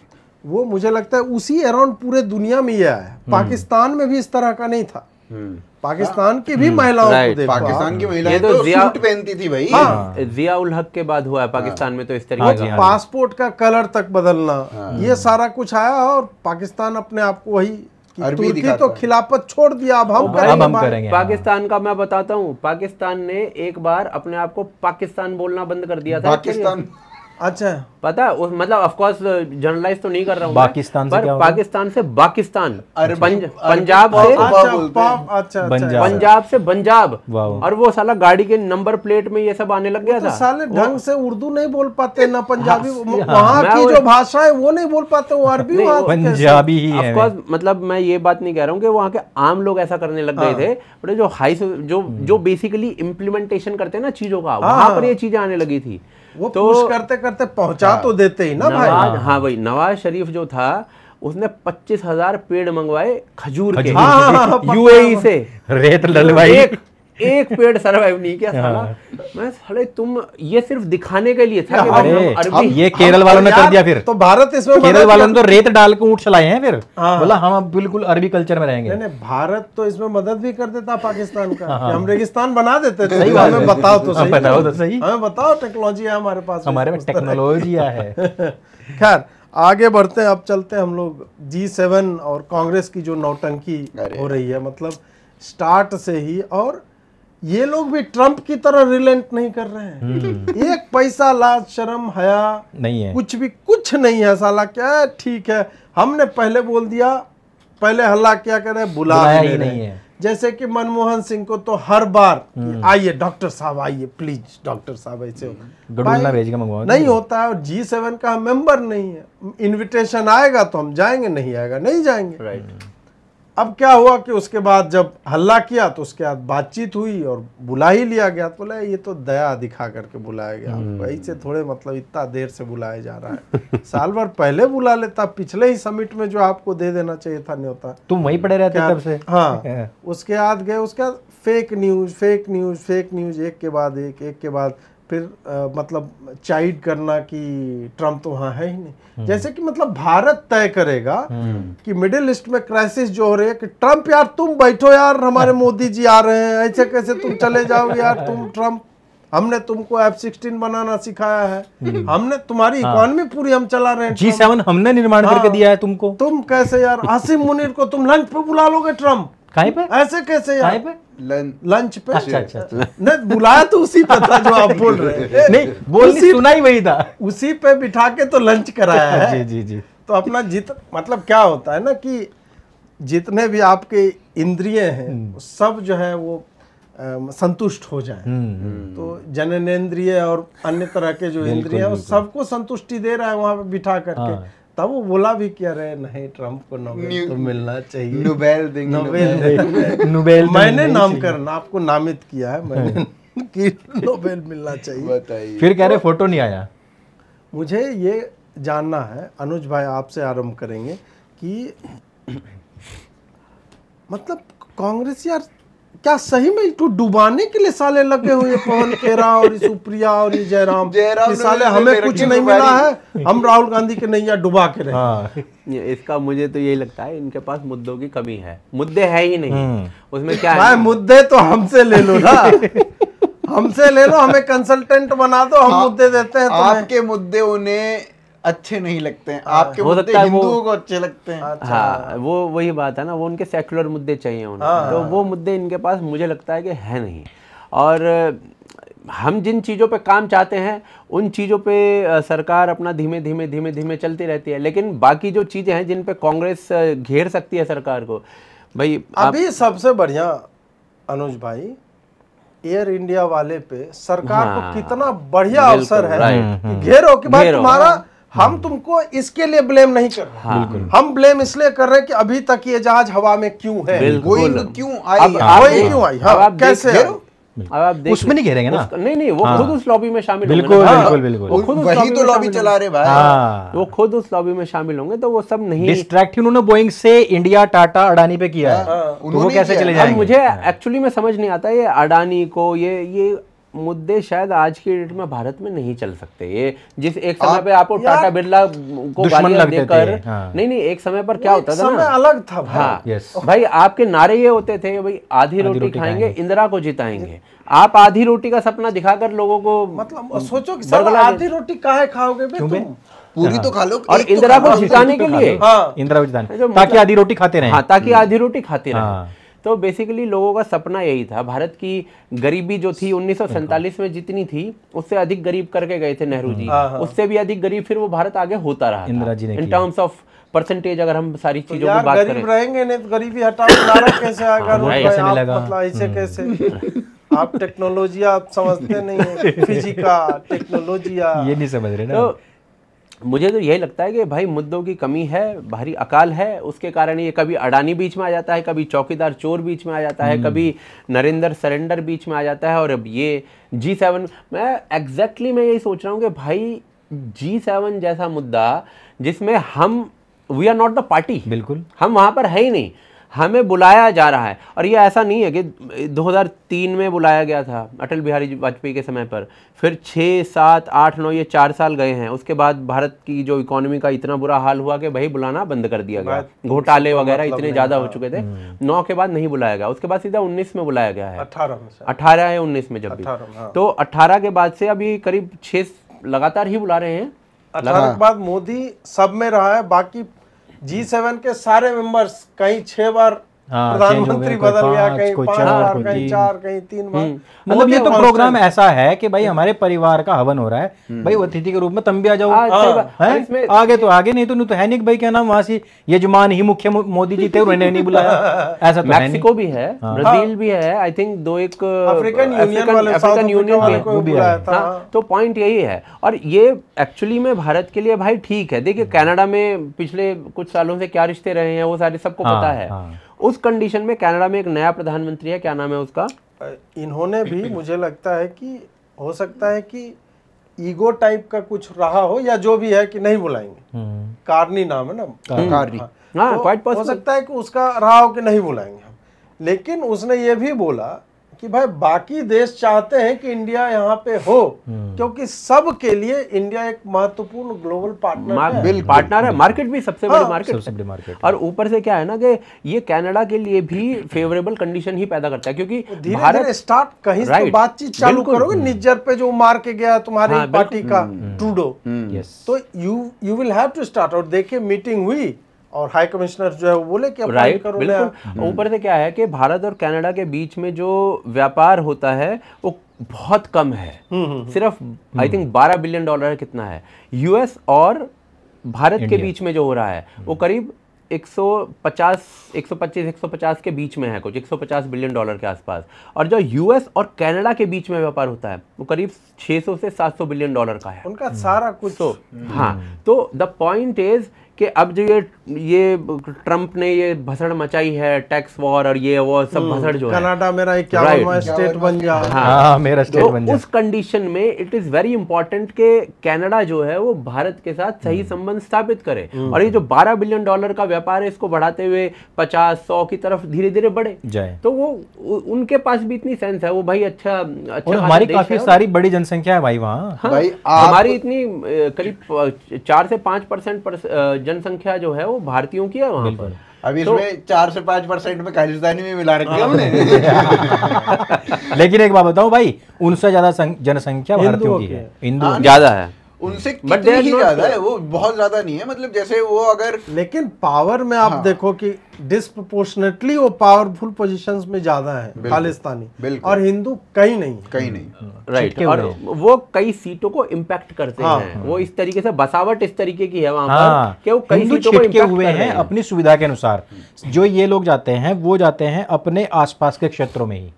Speaker 1: वो मुझे लगता है उसी अराउंड पूरे दुनिया में ये आया है। पाकिस्तान में भी इस तरह का नहीं था, पाकिस्तान की भी महिलाओं को
Speaker 3: Right.
Speaker 1: देखो
Speaker 5: पाकिस्तान की
Speaker 3: ये
Speaker 5: महिलाएं
Speaker 3: तो
Speaker 5: तो
Speaker 3: जिया-
Speaker 5: सूट पहनती थी भाई।
Speaker 3: जिया उल हक के बाद हुआ है पाकिस्तान में, तो इस
Speaker 2: हाँ
Speaker 3: तरीके
Speaker 2: जी,
Speaker 3: का
Speaker 2: हाँ।
Speaker 1: पासपोर्ट का कलर तक बदलना, ये सारा कुछ आया, और पाकिस्तान अपने आप को वही कि
Speaker 5: अरबी
Speaker 1: तुर्की
Speaker 5: दिखाता
Speaker 1: तो
Speaker 5: है।
Speaker 1: खिलाफत छोड़ दिया, अब हम
Speaker 2: अब
Speaker 1: करेंगे
Speaker 2: हम
Speaker 1: भाई।
Speaker 2: करेंगे। हाँ।
Speaker 3: पाकिस्तान का मैं बताता हूँ, पाकिस्तान ने एक बार अपने आप को पाकिस्तान बोलना बंद कर दिया था।
Speaker 5: पाकिस्तान
Speaker 1: अच्छा,
Speaker 3: पता है मतलब ऑफ कोर्स जनरलाइज तो नहीं कर रहा हूँ
Speaker 2: पाकिस्तान से
Speaker 3: पर
Speaker 2: क्या होगा?
Speaker 3: पाकिस्तान से पाकिस्तान,
Speaker 5: अरबी-
Speaker 3: पंजाब से
Speaker 5: अरबी-
Speaker 1: अच्छा,
Speaker 5: बोलते हैं।
Speaker 1: अच्छा,
Speaker 2: पंजाब।
Speaker 3: पंजाब से पंजाब,
Speaker 2: वाह।
Speaker 3: और वो साला गाड़ी के नंबर प्लेट में ये सब आने लग गया
Speaker 1: तो
Speaker 3: था।
Speaker 1: साले ढंग से उर्दू नहीं बोल पाते ना, पंजाबी
Speaker 3: हाँ,
Speaker 1: वहाँ
Speaker 3: मैं
Speaker 1: की
Speaker 3: वो-
Speaker 1: जो भाषा है वो नहीं बोल पाते, वो अरबी
Speaker 3: नहीं,
Speaker 1: वहाँ
Speaker 3: वो
Speaker 1: कैसे?
Speaker 2: पंजाबी ही है।
Speaker 3: Of course, मतलब मैं ये बात नहीं कह रहा हूँ कि वहाँ के आम लोग ऐसा करने लग गए थे, बट जो जो बेसिकली इम्प्लीमेंटेशन करते हैं ना चीजों का, वहां पर ये चीजें आने लगी थी।
Speaker 1: वो पुश करते करते पहुंचा तो देते ही ना भाई।
Speaker 3: हाँ भाई, नवाज शरीफ जो था उसने 25,000 पेड़ मंगवाए खजूर के
Speaker 1: हाँ,
Speaker 3: यूएई से,
Speaker 2: रेत डलवाई।
Speaker 3: एक पेड़ सर्वाइव नहीं किया साला। मैं साले तुम ये सिर्फ दिखाने के लिए था कि
Speaker 2: अरे
Speaker 3: हम अरबी,
Speaker 2: ये केरल वालों ने कर दिया फिर,
Speaker 1: तो भारत इसमें
Speaker 2: केरल
Speaker 1: मदद
Speaker 2: वालों ने तो रेत डाल के ऊँट चलाए हैं फिर,
Speaker 1: हाँ।
Speaker 2: बोला हम अब बिल्कुल अरबी कल्चर में रहेंगे।
Speaker 1: नहीं, भारत तो इसमें मदद भी कर देता पाकिस्तान का, कि हम रेगिस्तान बना देते थे।
Speaker 2: सही बात है।
Speaker 1: हमें बताओ तो सही,
Speaker 2: बताओ तो सही।
Speaker 1: हमें बताओ, टेक्नोलॉजी है हमारे पास,
Speaker 2: हमारे में
Speaker 1: उस तरह की।
Speaker 2: टेक्नोलॉजी है।
Speaker 1: खैर आगे बढ़ते हैं, अब चलते हैं हम लोग G7 और कांग्रेस की जो नौटंकी हो रही है, मतलब स्टार्ट से ही, और ये लोग भी ट्रंप की तरह रिलेंट नहीं कर रहे हैं। एक पैसा लाज शर्म हया
Speaker 2: नहीं है
Speaker 1: कुछ नहीं है साला, क्या ठीक है हमने पहले बोल दिया, पहले हल्ला क्या कर रहे, बुलाया ही नहीं है। जैसे कि मनमोहन सिंह को तो हर बार कि आइए डॉक्टर साहब आइए प्लीज डॉक्टर साहब ऐसे
Speaker 2: गडुल्ला भेज के मंगवाओ
Speaker 1: नहीं होता है। और G7 का मेंबर नहीं है, इनविटेशन आएगा तो हम जाएंगे, नहीं आएगा नहीं जाएंगे।
Speaker 3: राइट।
Speaker 1: अब क्या हुआ कि उसके बाद जब हल्ला किया तो उसके बाद बातचीत हुई और बुला ही लिया गया। तो बोला ये तो दया दिखा करके बुलाया गया आपको, ऐसे थोड़े मतलब इतना देर से बुलाया जा रहा है। साल भर पहले बुला लेता, पिछले ही समिट में जो आपको दे देना चाहिए था न्योता।
Speaker 2: तुम वहीं पड़े रहते तब से।
Speaker 1: हाँ, उसके बाद गए, उसके बाद फेक न्यूज एक के बाद एक के बाद फिर मतलब चाइड करना कि ट्रम्प तो वहाँ है ही नहीं। जैसे कि मतलब भारत तय करेगा कि मिडिल ईस्ट में क्राइसिस जो हो रही है कि ट्रम्प यार तुम बैठो यार, हमारे मोदी जी आ रहे हैं, ऐसे कैसे तुम चले जाओगे यार तुम ट्रम्प, हमने तुमको F-16 बनाना सिखाया है, हमने तुम्हारी इकोनॉमी पूरी हम चला रहे हैं,
Speaker 2: G7 हमने निर्माण करके दिया है तुमको,
Speaker 1: तुम कैसे यार आसिम मुनीर को तुम लंच पे बुला लोगे ट्रम्प,
Speaker 2: कहीं पे
Speaker 1: ऐसे कैसे यार
Speaker 2: पे
Speaker 1: लंच पे।
Speaker 2: अच्छा
Speaker 1: नहीं बुलाया तो उसी पे था जो आप बोल रहे हैं।
Speaker 2: नहीं बोल सुना ही वही था,
Speaker 1: उसी पे बिठा के तो लंच कराया है।
Speaker 2: जी।
Speaker 1: तो अपना मतलब क्या होता है ना कि जितने भी आपके इंद्रिय हैं सब जो है वो संतुष्ट हो जाए। तो जननेंद्रिय और अन्य तरह के जो इंद्रिय है सबको संतुष्टि दे रहा है वहां पे बिठा करके। तब वो बोला भी क्या रहे नहीं ट्रम्प को नोबेल तो मिलना चाहिए, नोबेल मैंने नामकरण आपको नामित किया है मैंने कि नोबेल मिलना चाहिए।
Speaker 5: बताइए
Speaker 2: फिर कह रहे फोटो नहीं आया।
Speaker 1: मुझे ये जानना है अनुज भाई, आपसे आरंभ करेंगे कि मतलब कांग्रेस यार क्या सही में इसको डुबाने के लिए साले लगे हुए पवन खेरा और सुप्रिया और ये जयराम साले हमें कुछ नहीं मिला है, हम राहुल गांधी के नैया डुबा के रहे।
Speaker 3: इसका मुझे तो यही लगता है इनके पास मुद्दों की कमी है, मुद्दे है ही नहीं। उसमें क्या
Speaker 1: है मुद्दे तो हमसे ले लो ना, हमसे ले लो, हमें कंसल्टेंट बना दो, हम मुद्दे देते हैं।
Speaker 5: आपके मुद्दे उन्हें अच्छे नहीं लगते हैं, आपके मुद्दे हिंदुओं को अच्छे लगते हैं।
Speaker 3: हाँ वो वही बात है ना, वो उनके सेक्युलर मुद्दे चाहिए उन्हें, तो वो मुद्दे इनके पास मुझे लगता है कि है नहीं। और हम जिन चीज़ों पे काम चाहते हैं उन चीज़ों पे सरकार अपना धीमे धीमे चलती रहती है, लेकिन बाकी जो चीज़ें हैं जिन पे कांग्रेस घेर सकती है सरकार को, भाई
Speaker 1: अभी सबसे बढ़िया अनुज भाई एयर इंडिया वाले पे सरकार को कितना बढ़िया अवसर है कि घेरो कि भाई तुम्हारा हम तुमको इसके लिए ब्लेम नहीं कर रहे, हम ब्लेम इसलिए कर रहे हैं कि अभी तक ये जहाज हवा में क्यों है,
Speaker 5: क्यों आई,
Speaker 1: कैसे
Speaker 3: अब आप देख
Speaker 2: उसमें नहीं घेरेंगे ना,
Speaker 3: नहीं वो खुद उस लॉबी में शामिल
Speaker 2: बिल्कुल
Speaker 5: वही तो लॉबी चला रहे भाई,
Speaker 3: वो खुद उस लॉबी में शामिल होंगे, तो वो सब नहीं
Speaker 2: डिस्ट्रैक्ट उन्होंने बोइंग से इंडिया टाटा अडानी पे किया है, तो वो कैसे चले जाएंगे।
Speaker 3: मुझे एक्चुअली में समझ नहीं आता ये अडानी को ये मुद्दे शायद आज की डेट में भारत में नहीं चल सकते। ये जिस एक समय पे आपको टाटा बिरला को गालियां देकर नहीं एक समय पर क्या होता था ना,
Speaker 1: अलग था भाई।
Speaker 3: हाँ भाई आपके नारे ये होते थे भाई आधी रोटी खाएंगे इंदिरा को जिताएंगे, आप आधी रोटी का सपना दिखाकर लोगों को
Speaker 1: मतलब सोचो कि सर आधी रोटी काहे खाओगे बे तुम,
Speaker 5: पूरी तो खा लो,
Speaker 3: और इंदिरा को जिताने के लिए
Speaker 2: इंदिरा को जिताने ताकि आधी रोटी खाते रहे,
Speaker 3: हाँ ताकि आधी रोटी खाते रहे। तो बेसिकली लोगों का सपना यही था। भारत की गरीबी जो थी 1947 में जितनी थी उससे अधिक गरीब करके गए थे नेहरू जी, उससे भी अधिक गरीब फिर वो भारत आगे होता रहा
Speaker 2: इंदिरा जी ने
Speaker 3: इन टर्म्स ऑफ परसेंटेज। अगर हम सारी चीजों की बात करें,
Speaker 1: गरीब रहेंगे नहीं तो गरीबी हटाओ, नारा कैसे आएगा, मतलब ऐसे कैसे आप टेक्नोलॉजी आप समझते नहीं है, फिजिका टेक्नोलॉजिया
Speaker 2: ये नहीं समझ रहे ना।
Speaker 3: तो मुझे तो यही लगता है कि भाई मुद्दों की कमी है, भारी अकाल है, उसके कारण ये कभी अडानी बीच में आ जाता है, कभी चौकीदार चोर बीच में आ जाता है, कभी नरेंद्र सरेंडर बीच में आ जाता है, और अब ये G7 मैं एग्जैक्टली मैं यही सोच रहा हूँ कि भाई G7 जैसा मुद्दा जिसमें हम we are not the party,
Speaker 2: बिल्कुल हम
Speaker 3: वहाँ पर है ही नहीं, हमें बुलाया जा रहा है। और ये ऐसा नहीं है कि 2003 में बुलाया गया था अटल बिहारी वाजपेयी के समय पर, फिर 6, 7, 8, 9 ये 4 साल गए हैं, उसके बाद भारत की जो इकोनॉमी का इतना बुरा हाल हुआ कि भाई बुलाना बंद कर दिया गया, घोटाले वगैरह इतने ज़्यादा हो चुके थे। 9 के बाद नहीं बुलाया गया, उसके बाद सीधा 19 में बुलाया गया है, 18 या 19 में जब भी, तो 18 के बाद से अभी करीब 6 लगातार ही बुला रहे हैं।
Speaker 1: 18 के बाद मोदी सब में रहा है, बाकी G7 के सारे मेंबर्स कहीं 6 बार
Speaker 2: हाँ,
Speaker 1: प्रधानमंत्री बदल गया, कहीं 5 बार,
Speaker 2: कोई
Speaker 1: कहीं 4, कहीं 3 बार।
Speaker 2: मतलब ये तो प्रोग्राम ऐसा है कि भाई हमारे परिवार का हवन हो रहा है, भाई अतिथि के रूप में तुम भी आ जाओ, हैं? आगे तो आगे, नहीं तो है नहीं भाई, क्या नाम वहां से यजमान ही मुख्य मोदी जी थे, उन्होंने नहीं बुलाया, ऐसा तो
Speaker 3: मैक्सिको भी है, ब्राजील भी है, आई थिंक 2 एक
Speaker 1: अफ्रीकन यूनियन
Speaker 3: वो भी है। तो पॉइंट यही है, और ये एक्चुअली में भारत के लिए भाई ठीक है। देखिए कनाडा में पिछले कुछ सालों से क्या रिश्ते रहे हैं वो सारे सबको पता है। उस कंडीशन में कनाडा में एक नया प्रधानमंत्री है, क्या नाम है उसका,
Speaker 1: इन्होंने भी मुझे लगता है कि हो सकता है कि ईगो टाइप का कुछ रहा हो, या जो भी है कि नहीं बुलाएंगे, कार्नी नाम है ना, कार्नी, तो हो सकता है कि उसका रहा हो कि नहीं बुलाएंगे हम। लेकिन उसने ये भी बोला कि भाई बाकी देश चाहते हैं कि इंडिया यहाँ पे हो, क्योंकि सब के लिए इंडिया एक महत्वपूर्ण ग्लोबल
Speaker 3: पार्टनर है, मार्केट भी सबसे बड़ी मार्केट। और ऊपर से क्या है ना कि ये कनाडा के लिए भी फेवरेबल कंडीशन ही पैदा करता है, क्योंकि
Speaker 1: भारत स्टार्ट कहीं से बातचीत चालू करोगे, निज्जर पे जो मार के गया तुम्हारी पार्टी का ट्रूडो, तो you will have to start. और देखिए मीटिंग हुई और हाई कमिश्नर जो है वो बोले कि
Speaker 3: राइट, बिल्कुल। ऊपर से क्या है कि भारत और कनाडा के बीच में जो व्यापार होता है वो बहुत कम है, सिर्फ आई थिंक $12 बिलियन कितना है। यूएस और भारत के बीच में जो हो रहा है वो करीब 125 के बीच में है, कुछ $150 बिलियन के आसपास। और जो यूएस और कनाडा के बीच में व्यापार होता है वो करीब 600 से 700 बिलियन डॉलर का है
Speaker 1: उनका सारा कुछ।
Speaker 3: हाँ, तो द पॉइंट इज कि अब जो ये ट्रम्प ने ये भसड़ मचाई है, टैक्स वॉर और ये वो सब भसड़ जो है,
Speaker 1: कनाडा मेरा 51वां स्टेट बन जा,
Speaker 2: हाँ मेरा स्टेट बन जा।
Speaker 3: उस कंडीशन में इट इज वेरी इंपॉर्टेंट कि कनाडा जो है वो भारत के साथ सही संबंध स्थापित करे, और ये जो $12 बिलियन का व्यापार है इसको बढ़ाते हुए 50-100 की तरफ धीरे धीरे बढ़े जाए। तो वो उनके पास भी इतनी सेंस है, वो भाई अच्छा
Speaker 2: हमारी काफी सारी बड़ी जनसंख्या है भाई वहाँ।
Speaker 3: हमारी इतनी करीब 4 से 5% जनसंख्या जो है वो भारतीयों की है वहां पर।
Speaker 5: अभी इसमें 4 से 5% में खालिस्तानी में मिला रखी हमने।
Speaker 2: लेकिन एक बात बताऊं भाई, उनसे ज्यादा जनसंख्या भारतीयों की है, हिंदू
Speaker 3: ज्यादा है
Speaker 5: उनसे, कितनी ही ज्यादा है, वो बहुत ज्यादा नहीं है, मतलब जैसे वो अगर,
Speaker 1: लेकिन पावर में आप देखो कि डिस्प्रोपोर्शनेटली वो पावरफुल पोजीशंस में ज्यादा है खालिस्तानी, और हिंदू कहीं नहीं।
Speaker 3: राइट, और वो कई सीटों को इम्पैक्ट करते हैं। वो इस तरीके से बसावट इस तरीके की है वहां पर कि वो कई सीटों को इम्पैक्ट
Speaker 2: हुए हैं अपनी सुविधा के अनुसार। जो ये लोग जाते हैं वो जाते हैं अपने आसपास के क्षेत्रों में ही।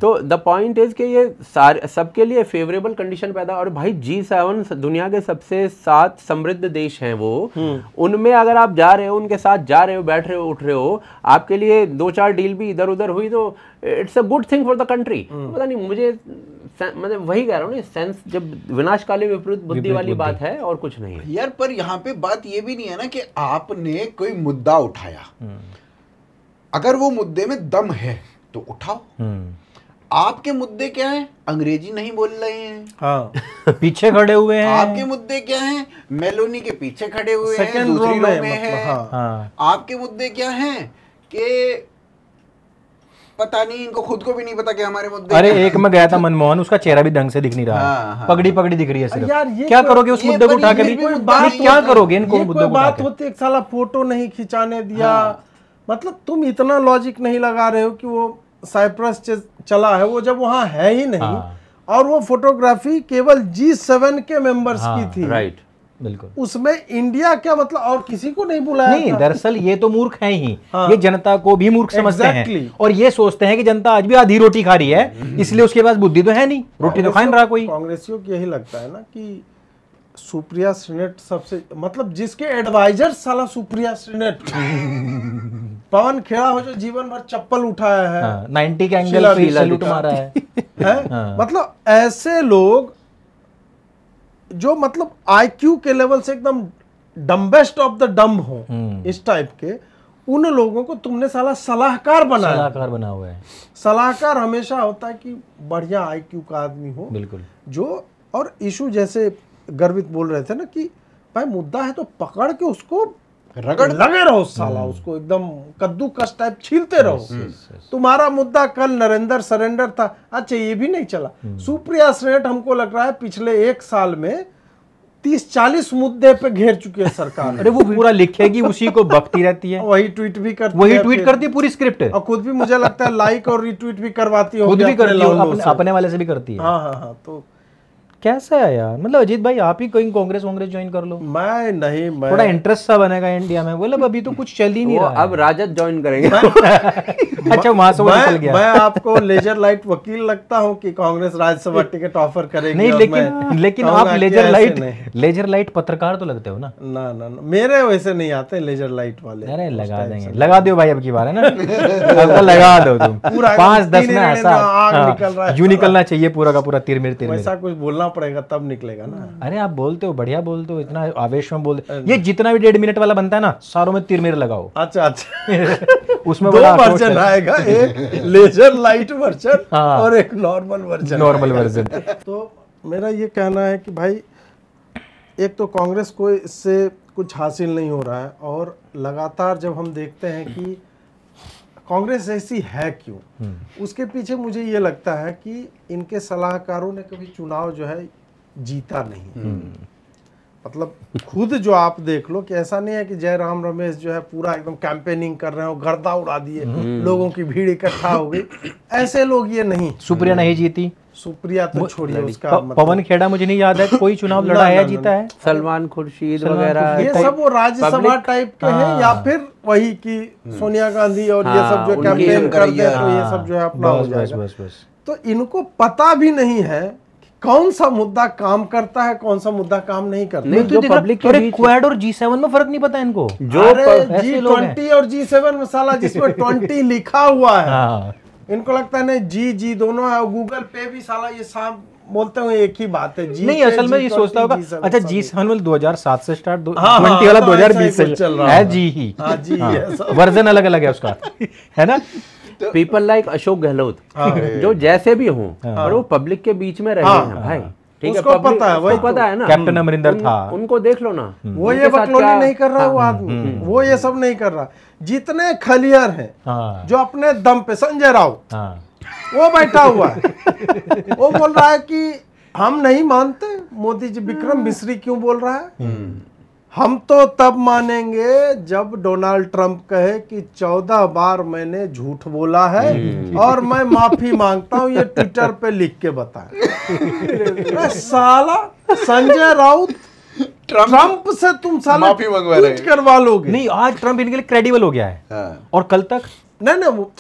Speaker 3: तो द पॉइंट इज कि ये सारे सबके लिए फेवरेबल कंडीशन पैदा। और भाई G7 दुनिया के सबसे 7 समृद्ध देश हैं वो, उनमें अगर आप जा रहे हो, उनके साथ जा रहे हो, बैठ रहे हो, उठ रहे हो, आपके लिए 2-4 डील भी इधर उधर हुई तो it's a good thing for the country. पता नहीं, मुझे मतलब वही कह रहा हूँ ना, सेंस जब विनाशकाली विपरीत बुद्धि वाली बात है और कुछ नहीं है
Speaker 5: यार। पर यहाँ पे बात ये भी नहीं है ना कि आपने कोई मुद्दा उठाया, अगर वो मुद्दे में दम है तो उठाओ। आपके मुद्दे क्या हैं? अंग्रेजी नहीं बोल रहे हैं,
Speaker 2: हाँ पीछे खड़े हुए हैं।
Speaker 5: आपके मुद्दे क्या हैं? मेलोनी के पीछे खड़े हुए हैं, दूसरी रो में है। हाँ। आपके मुद्दे क्या हैं कि पता नहीं, इनको खुद को भी नहीं पता कि हमारे मुद्दे।
Speaker 2: अरे एक में गया था मनमोहन, उसका चेहरा भी ढंग से दिख नहीं रहा, पगड़ी पगड़ी दिख रही है सिर्फ। क्या करोगे उस मुद्दे को उठा के भी? क्या करोगे इनको मुद्दे को?
Speaker 1: बात होती, एक साला फोटो नहीं खिंचाने दिया, मतलब तुम इतना लॉजिक नहीं लगा रहे हो कि वो साइप्रस चला है, वो जब वहां है ही नहीं, और वो फोटोग्राफी केवल G7 के मेंबर्स की थी।
Speaker 3: राइट,
Speaker 2: बिल्कुल।
Speaker 1: उसमें इंडिया क्या मतलब और किसी को नहीं बुलाया?
Speaker 2: नहीं, दरअसल ये तो मूर्ख हैं ही, ये जनता को भी मूर्ख समझते हैं, और ये सोचते हैं कि जनता आज भी आधी रोटी खा रही है, इसलिए उसके पास बुद्धि तो है नहीं, रोटी तो खा नहीं रहा कोई।
Speaker 1: कांग्रेसियों को यही लगता है ना कि सुप्रिया श्रीनेट सबसे, मतलब जिसके एडवाइजर साला सुप्रिया श्रीनेट पवन खेड़ा हो, जो जीवन भर चप्पल उठाया है,
Speaker 2: 90 के एंगल पे सैल्यूट मारा है,
Speaker 1: मतलब ऐसे लोग जो मतलब आईक्यू के लेवल से एकदम डम्बेस्ट ऑफ द डम्ब हो, इस टाइप के, उन लोगों को तुमने साला सलाहकार बना हुआ है। सलाहकार हमेशा होता है कि बढ़िया आईक्यू का आदमी हो,
Speaker 2: बिल्कुल,
Speaker 1: जो और इशू जैसे गर्वित बोल रहे थे ना कि भाई मुद्दा है तो पकड़ के उसको लगे रहो साला, उसको एकदम कद्दूकस टाइप छीलते रहो। तुम्हारा मुद्दा कल नरेंद्र सरेंडर था, अच्छा ये भी नहीं चला। सुप्रिया श्रीनेट हमको लग रहा है पिछले 1 साल में 30-40 मुद्दे पे घेर चुकी है सरकार।
Speaker 2: अरे वो पूरा लिखेगी, उसी को बकती रहती है,
Speaker 1: वही ट्वीट भी करती
Speaker 2: वही
Speaker 1: है,
Speaker 2: ट्वीट
Speaker 1: फिर-
Speaker 2: करती है, पूरी स्क्रिप्ट
Speaker 1: और खुद भी मुझे लगता है लाइक और रिट्वीट भी करवाती
Speaker 2: खुद
Speaker 1: होगी
Speaker 2: भी
Speaker 1: अपने
Speaker 2: करती है,
Speaker 1: लाउंडों से।
Speaker 2: अपने वाले से भी करती है।
Speaker 1: हाँ हाँ हाँ। तो
Speaker 2: कैसा है यार, मतलब अजीत भाई आप ही कहीं कांग्रेस ज्वाइन कर लो,
Speaker 1: मैं नहीं, मैं
Speaker 2: थोड़ा इंटरेस्ट सा बनेगा इंडिया में। बोले अभी तो कुछ चल ही नहीं
Speaker 3: वो
Speaker 2: रहा
Speaker 3: अब राजद ज्वाइन करेंगे।
Speaker 2: अच्छा वहां से वो निकल गया।
Speaker 1: मैं आपको लेजर लाइट वकील लगता हूँ कि कांग्रेस राज्यसभा टिकट ऑफर करेगी?
Speaker 2: नहीं
Speaker 1: और
Speaker 2: लेकिन
Speaker 1: मैं
Speaker 2: आप
Speaker 1: कहूँगा कि
Speaker 2: लेजर
Speaker 1: ऐसे नहीं।
Speaker 2: लाइट पत्रकार तो लगते हो ना।
Speaker 1: ना ना ना, मेरे वैसे नहीं आते लेजर लाइट वाले।
Speaker 2: अरे लगा देंगे, लगा दो भाई अब की बार है ना। अब लगा दो तुम
Speaker 1: पूरा
Speaker 2: 5-10 में
Speaker 1: तीन
Speaker 2: ऐसा
Speaker 1: आग
Speaker 2: हाँ,
Speaker 1: निकल रहा है।
Speaker 2: यूं निकलना चाहिए पूरा का पूरा तिरमिर।
Speaker 1: वैसा कुछ बोलना पड़ेगा तब निकलेगा ना।
Speaker 2: अरे आप बोलते हो, बढ़िया बोलते हो, इतना आवेश में बोलते। ये जितना भी 1.5 मिनट वाला बनता है ना, सारों में तिरमिर लगाओ।
Speaker 1: अच्छा अच्छा।
Speaker 2: उसमें
Speaker 1: दो
Speaker 2: बड़ा अप्रोच
Speaker 1: वर्जन
Speaker 2: है।
Speaker 1: आएगा, एक लेजर लाइट वर्जन
Speaker 2: हाँ।
Speaker 1: और एक नॉर्मल वर्जन।
Speaker 2: Normal version.
Speaker 1: तो मेरा ये कहना है कि भाई एक तो कांग्रेस को इससे कुछ हासिल नहीं हो रहा है, और लगातार जब हम देखते हैं कि कांग्रेस ऐसी है क्यों, उसके पीछे मुझे ये लगता है कि इनके सलाहकारों ने कभी चुनाव जो है जीता नहीं। मतलब खुद जो आप देख लो कि ऐसा नहीं है कि जयराम रमेश जो है पूरा एकदम कैंपेनिंग कर रहे हो, गर्दा उड़ा दिए, लोगों की भीड़ इकट्ठा हो गई, ऐसे लोग ये नहीं।
Speaker 2: सुप्रिया नहीं जीती,
Speaker 1: सुप्रिया तो छोड़िए, उसका
Speaker 2: पवन खेड़ा मुझे नहीं याद है कोई चुनाव लड़ा है या जीता है।
Speaker 3: सलमान खुर्शीद वगैरह
Speaker 1: ये सब वो राज्यसभा टाइप के हैं, या फिर वही कि सोनिया गांधी और ये सब जो कैंपेन कर दे तो ये सब जो है अपना हो जाएगा।
Speaker 2: बस
Speaker 1: तो इनको पता भी नहीं है कि कौन सा मुद्दा काम करता है, कौन सा मुद्दा काम नहीं करता।
Speaker 2: नहीं तो पब्लिक के बीच क्वाड और G7 में फर्क नहीं पता इनको।
Speaker 1: जो G20 और G7 में साला जिसमें 20 लिखा हुआ है,
Speaker 2: हाँ।
Speaker 1: इनको लगता है नहीं जी दोनों है। गूगल पे भी साला ये साम बोलते हुए एक ही बात है।
Speaker 2: नहीं असल में ये सोचता होगा अच्छा G7 में 2007 से स्टार्ट 20 वाला
Speaker 1: हाँ,
Speaker 2: 2020 से
Speaker 1: चल रहा
Speaker 2: है जी ही।
Speaker 1: हाँ जी है सब।
Speaker 2: वर्जन अलग अलग है उसका है ना।
Speaker 3: पीपल लाइक अशोक गहलोत जो जैसे भी हों और वो पब्लिक के बीच में रहे हैं भाई, ठीक है,
Speaker 1: उसको
Speaker 3: public-
Speaker 1: पता है, वही
Speaker 3: उसको पता है ना।
Speaker 2: कैप्टन अमरिंदर था,
Speaker 3: उनको देख लो ना,
Speaker 1: वो ये बकलोली नहीं कर रहा वो आदमी, वो ये सब नहीं कर रहा। जितने खलियर हैं
Speaker 2: हाँ
Speaker 1: जो अपने दम पे, संजय राउत
Speaker 2: हाँ
Speaker 1: वो बैठा हुआ है, वो बोल रहा है कि हम नहीं मानते मोदी जी। विक्रम मिश्री क्यों बोल रहा है, हम तो तब मानेंगे जब डोनाल्ड ट्रंप कहे कि 14 बार मैंने झूठ बोला है और मैं माफी मांगता हूं, ये ट्विटर पे लिख के बताएं। साला संजय राउत ट्रंप से तुम साला
Speaker 5: माफी मंगवा रहे
Speaker 1: ट्वीट करवा लोगे।
Speaker 2: नहीं आज ट्रंप इनके लिए क्रेडिबल हो गया है।
Speaker 5: हाँ।
Speaker 2: और कल तक
Speaker 1: नहीं वो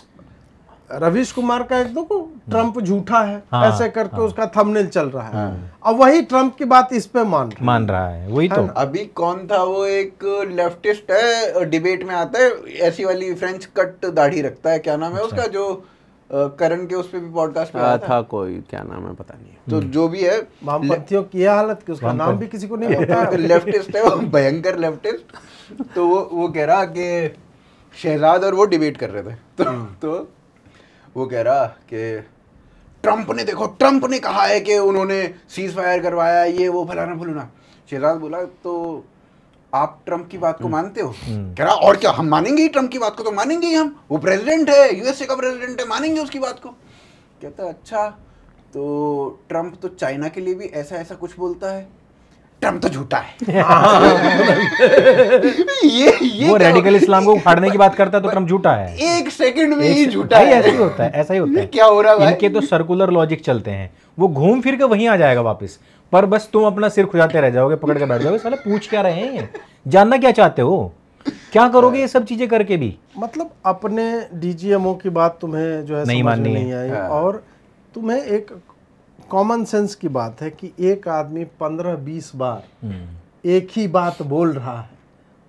Speaker 1: रवीश कुमार का एक देखो ट्रंप झूठा है ऐसे करके उसका थंबनेल चल रहा है, अब वही ट्रंप की बात इस पे मान
Speaker 2: रहा है। वही तो
Speaker 5: अभी कौन था वो, एक लेफ्टिस्ट है, डिबेट में आता है, ऐसी वाली फ्रेंच कट दाढ़ी रखता है, क्या नाम है उसका, जो करण के उस पे भी पॉडकास्ट पे आया
Speaker 3: था, कोई क्या नाम है पता नहीं।
Speaker 5: तो जो भी है
Speaker 1: वामपंथियों की यह हालत कि उसका नाम भी किसी को नहीं पता है।
Speaker 5: लेफ्टिस्ट है वो, भयंकर लेफ्टिस्ट। तो वो कह रहा कि शहजाद और वो डिबेट कर रहे थे, तो वो कह रहा कि ट्रंप ने, देखो ट्रंप ने कहा है कि उन्होंने सीज फायर करवाया, ये वो फलाना फलाना। शहजाद बोला तो आप ट्रंप की बात को मानते हो? कह रहा और क्या, हम मानेंगे ही ट्रंप की बात को, तो मानेंगे ही हम, वो प्रेसिडेंट है, यूएसए का प्रेसिडेंट है, मानेंगे उसकी बात को। कहता अच्छा तो ट्रंप तो चाइना के लिए भी ऐसा ऐसा कुछ बोलता है, ट्रंप तो झूठा है। ये
Speaker 2: वो रेडिकल इस्लाम को उखाड़ने की बात करता है तो ट्रंप झूठा है,
Speaker 5: एक सेकंड में ही झूठा
Speaker 2: भाई
Speaker 5: है।
Speaker 2: ऐसा ही होता है, ऐसा ही होता है।
Speaker 5: क्या हो रहा है भाई?
Speaker 2: इनके तो सर्कुलर लॉजिक चलते हैं, वो घूम फिर के वहीं आ जाएगा वापस, पर बस तुम अपना सिर खुजाते रह जाओगे, पकड़ के बैठ जाओगे, साला पूछ क्या रहे हैं, जानना क्या चाहते हो, क्या करोगे ये सब चीजें करके भी।
Speaker 1: मतलब अपने डीजीएमओ की बात तुम्हें जो है
Speaker 2: नहीं
Speaker 1: समझ
Speaker 2: माननी
Speaker 1: में नहीं आई, और तुम्हें एक कॉमन सेंस की बात है कि एक आदमी 15-20 बार एक ही बात बोल रहा है,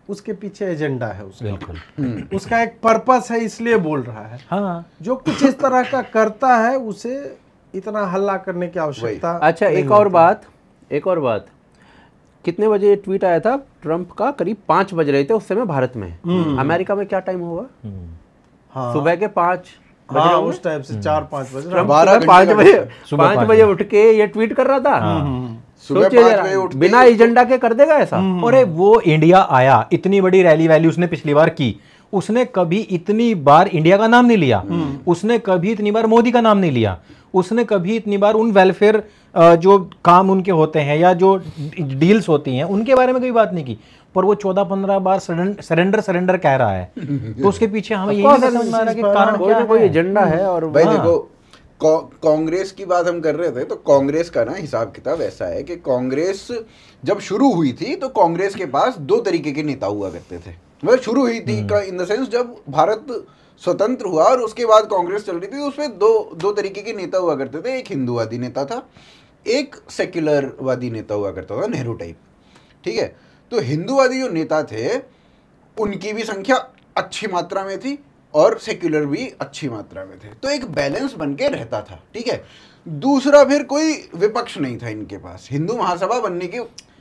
Speaker 1: उसके पीछे एजेंडा है उसका, उसका एक पर्पस है, इसलिए बोल रहा है।
Speaker 2: हाँ
Speaker 1: जो कुछ इस तरह का करता है उसे इतना हल्ला करने की आवश्यकता।
Speaker 3: अच्छा एक और बात, कितने बजे ट्वीट आया था ट्रंप का? करीब 5 बज रहे थे उस समय भारत में। अमेरिका में क्या टाइम होगा?
Speaker 1: हाँ
Speaker 3: सुबह के 5
Speaker 1: हाँ उस टाइम से 4-5 बजे
Speaker 3: ट्रंप
Speaker 5: 12
Speaker 3: सुबह 5 बजे उठ के ये ट्वीट कर रहा था।
Speaker 5: सुबह
Speaker 3: सोचिए
Speaker 5: 5
Speaker 3: जरा,
Speaker 5: बजे उठते
Speaker 3: बिना एजेंडा के कर देगा ऐसा?
Speaker 2: अरे वो इंडिया आया, इतनी बड़ी रैली वैली उसने पिछली बार की, उसने कभी इतनी बार इंडिया का नाम नहीं लिया, उसने कभी इतनी बार मोदी का नाम नहीं लिया, उसने कभी इतनी बार उन वेलफेयर जो काम उनके होते हैं या जो डील्स होती हैं उनके बारे में कोई बात नहीं की, पर वो 14-15 बार सरेंडर कह रहा है। तो उसके पीछे हमें यही नहीं समझ में आ रहा कि कारण क्या है।
Speaker 3: कोई एजेंडा है। और
Speaker 5: भाई देखो, कांग्रेस की बात हम कर रहे थे, तो कांग्रेस का ना हिसाब किताब ऐसा है कि कांग्रेस जब शुरू हुई थी तो कांग्रेस के पास दो तरीके के नेता हुआ करते थे। मतलब शुरू हुई थी इन द सेंस जब भारत स्वतंत्र हुआ और उसके बाद कांग्रेस चल रही थी, उसमें दो तरीके के नेता हुआ करते थे। एक हिंदूवादी नेता था, एक सेक्युलरवादी नेता हुआ करता था, नेहरू टाइप। ठीक है, तो हिंदूवादी जो नेता थे उनकी भी संख्या अच्छी मात्रा में थी और सेक्युलर भी अच्छी मात्रा में थे, तो एक बैलेंस बन के रहता था। ठीक है, दूसरा फिर कोई विपक्ष नहीं था इनके पास। हिंदू महासभा बनने की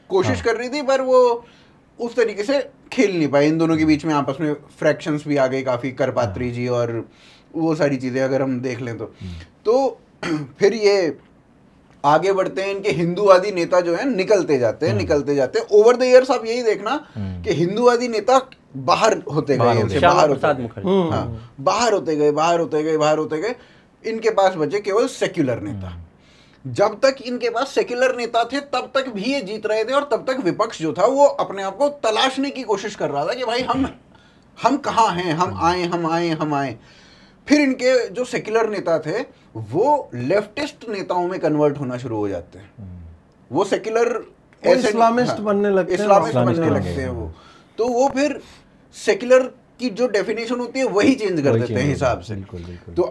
Speaker 5: कोशिश कर रही थी पर वो उस तरीके से खेल नहीं पाए। इन दोनों के बीच में आपस में फ्रैक्शंस भी आ गए काफ़ी, करपात्री जी और वो सारी चीज़ें अगर हम देख लें तो फिर ये आगे बढ़ते हैं। इनके हिंदूवादी नेता जो है निकलते जाते हैं। ओवर द ईयर्स आप यही देखना कि हिंदूवादी नेता बाहर होते गए, बाहर होते गए। इनके पास बचे केवल सेक्युलर नेता। जब तक इनके पास सेक्युलर नेता थे तब तक भी ये जीत रहे थे और तब तक विपक्ष जो था वो अपने आप को तलाशने की कोशिश कर रहा था कि भाई हम कहाँ हैं, हम आए। फिर इनके जो सेक्युलर नेता थे वो लेफ्टिस्ट नेताओं में कन्वर्ट होना शुरू हो जाते हैं। वो सेक्युलर
Speaker 1: इस्लामिस्ट बनने लगते
Speaker 5: हैं वो। तो वो फिर सेक्युलर की जो डेफिनेशन होती है वही चेंज कर देते हैं हिसाब से। तो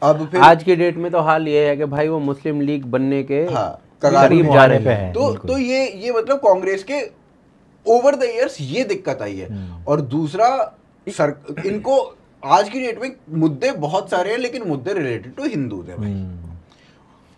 Speaker 5: अब फिर
Speaker 3: आज के डेट में तो हाल ये है कि भाई वो मुस्लिम लीग बनने के
Speaker 5: करीब
Speaker 3: जा रहे हैं।
Speaker 5: तो ये मतलब कांग्रेस के ओवर द इयर्स ये दिक्कत आई है। और दूसरा इनको आज की डेट में मुद्दे बहुत सारे हैं, लेकिन मुद्दे रिलेटेड टू हिंदू है भाई।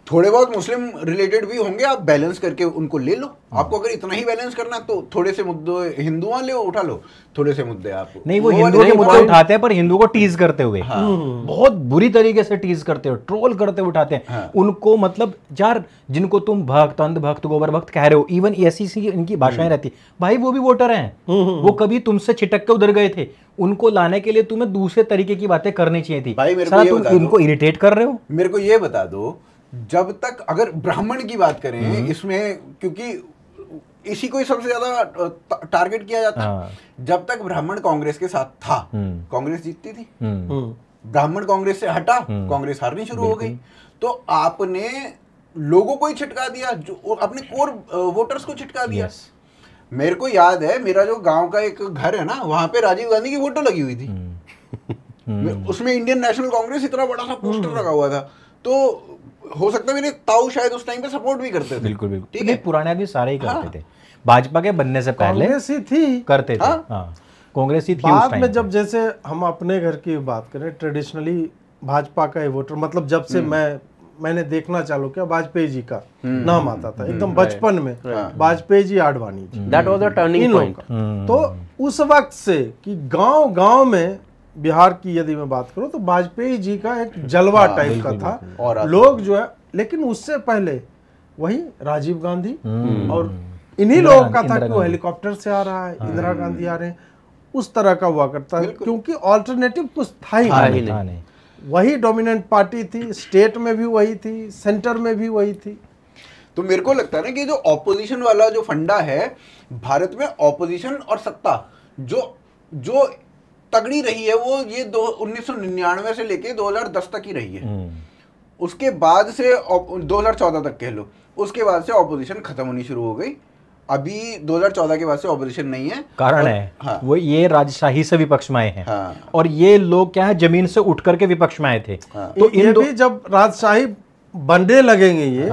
Speaker 5: थोड़े बहुत मुस्लिम रिलेटेड भी होंगे, आप बैलेंस करके उनको ले लो। आपको अगर इतना ही बैलेंस करना तो थोड़े से मुद्दे हिंदू ले उठा लो, थोड़े से मुद्दे आप
Speaker 2: नहीं। वो हिंदुओं के मुद्दे उठाते हैं पर हिंदू को टीज करते हुए, बहुत बुरी तरीके से टीज करते हुए, ट्रोल करते हुए उठाते हैं उनको। मतलब यार जिनको तुम भक्त, अंध भक्त, गोबर भक्त कह रहे हो, इवन ऐसी इनकी भाषाएं रहती, भाई वो भी वोटर हैं, वो कभी तुमसे छिटक के उधर गए थे। उनको लाने के लिए तुम्हें दूसरे तरीके की बातें करनी चाहिए थी।
Speaker 5: भाई मेरे को ये बता दो,
Speaker 2: इनको इरिटेट कर रहे हो।
Speaker 5: मेरे को ये बता दो, जब तक अगर ब्राह्मण की बात करें इसमें, क्योंकि इसी को ही सबसे ज्यादा टारगेट किया जाता है। जब तक ब्राह्मण कांग्रेस के साथ था कांग्रेस जीतती थी। ब्राह्मण कांग्रेस से हटा, कांग्रेस हारनी शुरू हो गई। तो आपने लोगों को ही छिटका दिया, जो अपने कोर वोटर्स को छिटका दिया। मेरे को याद है, मेरा जो गांव का एक घर है ना, वहां पे राजीव गांधी की फोटो लगी हुई थी। उसमें इंडियन नेशनल कांग्रेस इतना बड़ा सा पोस्टर लगा हुआ था। तो हो सकता है मेरे ताऊ शायद उस टाइम पे सपोर्ट भी करते थे।
Speaker 2: बिल्कुल ठीक है, पुराने आदमी सारे ही करते थे। भाजपा के बनने से पहले
Speaker 1: कांग्रेस ही थी,
Speaker 2: करते थे। कांग्रेस ही थी
Speaker 1: बाद में। जब जैसे हम अपने घर की बात करें, ट्रेडिशनली भाजपा का ही वोटर, मतलब जब से मैंने देखना चालू किया, वाजपेयी जी का नाम आता था एकदम बचपन में, Vajpayee ji, Advani ji,
Speaker 3: that was the turning point.
Speaker 1: तो उस वक्त से कि गांव में बिहार की यदि मैं बात करूं तो वाजपेयी जी का एक जलवा टाइप का था, और लोग जो है। लेकिन उससे पहले वही राजीव गांधी और इन्हीं लोगों का था कि वो हेलीकॉप्टर से आ रहा है, इंदिरा गांधी आ रहे हैं, उस तरह का हुआ करता है। क्योंकि ऑल्टरनेटिव कुछ था ही नहीं। वही डोमिनेंट पार्टी थी, स्टेट में भी वही थी, सेंटर में भी वही थी।
Speaker 5: तो मेरे को लगता है ना कि जो ऑपोजिशन वाला जो फंडा है भारत में, ऑपोजिशन और सत्ता जो तगड़ी रही है, वो ये 1999 से लेके 2010 तक ही रही है। उसके बाद से 2014 तक कह लो, उसके बाद से ऑपोजिशन खत्म होनी शुरू हो गई। अभी 2014 के बाद से ऑपोजिशन नहीं है।
Speaker 2: कारण है वो ये राजशाही से विपक्ष में आए हैं। और ये लोग क्या है, जमीन से उठ करके विपक्ष में आए थे।
Speaker 1: तो ये भी जब राजशाही बनने लगेंगे ये,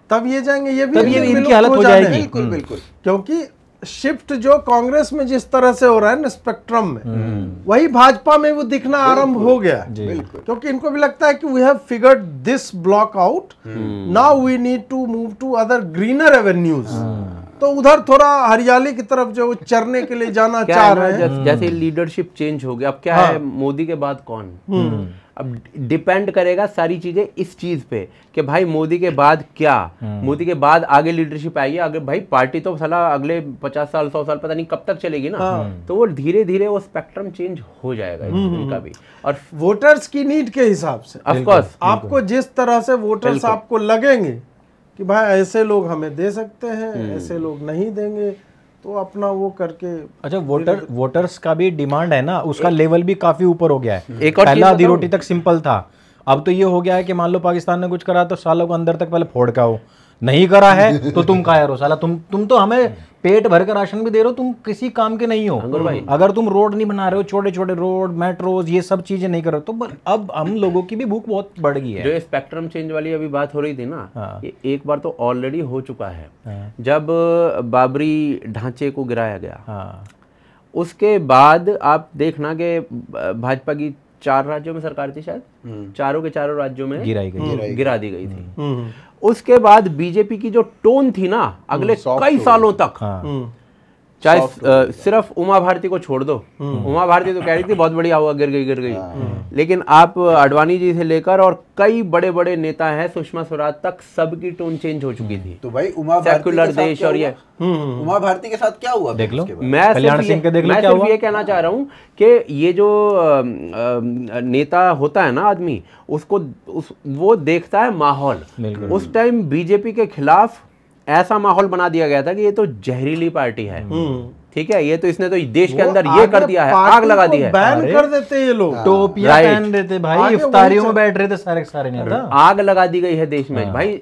Speaker 1: तब ये जाएंगे, ये भी
Speaker 2: इनकी हालत हो जाएगी।
Speaker 5: बिल्कुल।
Speaker 1: क्योंकि शिफ्ट जो कांग्रेस में जिस तरह से हो रहा है ना स्पेक्ट्रम में, वही भाजपा में वो दिखना आरंभ हो गया। क्योंकि इनको भी लगता है कि we have figured this block out, now we need to move to other greener avenues. तो उधर थोड़ा हरियाली की तरफ जो चरने के लिए जाना चाह रहे हैं।
Speaker 3: जैसे लीडरशिप चेंज हो गया, अब क्या है, मोदी के बाद कौन? अब डिपेंड करेगा सारी चीजें इस चीज पे कि भाई मोदी के बाद क्या, मोदी के बाद आगे लीडरशिप आएगी, आगे भाई पार्टी तो साला अगले 50 साल 100 साल पता नहीं कब तक चलेगी ना। तो वो धीरे धीरे वो स्पेक्ट्रम चेंज हो जाएगा इनका भी, और
Speaker 1: वोटर्स की नीड के हिसाब से
Speaker 3: ऑफ कोर्स
Speaker 1: आपको जिस तरह से वोटर्स आपको लगेंगे कि भाई ऐसे लोग हमें दे सकते हैं, ऐसे लोग नहीं देंगे, तो अपना वो करके।
Speaker 2: अच्छा, वोटर्स का भी डिमांड है ना, उसका लेवल भी काफी ऊपर हो गया है।
Speaker 3: एक और
Speaker 2: पहला आधी रोटी तक सिंपल था, अब तो ये हो गया है कि मान लो पाकिस्तान ने कुछ करा तो सालों को अंदर तक पहले फोड़ के आओ, नहीं करा है तो तुम कायर हो साला, तुम तो हमें पेट भर कर राशन भी दे रहे हो, तुम किसी काम के नहीं हो। अगर तुम रोड नहीं बना रहे हो, छोटे छोटे रोड, मेट्रोज, ये सब चीजें नहीं कर रहे हो, तो अब हम लोगों की भी भूख बहुत बढ़ गई है।
Speaker 3: जो स्पेक्ट्रम चेंज वाली अभी बात हो रही थी ना, ये एक बार तो ऑलरेडी हो चुका है। जब बाबरी ढांचे को गिराया गया, उसके बाद आप देखना कि भाजपा की 4 राज्यों में सरकार थी शायद, चारों के चारों राज्यों में गिरा दी गई थी। उसके बाद बीजेपी की जो टोन थी ना, अगले कई सालों तक, चाहे सिर्फ उमा भारती को छोड़ दो, उमा भारती तो कह रही थी बहुत बढ़िया हुआ, गिर गई, लेकिन आप अडवाणी जी से लेकर और कई बड़े बड़े नेता हैं, सुषमा स्वराज तक, सबकी टोन चेंज हो चुकी थी।
Speaker 5: तो भाई उमा भारती
Speaker 3: सेक्युलर देश और ये
Speaker 5: उमा भारती के साथ क्या हुआ
Speaker 2: देख लो,
Speaker 3: मैं सिर्फ ये कहना चाह रहा हूँ कि ये जो नेता होता है ना आदमी, उसको वो देखता है माहौल। उस टाइम बीजेपी के खिलाफ ऐसा माहौल बना दिया गया था कि ये तो जहरीली पार्टी है, ठीक है, ये तो इसने तो देश के अंदर ये कर दिया है, आग लगा दी है,
Speaker 1: बैन कर देते ये लोग,
Speaker 2: टोपियां पहन देते भाई, इफ्तारियों में बैठ रहे थे सारे नेता,
Speaker 3: आग लगा दी गई है देश में। भाई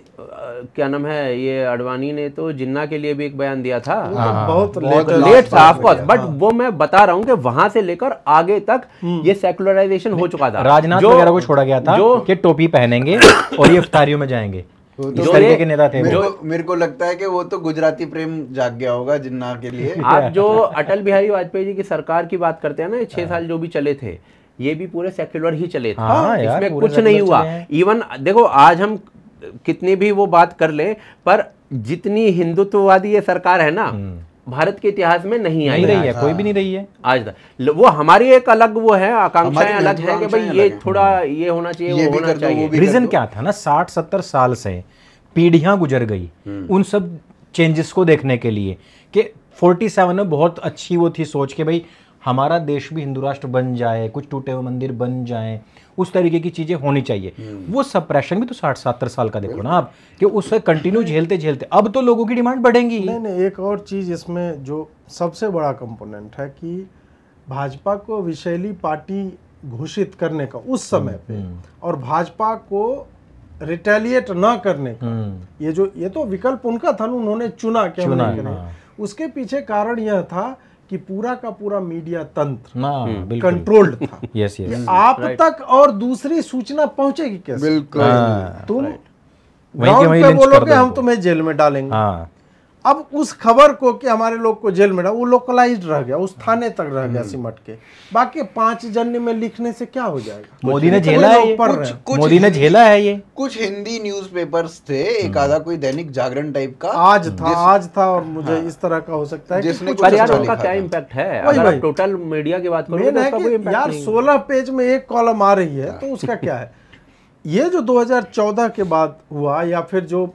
Speaker 3: क्या नाम है, ये अडवाणी ने तो जिन्ना के लिए भी एक बयान दिया था,
Speaker 1: बहुत
Speaker 3: लेट था ऑफ कोर्स, बट वो मैं बता रहा हूँ कि वहां से लेकर आगे तक ये सेकुलराइजेशन हो चुका था।
Speaker 2: राजनाथ वगैरह को छोड़ा गया था कि टोपी पहनेंगे और ये इफ्तारियों में जाएंगे, इस तरीके के नेता थे।
Speaker 5: मेरे को लगता है कि वो तो गुजराती प्रेम जाग गया होगा जिन्ना के लिए।
Speaker 3: आप जो अटल बिहारी वाजपेयी जी की सरकार की बात करते हैं ना, 6 साल जो भी चले थे, ये भी पूरे सेक्युलर ही चले थे, इसमें कुछ नहीं हुआ। इवन देखो आज हम कितनी भी वो बात कर ले, पर जितनी हिंदुत्ववादी ये सरकार है ना, भारत के इतिहास में नहीं आई
Speaker 2: रही है, कोई भी नहीं रही है
Speaker 3: आज तक। वो हमारी एक अलग वो है, आकांक्षाएं अलग है कि भाई ये थोड़ा ये होना चाहिए, वो होना चाहिए।
Speaker 2: रीजन क्या था ना, 60-70 साल से पीढ़ियां गुजर गई उन सब चेंजेस को देखने के लिए, कि 47 में बहुत अच्छी वो थी सोच के भाई हमारा देश भी हिंदू राष्ट्र बन जाए, कुछ टूटे हुए मंदिर बन जाएं, उस तरीके की चीजें होनी चाहिए। वो सप्रेशन भी तो 60-70 साल का देखो ना आप, कि उससे कंटिन्यू झेलते झेलते अब तो लोगों की डिमांड बढ़ेंगी।
Speaker 1: नहीं, एक और चीज इसमें जो सबसे बड़ा कंपोनेंट है कि भाजपा को विषैली पार्टी घोषित करने का उस समय पे, और भाजपा को रिटेलिएट ना करने का, ये तो विकल्प उनका था, उन्होंने चुना क्या, उसके पीछे कारण यह था कि पूरा का पूरा मीडिया तंत्र कंट्रोल्ड था।
Speaker 2: यस
Speaker 1: आप तक और दूसरी सूचना पहुंचेगी कैसे?
Speaker 5: बिल्कुल,
Speaker 1: तुम ग्राउंड पे बोलोगे हम तुम्हें जेल में डालेंगे, अब उस खबर को कि हमारे लोग को जेल में डाल, वो लोकलाइज्ड रह गया, उस थाने तक रह गया सिमट के, बाकी 5 जन में लिखने से क्या हो जाएगा?
Speaker 2: मोदी ने झेला है ये, मोदी ने झेला है ये।
Speaker 5: कुछ हिंदी न्यूज़पेपर्स थे, एक आधा कोई दैनिक जागरण टाइप का
Speaker 1: आज था और मुझे इस तरह का हो सकता है
Speaker 5: जिसने
Speaker 3: पर यार उनका क्या इम्पैक्ट है, अगर टोटल मीडिया की बात करो तो कोई इम्पैक्ट
Speaker 1: यार 16 पेज में एक कॉलम आ रही है, तो उसका क्या है? ये जो 2014 के बाद हुआ, या फिर जो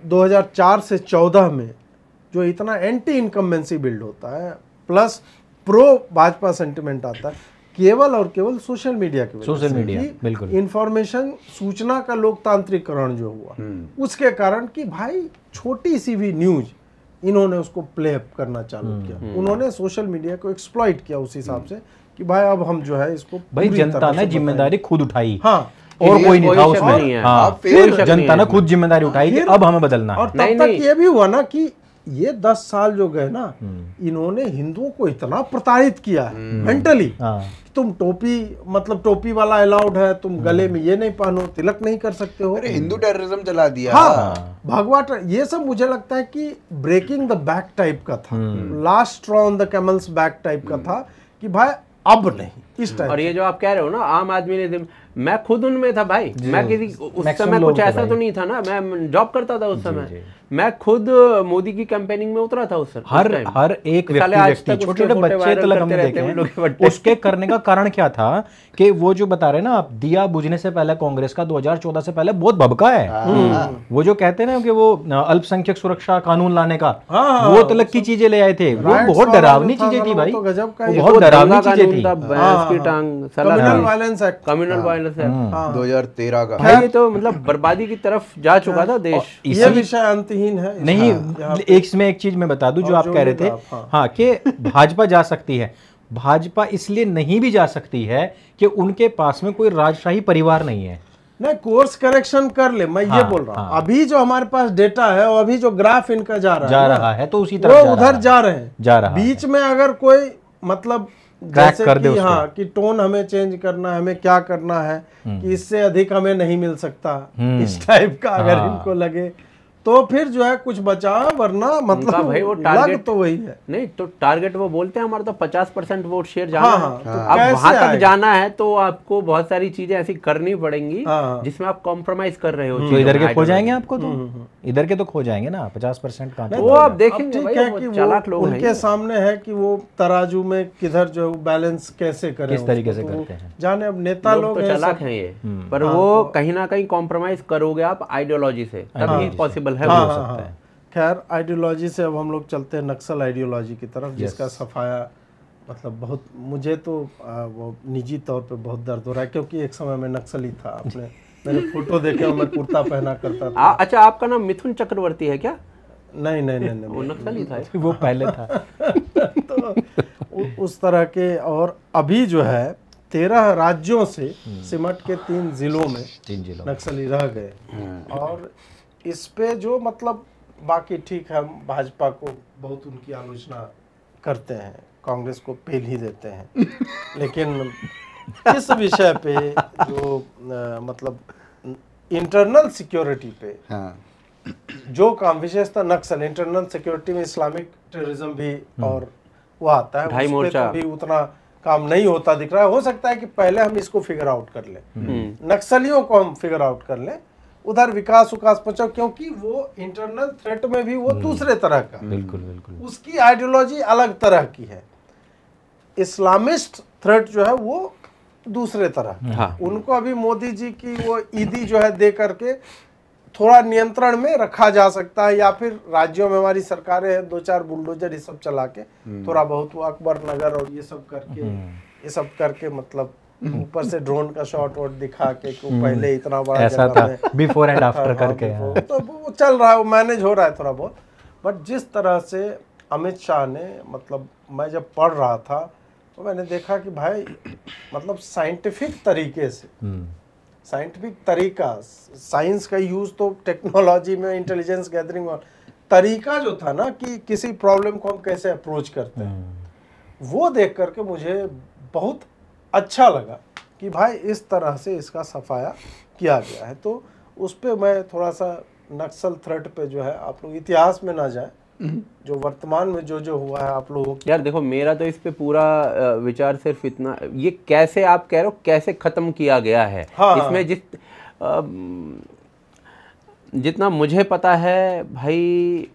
Speaker 1: 2004 से 14 में जो इतना एंटी इनकम्बेंसी बिल्ड होता है, प्लस प्रो भाजपा सेंटिमेंट आता है, केवल और केवल सोशल मीडिया के
Speaker 2: सोशल मीडिया बिल्कुल
Speaker 1: इंफॉर्मेशन, सूचना का लोकतांत्रिकरण जो हुआ, उसके कारण कि भाई छोटी सी भी न्यूज इन्होंने उसको प्ले अप करना चालू किया, उन्होंने सोशल मीडिया को एक्सप्लॉइट किया उस हिसाब से कि भाई अब हम जो है इसको,
Speaker 2: भाई जनता ने जिम्मेदारी खुद उठाई,
Speaker 1: हाँ,
Speaker 2: और कोई नहीं था उसमें, हाँ, जनता ने खुद जिम्मेदारी उठाई कि अब हमें बदलना है।
Speaker 1: और तब तक ये भी हुआ ना कि ये 10 साल जो गए ना, इन्होंने हिंदुओं को इतना प्रताड़ित किया है मेंटली, तुम टोपी, मतलब टोपी वाला अलाउड है, तुम गले में ये नहीं पहनो, तिलक नहीं कर सकते हो,
Speaker 5: अरे हिंदू टेररिज्म चला दिया,
Speaker 1: हाँ, भगवा, ये सब मुझे लगता है कि ब्रेकिंग द बैक टाइप का था, last straw on the camel's back type का था कि भाई अब नहीं इस टाइप।
Speaker 3: और ये जो आप कह रहे हो ना, आम आदमी ने मैं खुद उनमें था भाई, मैं किसी उस समय कुछ ऐसा तो नहीं था ना, मैं जॉब करता था उस समय, मैं खुद मोदी की कैंपेनिंग में उतरा था उस समय। हर
Speaker 2: एक व्यक्ति, छोटे छोटे बच्चे तक हमने देखे हैं, उसके करने का कारण क्या था कि वो जो बता रहे ना आप, दिया बुझने से पहले कांग्रेस का 2014 से पहले बहुत भभका है। वो जो कहते हैं ना कि वो अल्पसंख्यक सुरक्षा कानून लाने का, वो तलक की चीजें ले आए थे, वो बहुत डरावनी चीजें थी भाई, बहुत डरावनी चीजें थी।
Speaker 3: कम्युनल वायलेंस एक्ट
Speaker 5: 2013 का
Speaker 3: भाई, तो मतलब बर्बादी की तरफ जा चुका था देश।
Speaker 1: ये विषय अंतहीन है
Speaker 2: नहीं। इसमें एक चीज मैं बता दूं जो आप कह रहे थे, हाँ, कि भाजपा जा सकती है। भाजपा इसलिए नहीं भी जा सकती है कि उनके पास में कोई राजशाही परिवार नहीं है।
Speaker 1: नहीं, कोर्स करेक्शन कर ले, मैं ये बोल रहा हूँ। अभी जो हमारे पास डेटा है और अभी जो ग्राफ इनका जा रहा है
Speaker 2: तो उसी तरह
Speaker 1: वो उधर जा रहे हैं। बीच में अगर कोई मतलब जैसे कि हाँ कि टोन हमें चेंज करना है, हमें क्या करना है कि इससे अधिक हमें नहीं मिल सकता, इस टाइप का अगर इनको लगे तो फिर जो है कुछ बचा, वरना मतलब
Speaker 3: भाई वो टारगेट
Speaker 1: तो वही है।
Speaker 3: नहीं तो टारगेट वो बोलते हैं हमारा तो 50% वोट शेयर जाना है। तो अब वहां तक जाना है तो आपको बहुत सारी चीजें ऐसी करनी पड़ेंगी जिसमें आप कॉम्प्रोमाइज कर रहे हो।
Speaker 2: तो इधर के खो जाएंगे आपको, तो इधर के तो खो जाएंगे ना 50% का।
Speaker 3: वो आप देखेंगे
Speaker 1: कि उनके सामने है कि वो तराजू में किधर जो बैलेंस कैसे करें,
Speaker 2: किस तरीके से करते हैं
Speaker 1: जाने। अब नेता लोग
Speaker 3: चालाक हैं ये, पर वो कहीं ना कहीं कॉम्प्रोमाइज करोगे आप आइडियोलॉजी से, तभी पॉसिबल है, हो सकता है।
Speaker 1: खैर आइडियोलॉजी से अब हम लोग चलते हैं नक्सल आइडियोलॉजी की तरफ, जिसका सफाया मतलब बहुत, मुझे तो वो निजी तौर पे बहुत दर्द हो रहा है, क्योंकि एक समय में नक्सली था। आपने मेरे फोटो देखे, मैं कुर्ता पहना करता था।
Speaker 3: अच्छा, आपका नाम मिथुन चक्रवर्ती है क्या?
Speaker 1: नहीं नहीं नहीं, नहीं
Speaker 3: वो नक्सली था
Speaker 2: वो पहले था।
Speaker 1: तो उस तरह के, और अभी जो है 13 राज्यों से सिमट के 3 जिलों में नक्सली रह गए। और इस पे जो मतलब बाकी ठीक है, हम भाजपा को बहुत उनकी आलोचना करते हैं, कांग्रेस को पेल ही देते हैं, लेकिन इस विषय पे जो मतलब इंटरनल सिक्योरिटी पे जो काम, विशेषतः नक्सल, इंटरनल सिक्योरिटी में इस्लामिक टेररिज्म भी और वो आता है, उस पे तो भी उतना काम नहीं होता दिख रहा है। हो सकता है कि पहले हम इसको फिगर आउट कर लें, नक्सलियों को हम फिगर आउट कर लें, उधर विकास पहुंचाओ, क्योंकि वो इंटरनल थ्रेट में भी वो दूसरे तरह का,
Speaker 2: बिल्कुल बिल्कुल,
Speaker 1: उसकी आइडियोलॉजी अलग तरह की है। इस्लामिस्ट थ्रेट जो है वो दूसरे तरह, उनको अभी मोदी जी की वो ईदी जो है दे करके थोड़ा नियंत्रण में रखा जा सकता है, या फिर राज्यों में हमारी सरकारें हैं, 2-4 बुलडोजर ये सब चला के थोड़ा बहुत वो अकबर नगर और ये सब करके मतलब ऊपर से ड्रोन का शॉट वॉट दिखा के पहले इतना बड़ा
Speaker 2: ऐसा था, बिफोर एंड आफ्टर करके,
Speaker 1: तो वो चल रहा है, वो मैनेज हो रहा है थोड़ा बहुत। बट जिस तरह से अमित शाह ने, मतलब मैं जब पढ़ रहा था तो मैंने देखा कि भाई मतलब साइंटिफिक तरीके से, साइंटिफिक तरीका, साइंस का यूज तो टेक्नोलॉजी में, इंटेलिजेंस गैदरिंग और तरीका जो था ना कि किसी प्रॉब्लम को हम कैसे अप्रोच करते हैं, वो देख करके मुझे बहुत अच्छा लगा कि भाई इस तरह से इसका सफाया किया गया है। तो उस पे मैं थोड़ा सा नक्सल थ्रेट पे जो है, आप लोग इतिहास में ना जाए, जो वर्तमान में जो हुआ है आप लोगों की।
Speaker 3: यार देखो, मेरा तो इस पे पूरा विचार सिर्फ इतना, ये कैसे आप कह रहे हो कैसे खत्म किया गया है, इसमें जितना मुझे पता है भाई,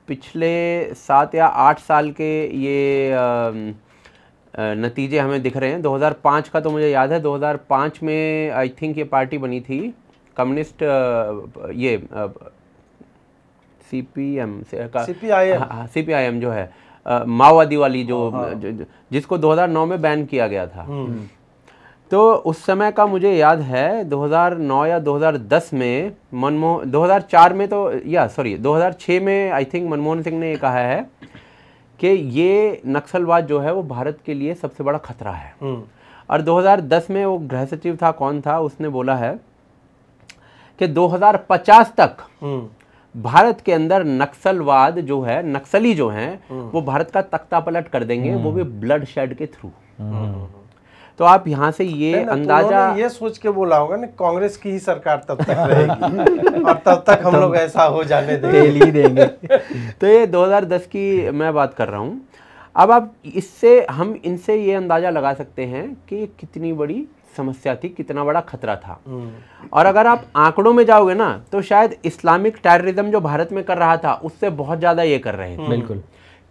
Speaker 3: पिछले 7 या 8 साल के ये नतीजे हमें दिख रहे हैं। 2005 का तो मुझे याद है, 2005 में आई थिंक ये पार्टी बनी थी कम्युनिस्ट, ये सीपीआईएम जो है माओवादी वाली, जिसको 2009 में बैन किया गया था। तो उस समय का मुझे याद है 2009 या 2010 में 2004 में तो 2006 में आई थिंक मनमोहन सिंह ने ये कहा है कि ये नक्सलवाद जो है वो भारत के लिए सबसे बड़ा खतरा है। और 2010 में वो गृह सचिव था, कौन था, उसने बोला है कि 2050 तक भारत के अंदर नक्सलवाद जो है, नक्सली जो हैं वो भारत का तख्ता पलट कर देंगे, वो भी ब्लड शेड के थ्रू। तो आप यहाँ से ये अंदाजा,
Speaker 1: ये सोच के बोला होगा ना कांग्रेस की ही सरकार तब तक रहेगी और तब तक हम लोग ऐसा हो जाने
Speaker 2: देंगे।
Speaker 3: तो ये 2010 की मैं बात कर रहा हूँ। अब आप इससे, हम इनसे ये अंदाजा लगा सकते हैं कि कितनी बड़ी समस्या थी, कितना बड़ा खतरा था। और अगर आप आंकड़ों में जाओगे ना तो शायद इस्लामिक टेररिज्म जो भारत में कर रहा था उससे बहुत ज़्यादा ये कर रहे थे।
Speaker 2: बिल्कुल,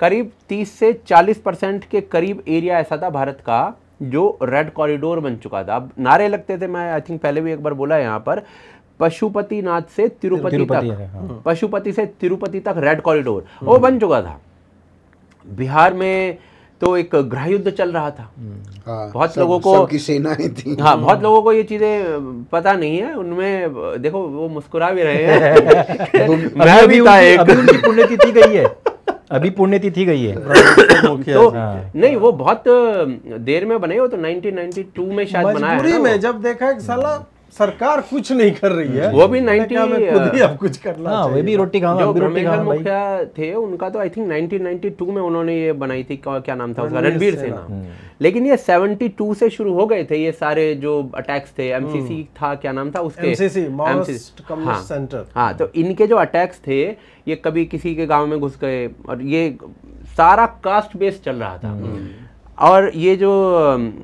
Speaker 3: करीब 30 से 40% के करीब एरिया ऐसा था भारत का जो रेड कॉरिडोर बन चुका था। अब नारे लगते थे, मैं आई थिंक पहले भी एक बार बोला यहाँ पर, पशुपतिनाथ से तिरुपति तक, पशुपति से तिरुपति तक रेड कॉरिडोर वो बन चुका था। बिहार में तो एक गृह युद्ध चल रहा था। बहुत लोगों को
Speaker 5: सबकी सेनाएं थी।
Speaker 3: हाँ, बहुत लोगों को ये चीजें पता नहीं है। उनमें देखो वो मुस्कुरा भी रहे हैं। मैं भी था एक।
Speaker 2: अभी उनकी पुण्यतिथि गई है, अभी पुण्यतिथि गई है।
Speaker 3: तो नहीं, वो बहुत देर में बने हो, तो 1992 में शायद बनाया है ना।
Speaker 1: में जब देखा कि साला सरकार कुछ नहीं कर रही है,
Speaker 3: वो भी
Speaker 1: खुद ही अब कुछ करना
Speaker 2: हाँ, वो भी रोटी खाऊंगा,
Speaker 3: जो
Speaker 2: अभी रोटी
Speaker 3: ब्रह्मेंद्र
Speaker 2: खाऊंगा
Speaker 3: मुखिया थे उनका तो आई थिंक 1992 में उन्होंने ये बनाई थी, क्या नाम था उसका, रणवीर सेना। लेकिन ये 72 से शुरू हो गए थे ये सारे जो अटैक्स थे। एमसीसी था, क्या नाम था उसके,
Speaker 1: एमसीसी, माओइस्ट कम्युनिस्ट सेंटर।
Speaker 3: हाँ, तो इनके जो अटैक्स थे ये कभी किसी के गांव में घुस गए, और ये सारा कास्ट बेस्ड चल रहा था। और ये जो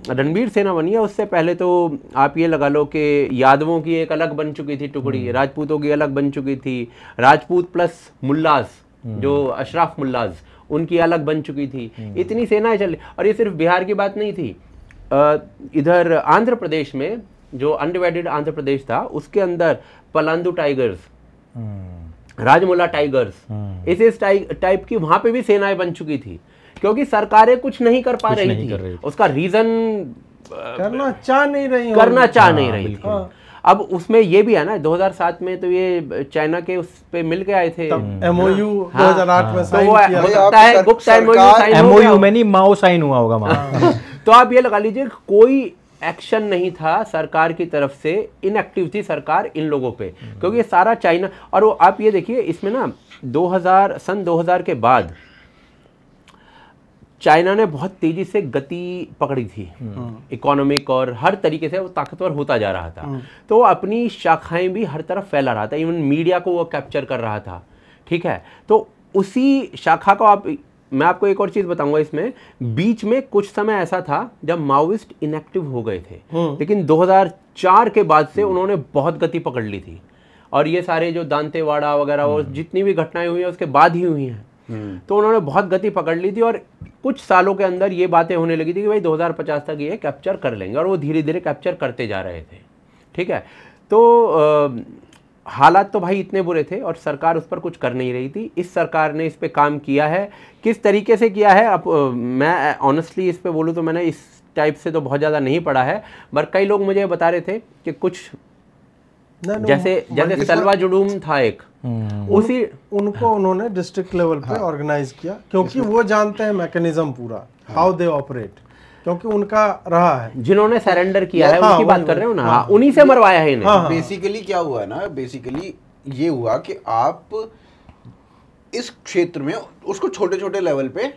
Speaker 3: रणवीर सेना बनी है उससे पहले तो आप ये लगा लो कि यादवों की एक अलग बन चुकी थी टुकड़ी, राजपूतों की अलग बन चुकी थी, राजपूत प्लस मुल्लाज जो अशराफ मुल्लाज उनकी अलग बन चुकी थी। इतनी सेनाएं चल रही। और ये सिर्फ बिहार की बात नहीं थी, इधर आंध्र प्रदेश में जो अनडिवाइडेड आंध्र प्रदेश था उसके अंदर पलांदू टाइगर्स, राजमोला टाइगर्स, इस टाइप की वहां पे भी सेनाएं बन चुकी थी, क्योंकि सरकारें कुछ नहीं कर पा रही थी। उसका रीजन
Speaker 1: करना चाह नहीं रही
Speaker 3: थी। अब उसमें ये भी है ना, 2007 में तो ये चाइना के उस पे मिल के आए थे,
Speaker 1: एमओयू 2008 में साइन किया।
Speaker 3: हो सकता है गुप्त
Speaker 2: एमओयू में नहीं, माओ साइन हुआ होगा वहां।
Speaker 3: तो आप ये लगा लीजिए कोई एक्शन नहीं था सरकार की तरफ से, इनएक्टिव थी सरकार इन लोगों पे, क्योंकि ये सारा चाइना। और वो आप ये देखिए इसमें ना सन 2000 के बाद चाइना ने बहुत तेजी से गति पकड़ी थी, इकोनॉमिक और हर तरीके से वो ताकतवर होता जा रहा था। तो वो अपनी शाखाएं भी हर तरफ फैला रहा था, इवन मीडिया को वो कैप्चर कर रहा था। ठीक है, तो उसी शाखा को मैं आपको एक और चीज बताऊंगा इसमें, बीच में कुछ समय ऐसा था जब माओइस्ट इनएक्टिव हो गए थे, लेकिन 2004 के बाद से उन्होंने बहुत गति पकड़ ली थी। और ये सारे जो दांतेवाड़ा वगैरह वो जितनी भी घटनाएं हुई हैं उसके बाद ही हुई हैं। तो उन्होंने बहुत गति पकड़ ली थी, और कुछ सालों के अंदर ये बातें होने लगी थी कि भाई 2050 तक ये कैप्चर कर लेंगे, और वो धीरे धीरे कैप्चर करते जा रहे थे। ठीक है, तो हालात तो भाई इतने बुरे थे और सरकार उस पर कुछ कर नहीं रही थी। इस सरकार ने इस पे काम किया है, किस तरीके से किया है अब मैं ऑनेस्टली इस पे बोलूँ तो मैंने इस टाइप से तो बहुत ज़्यादा नहीं पढ़ा है, पर कई लोग मुझे बता रहे थे कि कुछ जैसे सलवा जुडूम था एक, उसी
Speaker 1: उनको उन्होंने डिस्ट्रिक्ट लेवल पे ऑर्गेनाइज किया, क्योंकि वो जानते हैं मैकेनिज्म पूरा, हाउ दे ऑपरेट, क्योंकि उनका रहा है।
Speaker 3: जिन्होंने सरेंडर किया है उनकी बात कर रहे हो ना, उन्हीं से मरवाया है इन्हें।
Speaker 5: बेसिकली क्या हुआ ना, बेसिकली ये हुआ कि आप इस क्षेत्र में उसको छोटे छोटे लेवल पे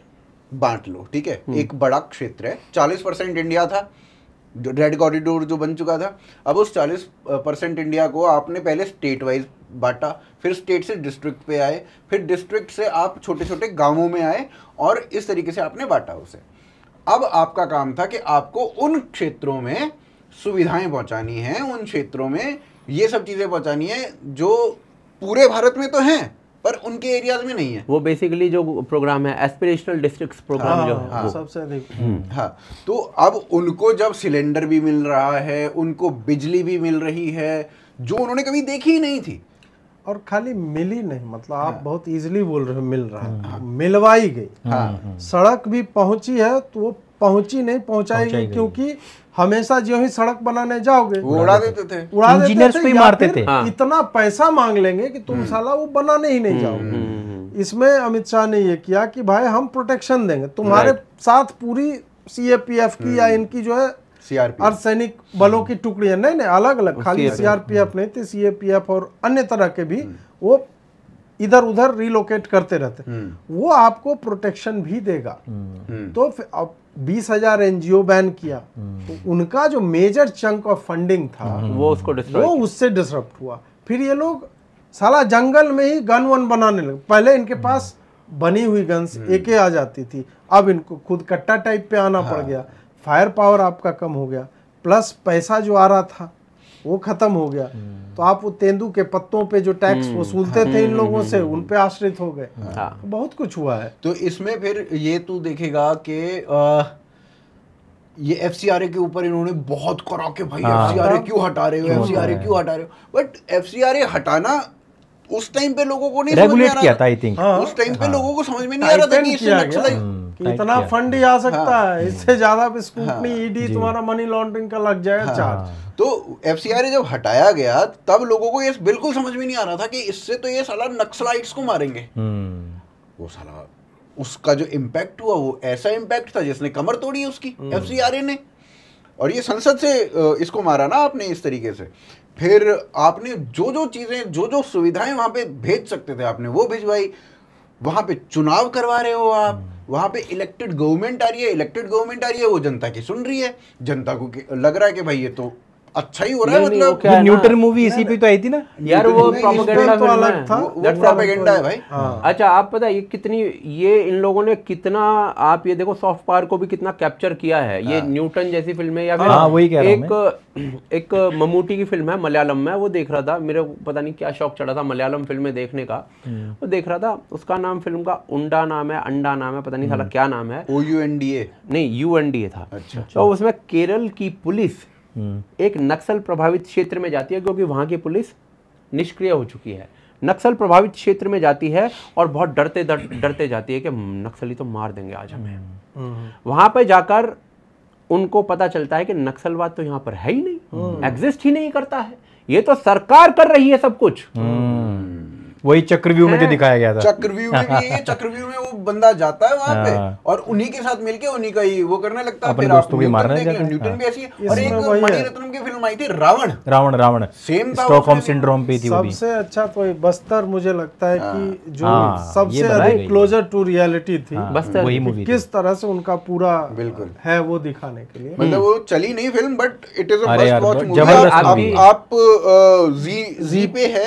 Speaker 5: बांट लो। ठीक है, एक बड़ा क्षेत्र है, 40% इंडिया था, रेड कॉरिडोर जो बन चुका था। अब उस 40% इंडिया को आपने पहले स्टेट वाइज बांटा, फिर स्टेट से डिस्ट्रिक्ट पे आए, फिर डिस्ट्रिक्ट से आप छोटे छोटे गांवों में आए, और इस तरीके से आपने बांटा उसे। अब आपका काम था कि आपको उन क्षेत्रों में सुविधाएं पहुंचानी हैं, उन क्षेत्रों में ये सब चीजें पहुंचानी है जो पूरे भारत में तो हैं पर उनके एरियाज में नहीं है।
Speaker 3: वो बेसिकली जो प्रोग्राम है एस्पिरेशनल डिस्ट्रिक्ट्स प्रोग्राम जो है
Speaker 1: सबसे अधिक।
Speaker 5: हाँ, तो अब उनको जब सिलेंडर भी मिल रहा है, उनको बिजली भी मिल रही है जो उन्होंने कभी देखी ही नहीं थी,
Speaker 1: और खाली मिली नहीं, मतलब आप बहुत इजीली बोल रहे हो मिल रहा है, मिलवाई गई। सड़क भी पहुंची है तो वो पहुंची नहीं, पहुंचाई गई, क्योंकि हमेशा जो ही सड़क बनाने जाओगे
Speaker 5: वो उड़ा देते थे,
Speaker 2: इंजीनियर्स पे मारते थे।
Speaker 1: इतना पैसा मांग लेंगे कि तुम साला वो बनाने ही नहीं जाओगे। इसमें अमित शाह ने ये किया कि भाई हम प्रोटेक्शन देंगे तुम्हारे साथ, पूरी सीएपीएफ की या इनकी जो है अर्धसैनिक बलों की टुकड़ियां, नहीं अलग अलग, खाली सीआरपीएफ नहीं थी, सीएपीएफ और अन्य तरह के भी वो इधर उधर रिलोकेट करते रहते, वो आपको प्रोटेक्शन भी देगा। तो अब 20,000 एनजीओ बैन किया, तो उनका जो मेजर चंक ऑफ फंडिंग था
Speaker 3: वो
Speaker 1: उससे डिसरप्ट हुआ। फिर ये लोग साला जंगल में ही गन वन बनाने लगे। पहले इनके पास बनी हुई गन्स एके आ जाती थी, अब इनको खुद कट्टा टाइप पे आना पड़ गया, फायर पावर आपका कम हो गया। प्लस पैसा जो आ रहा था वो खत्म हो गया, तो आप वो तेंदू के पत्तों पे जो टैक्स वसूलते थे इन लोगों से, उन पे आश्रित हो गए। तो बहुत कुछ हुआ है।
Speaker 5: तो इसमें फिर ये तू देखेगा कि ये FCRA के ऊपर इन्होंने बहुत करा के भाई FCRA क्यों हटा रहे हो, FCRA क्यों हटा रहे हो, बट FCRA हटाना उस टाइम पे लोगों को नहीं समझ में आ रहा था।
Speaker 2: आई थिंक
Speaker 5: उस टाइम पे लोगों को समझ में नहीं आ रहा था कि इससे
Speaker 1: कि इतना फंड ही आ सकता है, इससे ज्यादा स्कूटनी ईडी तुम्हारा मनी लॉन्ड्रिंग का लग जाएगा चार्ज।
Speaker 5: तो FCRA जब हटाया गया तब लोगों को ये बिल्कुल समझ में नहीं आ रहा था कि इससे तो ये साला नक्सलाइट्स को मारेंगे। वो साला उसका जो इम्पैक्ट हुआ वो ऐसा इम्पैक्ट था जिसने कमर तोड़ी उसकी FCRA ने, और ये संसद से इसको मारा ना आपने इस तरीके से। फिर आपने जो जो चीजें जो जो सुविधाएं वहां पे भेज सकते थे आपने वो भिजवाई, वहां पे चुनाव करवा रहे हो आप, वहां पे इलेक्टेड गवर्नमेंट आ रही है, वो जनता की सुन रही है, जनता को लग रहा है कि भाई ये तो अच्छा ही हो रहा है। मतलब
Speaker 2: न्यूटन मूवी इसी पे तो आई थी ना
Speaker 3: यार, वो प्रोपेगेंडा
Speaker 1: तो अलग था,
Speaker 5: वो प्रोपेगेंडा है भाई।
Speaker 3: अच्छा, आप पता है ये कितनी, ये इन लोगों ने कितना, आप ये देखो सॉफ्ट पावर को भी कितना कैप्चर किया है। ये न्यूटन जैसी फिल्म है, या फिर एक ममूटी की फिल्म है मलयालम में, वो देख रहा था, मेरे पता नहीं क्या शौक चढ़ा था मलयालम फिल्में देखने का, वो देख रहा था, उसका नाम फिल्म का उंडा नाम है, अंडा नाम है, पता नहीं साला क्या नाम है,
Speaker 5: OUNDA
Speaker 3: नहीं UNDA था। तो उसमें केरल की पुलिस एक नक्सल प्रभावित क्षेत्र में जाती है, क्योंकि वहां की पुलिस निष्क्रिय हो चुकी है, नक्सल प्रभावित क्षेत्र में जाती है और बहुत डरते जाती है कि नक्सली तो मार देंगे आज हमें। वहां पर जाकर उनको पता चलता है कि नक्सलवाद तो यहाँ पर है ही नहीं, एग्जिस्ट ही नहीं करता है, ये तो सरकार कर रही है सब कुछ।
Speaker 2: वही चक्रव्यूह में जो दिखाया गया था,
Speaker 5: चक्रव्यूह में भी, चक्रव्यूह में वो बंदा जाता है वहां पे और उन्हीं के साथ मिलके उन्हीं का ही वो करने लगता है,
Speaker 2: अपने दोस्तों को मारने लगता है।
Speaker 5: न्यूटन भी ऐसी। और एक मणिरत्नम की फिल्म आई थी रावण, सेम
Speaker 2: स्टॉकहोम सिंड्रोम पे थी वो भी।
Speaker 1: सबसे अच्छा तो बस्तर मुझे लगता है कि जो सबसे अधिक क्लोजर टू रियलिटी थी
Speaker 3: बस्तर,
Speaker 2: वही मूवी
Speaker 1: किस तरह से उनका पूरा बिल्कुल है वो दिखाने के लिए।
Speaker 5: मतलब वो चली नहीं film, but it is a must watch movie. आप जी पे है,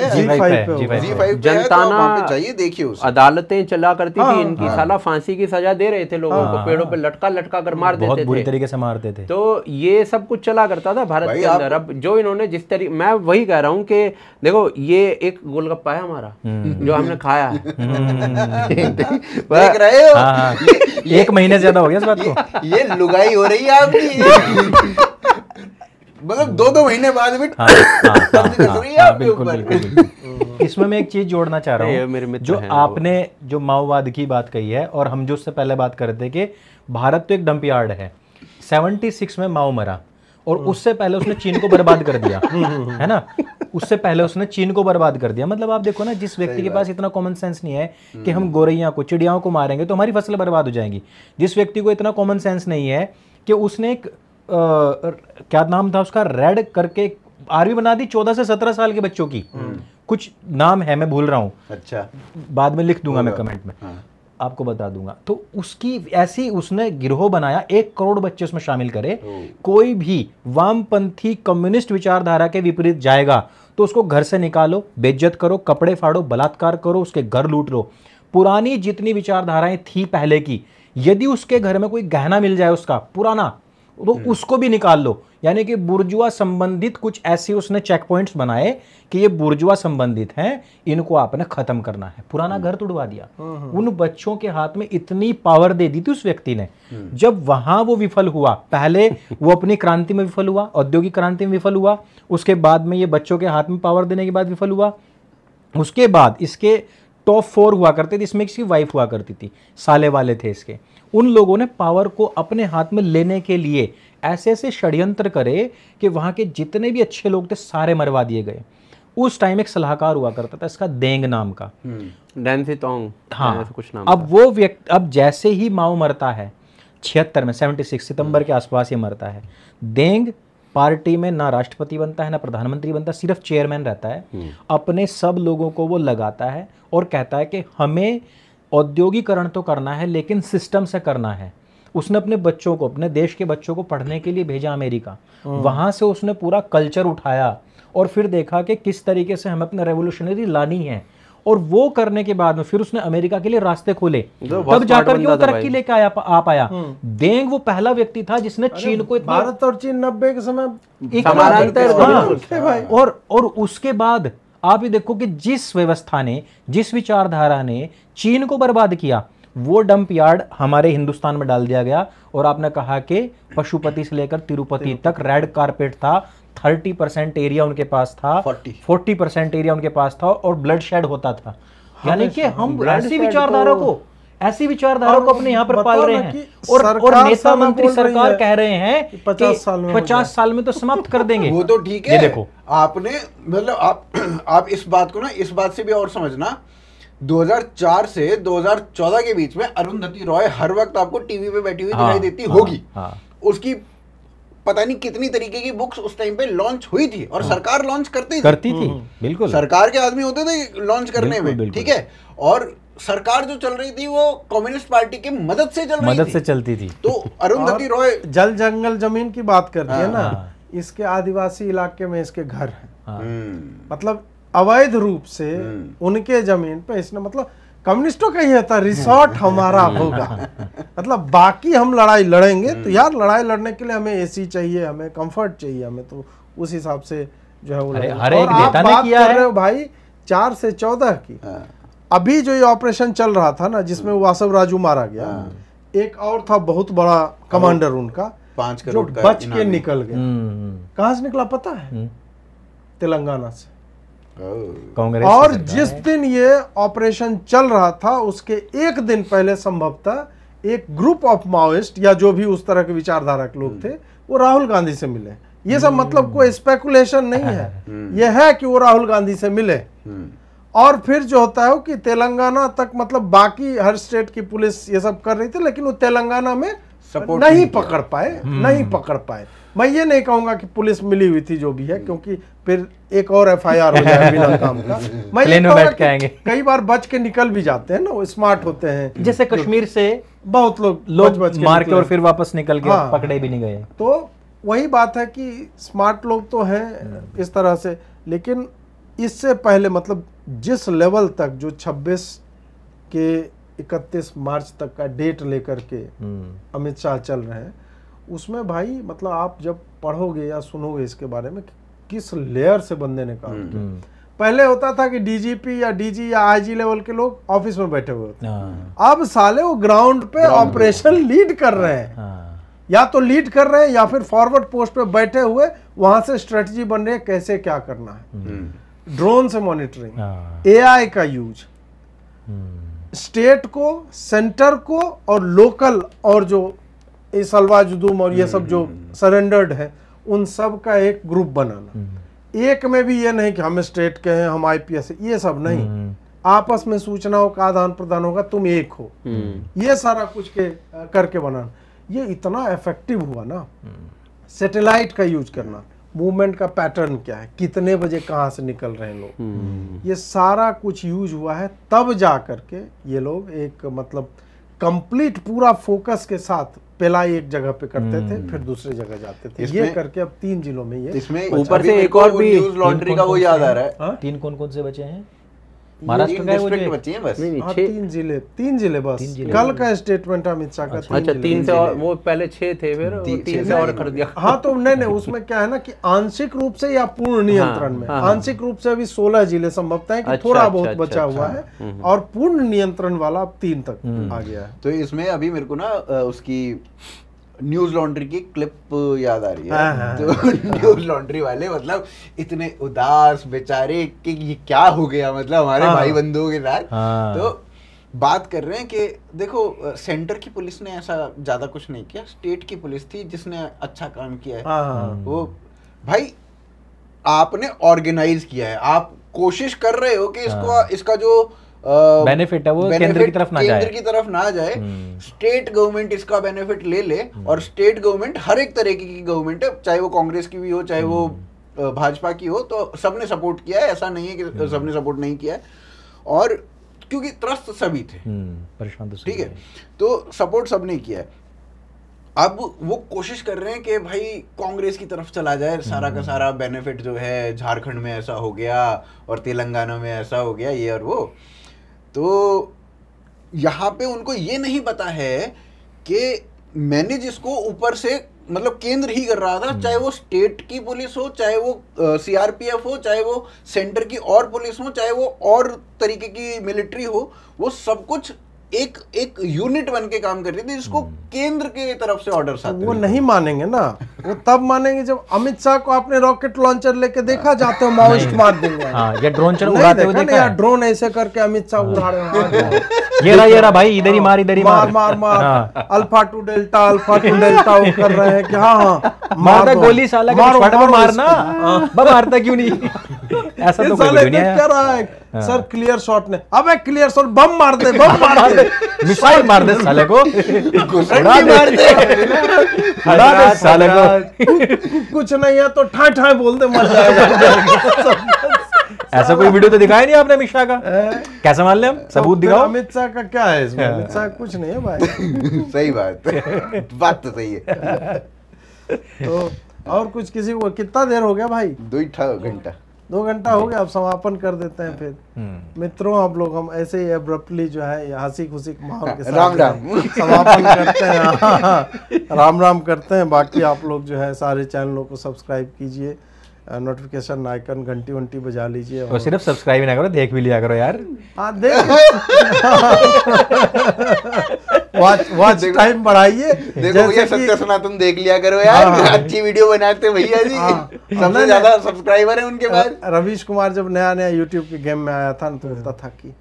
Speaker 5: G5
Speaker 3: जनताना
Speaker 5: चाहिए, देखिए उसे।
Speaker 3: अदालतें चला करती थी इनकी, साला फांसी की सजा दे रहे थे लोगों को, पेड़ों पे लटका कर मार देते थे,
Speaker 2: बहुत बुरी तरीके से मारते थे।
Speaker 3: तो ये सब कुछ चला करता था भारत के अंदर। अब जो इन्होंने जिस तरीके, मैं वही कह रहा हूँ कि देखो ये एक गोलगप्पा है हमारा जो हमने खाया है,
Speaker 5: देख रहे हो,
Speaker 2: एक महीने ज्यादा हो गया इस बात को,
Speaker 5: ये लुगाई हो रही है आपकी, मतलब 2-2 महीने बाद भी
Speaker 2: इसमें मैं एक चीज जोड़ना चाह रहा हूँ, जो आपने जो माओवाद की बात कही है, और हम जो उससे पहले बात करते थे कि भारत तो एक डंप यार्ड है। 76 में माओ मरा, और उससे पहले उसने चीन को बर्बाद कर दिया, है ना, उससे पहले उसने चीन को बर्बाद कर दिया। मतलब आप देखो ना, जिस व्यक्ति के पास इतना कॉमन सेंस नहीं है कि हम गोरैया को, चिड़ियाओं को मारेंगे तो हमारी फसल बर्बाद हो जाएंगी, जिस व्यक्ति को इतना कॉमन सेंस नहीं है कि उसने एक क्या नाम था उसका, रेड करके आर्मी बना दी 14 से 17 साल के बच्चों की, कुछ नाम है मैं भूल रहा हूँ, अच्छा बाद में लिख दूंगा मैं कमेंट में, आपको बता दूंगा। तो उसकी ऐसी उसने गिरोह बनाया, 1 करोड़ बच्चे उसमें शामिल करे। कोई भी वामपंथी कम्युनिस्ट विचारधारा के विपरीत जाएगा तो उसको घर से निकालो, बेइज्जत करो, कपड़े फाड़ो, बलात्कार करो, उसके घर लूट लो। पुरानी जितनी विचारधाराएं थी पहले की, यदि उसके घर में कोई गहना मिल जाए उसका पुराना, तो उसको भी निकाल लो। यानी कि बुर्जुआ संबंधित कुछ ऐसे उसने चेक पॉइंट्स बनाए कि ये बुर्जुआ संबंधित हैं, इनको आपने खत्म करना है। पुराना घर तुड़वा दिया। उन बच्चों के हाथ में इतनी पावर दे दी थी उस व्यक्ति ने। जब वहां वो विफल हुआ, पहले वो अपनी क्रांति में विफल हुआ, औद्योगिक क्रांति में विफल हुआ, उसके बाद में ये बच्चों के हाथ में पावर देने के बाद विफल हुआ। उसके बाद इसके टॉप 4 हुआ करते थे, इसमें इसकी वाइफ हुआ करती थी, साले वाले थे इसके। उन लोगों ने पावर को अपने हाथ में लेने के लिए ऐसे ऐसे षड्यंत्र करे कि वहां के जितने भी अच्छे लोग थे सारे मरवा दिए गए। उस टाइम एक सलाहकार हुआ करता था इसका, देंग नाम का,
Speaker 3: डेंसी तोंग,
Speaker 2: हाँ
Speaker 3: कुछ नाम।
Speaker 2: अब वो व्यक्ति, अब जैसे ही माओ मरता है 76 में, 76 सितंबर के आसपास ये मरता है, देंग पार्टी में ना राष्ट्रपति बनता है ना प्रधानमंत्री बनता, सिर्फ चेयरमैन रहता है। अपने सब लोगों को वो लगाता है और कहता है कि हमें औद्योगिकरण तो करना है लेकिन सिस्टम से करना है। उसने अपने बच्चों को, अपने देश के बच्चों को पढ़ने के लिए भेजा अमेरिका। वहां से उसने पूरा कल्चर उठाया और फिर देखा कि किस तरीके से हमें अपना रेवोल्यूशनरी लानी है। और वो करने के बाद में फिर उसने अमेरिका के लिए रास्ते खोले,
Speaker 3: तो बहुत
Speaker 2: तब जाकर
Speaker 3: smart
Speaker 2: के वो
Speaker 3: बंदा था
Speaker 2: तरक्की
Speaker 3: भाई।
Speaker 2: लेके आ पाया। देंग वो पहला व्यक्ति था जिसने चीन को इतना
Speaker 1: भारत और चीन 90 के समय
Speaker 3: समानांतर
Speaker 1: थे भाई।
Speaker 2: और उसके बाद आप ये देखो कि जिस व्यवस्था ने, जिस विचारधारा ने चीन को बर्बाद किया, वो डंप यार्ड हमारे हिंदुस्तान में डाल दिया गया। और आपने कहा कि पशुपति से लेकर तिरुपति तक रेड कारपेट था, 30% एरिया उनके पास था, 40% एरिया उनके पास था, और ब्लड शेड होता था। यानी कि हम ऐसी विचारधारा को अपने यहाँ पर पाल रहे हैं, और नेता मंत्री सरकार कह रहे हैं कि 50 साल में तो समाप्त कर देंगे।
Speaker 5: वो तो ठीक है।
Speaker 2: ये देखो
Speaker 5: आपने मतलब आप इस बात को ना, इस बात से भी और समझना, 2004 से 2014 के बीच में अरुंधति रॉय हर वक्त आपको टीवी पे बैठी हुई दिखाई देती होगी। उसकी पता नहीं कितनी तरीके की बुक्स उस टाइम पे लॉन्च हुई थी, और सरकार लॉन्च करती थी।
Speaker 2: बिल्कुल
Speaker 5: सरकार के आदमी होते थे लॉन्च करने में, ठीक है। और सरकार जो चल रही थी वो कम्युनिस्ट पार्टी की मदद से
Speaker 2: चलती थी।
Speaker 5: तो अरुंधति रॉय
Speaker 1: जल जंगल जमीन की बात करती है ना, इसके आदिवासी इलाके में इसके घर हैं, मतलब अवैध रूप से उनके जमीन पे इसने, मतलब कम्युनिस्टों का ही था रिसोर्ट हमारा होगा, मतलब बाकी हम लड़ाई लड़ेंगे। तो यार लड़ाई लड़ने के लिए हमें एसी चाहिए, हमें कंफर्ट चाहिए, हमें तो उस हिसाब से जो है वो
Speaker 2: हर एक नेता ने किया है।
Speaker 1: कर रहे हो भाई 4 से 14 की। अभी जो ये ऑपरेशन चल रहा था ना, जिसमें वासव राजू मारा गया, एक और था बहुत बड़ा कमांडर उनका,
Speaker 5: 5
Speaker 1: जो
Speaker 5: करोड़ का
Speaker 1: बच के निकल गया। कहां से निकला पता है? तेलंगाना से।
Speaker 2: कांग्रेस
Speaker 1: और जिस दिन ये ऑपरेशन चल रहा था उसके एक दिन पहले संभवतः एक ग्रुप ऑफ माओइस्ट या जो भी उस तरह के विचारधारा के लोग थे, वो राहुल गांधी से मिले। ये सब मतलब कोई स्पेकुलेशन नहीं है, ये है कि वो राहुल गांधी से मिले। और फिर जो होता है कि तेलंगाना तक, मतलब बाकी हर स्टेट की पुलिस ये सब कर रही थी, लेकिन वो तेलंगाना में
Speaker 5: सपोर्ट
Speaker 1: नहीं पकड़ पाए, नहीं पकड़ पाए। मैं ये नहीं कहूंगा कि पुलिस मिली हुई थी जो भी है, क्योंकि फिर एक और FIR हो जाए बिना काम का। मैं ये कहूंगा कि कई बार बच के निकल भी जाते हैं ना, वो स्मार्ट होते हैं।
Speaker 2: जैसे कश्मीर से
Speaker 1: बहुत लोग बच
Speaker 2: मार के और फिर वापस निकल के पकड़े भी नहीं गए।
Speaker 1: तो वही बात है कि स्मार्ट लोग तो हैं इस तरह से, लेकिन इससे पहले मतलब जिस लेवल तक जो 26 के 31 मार्च तक का डेट लेकर के अमित शाह चल रहे हैं, उसमें भाई मतलब आप जब पढ़ोगे या सुनोगे इसके बारे में, किस लेयर से बंदे ने काम किया। पहले होता था कि DGP या DG या IG लेवल के लोग ऑफिस में बैठे हुए होते, अब साले वो ग्राउंड पे ऑपरेशन लीड कर रहे हैं। या तो लीड कर रहे हैं या फिर फॉरवर्ड पोस्ट पे बैठे हुए वहां से स्ट्रेटजी बन रही है कैसे क्या करना है, ड्रोन से मॉनिटरिंग, AI का यूज, स्टेट को, सेंटर को और लोकल, और जो सलवा जुदूम और ये सब जो सरेंडर्ड है उन सब का एक ग्रुप बनाना। एक में भी ये नहीं कि हम स्टेट के हैं, हम IPS, ये सब नहीं, आपस में सूचनाओं का आदान प्रदान होगा, तुम एक हो, ये सारा कुछ के करके बनाना। ये इतना इफेक्टिव हुआ ना। सैटेलाइट का यूज करना, मूवमेंट का पैटर्न क्या है, कितने बजे कहाँ से निकल रहे हैं लोग, ये सारा कुछ यूज हुआ है। तब जा करके ये लोग एक मतलब कंप्लीट पूरा फोकस के साथ पहला एक जगह पे करते थे, फिर दूसरे जगह जाते थे। ये करके अब 3 जिलों में ये,
Speaker 5: इसमें
Speaker 3: ऊपर से एक और भी
Speaker 5: न्यूज लॉन्ड्री का वो याद आ रहा है।
Speaker 2: 3 कौन-कौन से बचे हैं? महाराष्ट्र का वो जो
Speaker 5: बच्चे हैं बस।
Speaker 1: हाँ, 3 जिले बस। कल का स्टेटमेंट अमित शाह का।
Speaker 3: अच्छा 3 से, और वो पहले 6 थे, फिर 3 से और कर दिया।
Speaker 1: हाँ तो नहीं, उसमें क्या है ना कि आंशिक रूप से या पूर्ण नियंत्रण में, आंशिक रूप से अभी 16 जिले संभवतः है कि थोड़ा बहुत बचा हुआ है, और पूर्ण नियंत्रण वाला अब 3 तक आ गया है।
Speaker 5: तो इसमें अभी मेरे को ना उसकी न्यूज लॉन्ड्री की क्लिप याद आ रही है। तो न्यूज लॉन्ड्री वाले मतलब इतने उदास बेचारे कि ये क्या हो गया, मतलब हमारे भाई बंधुओं के साथ। तो बात कर रहे हैं कि देखो सेंटर की पुलिस ने ऐसा ज्यादा कुछ नहीं किया, स्टेट की पुलिस थी जिसने अच्छा काम किया है। वो भाई आपने ऑर्गेनाइज किया है, आप कोशिश कर रहे हो कि इसका जो
Speaker 2: बेनिफिट है वो केंद्र की तरफ ना जाए,
Speaker 5: स्टेट गवर्नमेंट इसका बेनिफिट ले और स्टेट गवर्नमेंट हर एक तरीके की गवर्नमेंट है, चाहे वो कांग्रेस की भी हो चाहे वो भाजपा की हो, तो सबने सपोर्ट किया है। ऐसा नहीं है कि सबने सपोर्ट नहीं किया है, और क्योंकि त्रस्त सभी थे,
Speaker 2: परेशान तो
Speaker 5: ठीक है, तो सपोर्ट सबने किया है। अब वो कोशिश कर रहे हैं कि भाई कांग्रेस की तरफ चला जाए, सारा का सारा बेनिफिट जो है झारखंड में ऐसा हो गया और तेलंगाना में ऐसा हो गया, ये और वो। तो यहाँ पे उनको ये नहीं पता है कि मैनेज इसको ऊपर से मतलब केंद्र ही कर रहा था, चाहे वो स्टेट की पुलिस हो, चाहे वो सीआरपीएफ हो, चाहे वो सेंटर की और पुलिस हो, चाहे वो और तरीके की मिलिट्री हो, वो सब कुछ एक एक यूनिट बन के काम कर रही थी, जिसको केंद्र के तरफ से ऑर्डर्स आते
Speaker 1: वो नहीं मानेंगे ना, वो तब मानेंगे जब अमित शाह को आपने रॉकेट लॉन्चर लेके देखा जाते हो माओइस्ट मार देंगे।
Speaker 2: हाँ, या ड्रोन उड़ाते हुए देखा
Speaker 1: या ड्रोन ऐसे करके अमित शाह उड़ा रहे हैं।
Speaker 2: ये रहा भाई, इधर ही मार, इधर ही
Speaker 1: मार मार मार, अल्फा टू डेल्टा वो कर रहे हैं कि हाँ
Speaker 2: मारता गोली साला का मारना, मारता क्यों नहीं? ऐसा तो कोई नहीं है।
Speaker 1: क्या रहा है सर, क्लियर शॉट ने, अबे क्लियर शॉट, बम मार दे
Speaker 2: मिसाइल मार दे साले को,
Speaker 5: उड़ा
Speaker 2: दे साले को।
Speaker 1: कुछ नहीं है तो ठाई ठाई बोल दे, मर जाएगा।
Speaker 2: ऐसा कोई वीडियो तो दिखाया नहीं आपने अमित शाह का? कैसे मान ले हम, सबूत दिखाओ।
Speaker 1: अमित शाह का क्या है इसमें? अमित शाह कुछ नहीं है भाई।
Speaker 5: सही बात तो सही है।
Speaker 1: तो और कुछ किसी को कितना देर हो गया भाई? 2 घंटा हो गया, अब समापन कर देते हैं फिर। मित्रों, आप लोग हम ऐसे ही एब्रप्टली जो है हंसी खुशी माहौल के साथ
Speaker 5: राम राम
Speaker 1: समापन करते हैं। राम राम करते हैं। बाकी आप लोग जो है सारे चैनलों को सब्सक्राइब कीजिए, नोटिफिकेशन आइकन घंटी वंटी बजा लीजिए,
Speaker 2: और सिर्फ सब्सक्राइब ना करो, देख भी लिया करो यार।
Speaker 1: हाँ देख, वॉच टाइम बढ़ाइए।
Speaker 5: देखो भैया, सत्य सनातन देख लिया करो यार, अच्छी वीडियो बनाते भैया जी। सबसे ज्यादा सब्सक्राइबर है उनके पास।
Speaker 1: रवीश कुमार जब नया नया यूट्यूब के गेम में आया था ना, तो बोलता था कि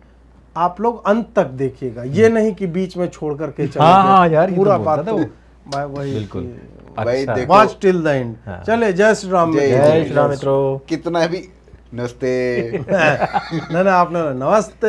Speaker 1: आप लोग अंत तक देखिएगा, ये नहीं कि बीच में छोड़ करके चले।
Speaker 2: हाँ यार,
Speaker 1: पूरा बात तो वही
Speaker 2: बिल्कुल
Speaker 1: वॉच टिल द एंड। चले, जय श्री राम।
Speaker 2: जय श्री राम मित्रों।
Speaker 5: कितना भी नमस्ते।
Speaker 1: नहीं आपने नमस्ते।